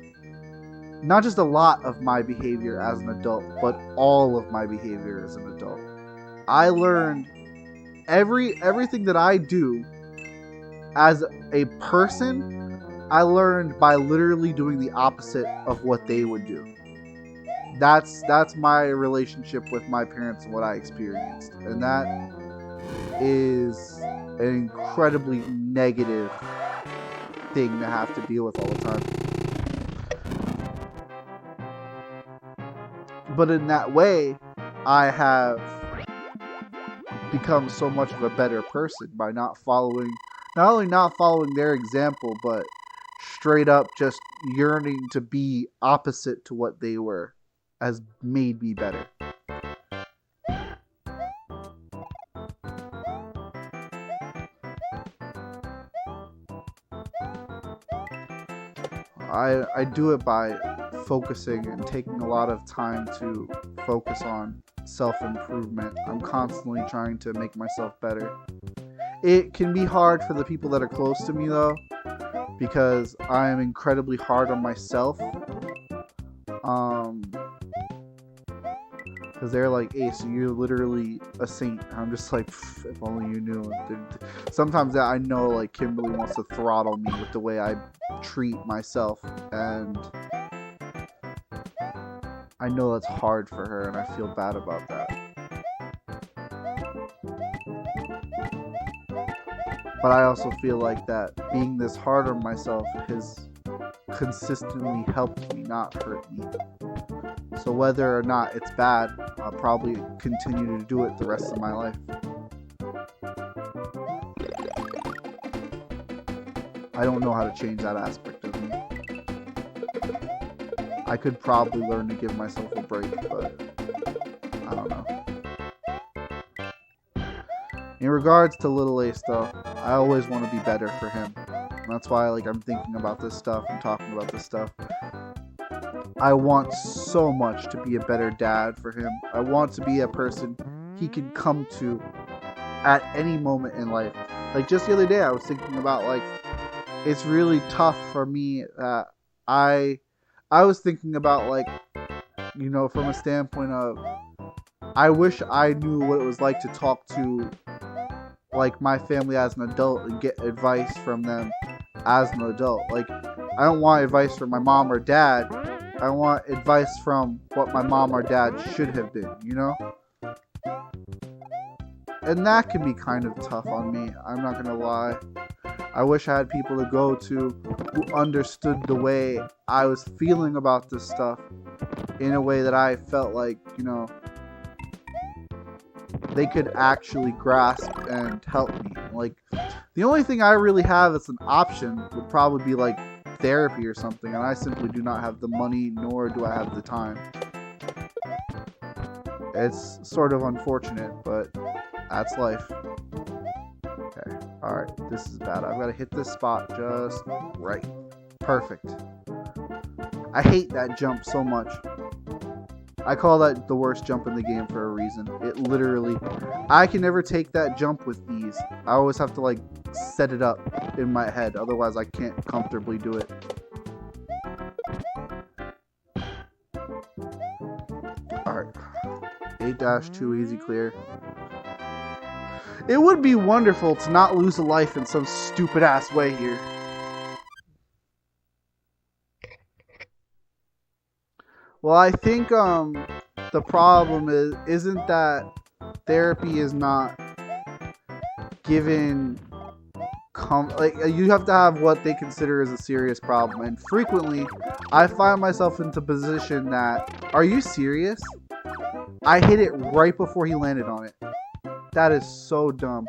not just a lot of my behavior as an adult, but all of my behavior as an adult. I learned everything that I do as a person, I learned by literally doing the opposite of what they would do. That's my relationship with my parents and what I experienced. And that is an incredibly negative thing to have to deal with all the time. But in that way, I have become so much of a better person by not only not following their example, but straight up just yearning to be opposite to what they were has made me better. I do it by focusing and taking a lot of time to focus on self-improvement. I'm constantly trying to make myself better. It can be hard for the people that are close to me though, because I am incredibly hard on myself. Because they're like, Ace, you're literally a saint. I'm just like, if only you knew. Sometimes I know like Kimberly wants to throttle me with the way I treat myself, and I know that's hard for her, and I feel bad about that. But I also feel like that being this hard on myself has consistently helped me, not hurt me. So whether or not it's bad, I'll probably continue to do it the rest of my life. I don't know how to change that aspect of me. I could probably learn to give myself a break, but I don't know. In regards to Little Ace though, I always want to be better for him. And that's why I'm thinking about this stuff and talking about this stuff. I want so much to be a better dad for him. I want to be a person he can come to at any moment in life. Like just the other day I was thinking about it's really tough for me that I I was thinking about, like, you know, from a standpoint of, I wish I knew what it was like to talk to, like, my family as an adult and get advice from them as an adult. Like, I don't want advice from my mom or dad. I want advice from what my mom or dad should have been, you know? And that can be kind of tough on me, I'm not gonna lie. I wish I had people to go to who understood the way I was feeling about this stuff in a way that I felt like, you know, they could actually grasp and help me. Like, the only thing I really have as an option would probably be like therapy or something, and I simply do not have the money, nor do I have the time. It's sort of unfortunate, but that's life. Okay, alright, this is bad. I've got to hit this spot just right. Perfect. I hate that jump so much. I call that the worst jump in the game for a reason. It literally... I can never take that jump with ease. I always have to, like, set it up in my head. Otherwise, I can't comfortably do it. Alright. 8-2, easy clear. It would be wonderful to not lose a life in some stupid-ass way here. Well, I think the problem isn't that therapy is not given like, you have to have what they consider as a serious problem, and frequently I find myself into position that, are you serious? I hit it right before he landed on it. That is so dumb.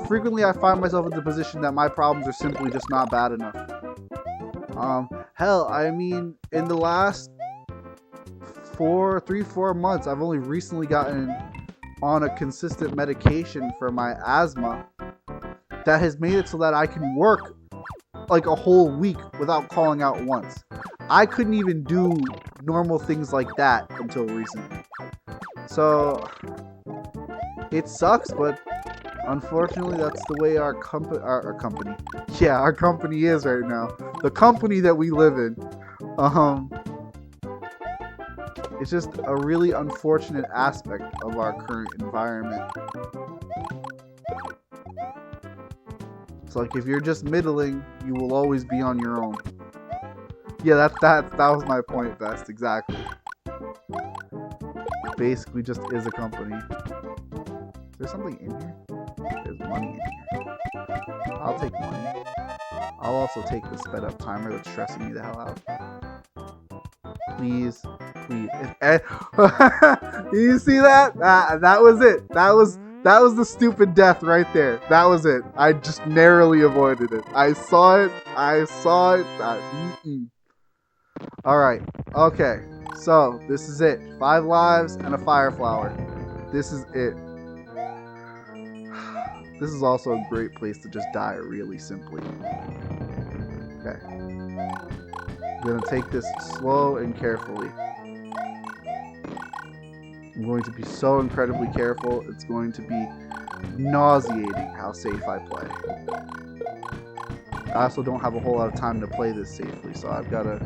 Frequently I find myself in the position that my problems are simply just not bad enough. Hell, I mean, in the last 3-4 months, I've only recently gotten on a consistent medication for my asthma that has made it so that I can work like a whole week without calling out once. I couldn't even do normal things like that until recently. So it sucks, but unfortunately that's the way our company is right now. The company that we live in. It's just a really unfortunate aspect of our current environment. It's like, if you're just middling, you will always be on your own. Yeah, that was my point, Best. Exactly. Basically just is a company. Is there something in here? There's money in here. I'll take money. I'll also take the sped up timer that's stressing me the hell out. Please. You see that? That was it. That was the stupid death right there. That was it. I just narrowly avoided it. I saw it. Alright. Okay. So, this is it. 5 lives and a fire flower. This is it. This is also a great place to just die really simply. Okay. I'm going to take this slow and carefully. I'm going to be so incredibly careful, it's going to be nauseating how safe I play. I also don't have a whole lot of time to play this safely, so I've gotta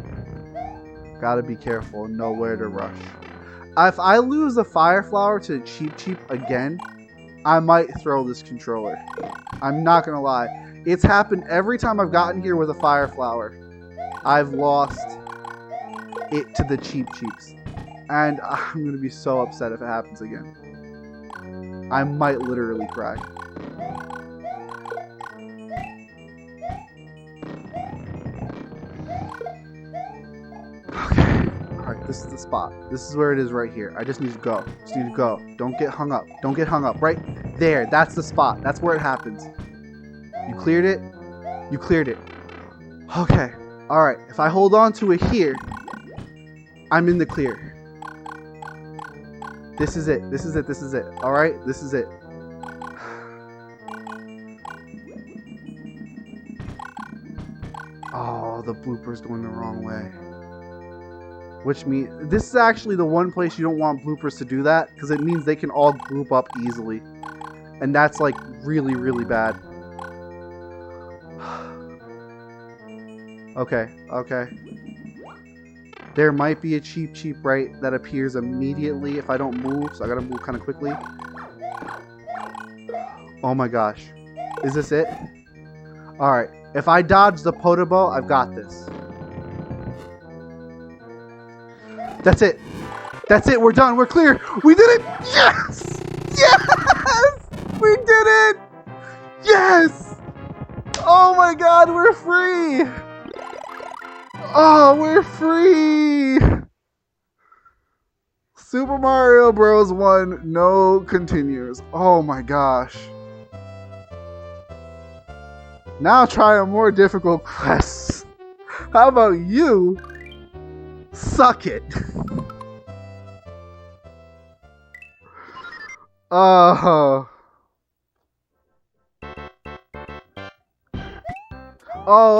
be careful and know where to rush. If I lose the fire flower to Cheep again, I might throw this controller. I'm not gonna lie. It's happened every time I've gotten here with a fire flower. I've lost it to the Cheeps. And I'm going to be so upset if it happens again. I might literally cry. Okay. Alright, this is the spot. This is where it is right here. I just need to go. Don't get hung up. Right there. That's the spot. That's where it happens. You cleared it? You cleared it. Okay. Alright. If I hold on to it here, I'm in the clear. This is it. Alright? This is it. Oh, the blooper's going the wrong way. Which means... This is actually the one place you don't want bloopers to do that, because it means they can all group up easily. And that's, like, really, really bad. Okay. There might be a Cheep right that appears immediately if I don't move, so I gotta move kind of quickly. Oh my gosh. Is this it? Alright. If I dodge the Podoboo, I've got this. That's it. That's it. We're done. We're clear. We did it. Yes! Yes! We did it! Yes! Oh my god, we're free! Oh, we're free! Super Mario Bros. 1, no continues. Oh my gosh. Now try a more difficult quest. How about you? Suck it. Oh,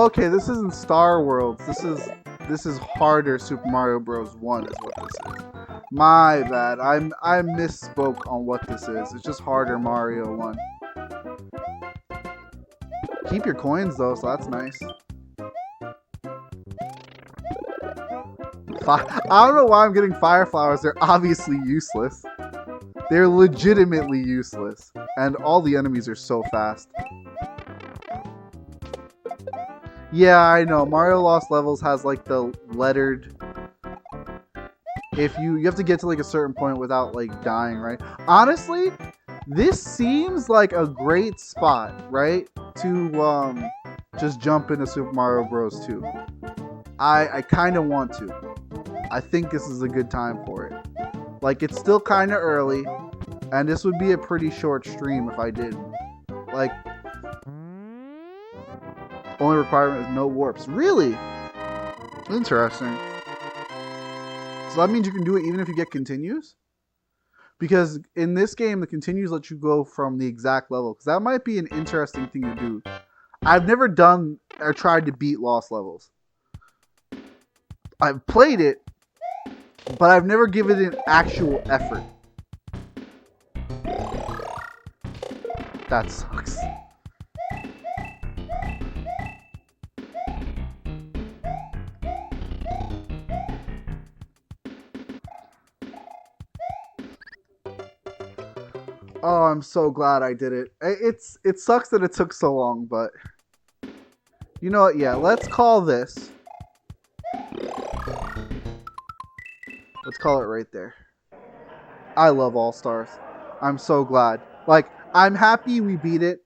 okay. This isn't Star Worlds. This is harder. Super Mario Bros. 1 is what this is. My bad. I misspoke on what this is. It's just harder Mario 1. Keep your coins though, so that's nice. I don't know why I'm getting fire flowers. They're obviously useless. They're legitimately useless. And all the enemies are so fast. Yeah, I know. Mario Lost Levels has like the lettered... If you have to get to like a certain point without like dying, right? Honestly, this seems like a great spot, right? To just jump into Super Mario Bros. 2. I kind of want to. I think this is a good time for it. Like, it's still kind of early, and this would be a pretty short stream if I did. Like, only requirement is no warps. Really? Interesting. So that means you can do it even if you get continues? Because in this game, the continues let you go from the exact level. Because that might be an interesting thing to do. I've never done or tried to beat Lost Levels. I've played it, but I've never given it an actual effort. That sucks. Oh, I'm so glad I did it. It sucks that it took so long, but you know what? Yeah, let's call this. Let's call it right there. I love All Stars. I'm so glad. Like, I'm happy we beat it,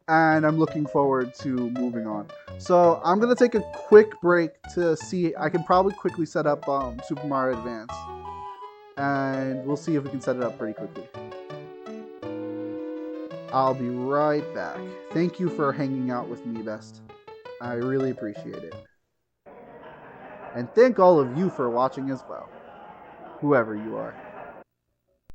and I'm looking forward to moving on. So I'm gonna take a quick break to see. I can probably quickly set up Super Mario Advance, and we'll see if we can set it up pretty quickly. I'll be right back. Thank you for hanging out with me, Best. I really appreciate it. And thank all of you for watching as well. Whoever you are.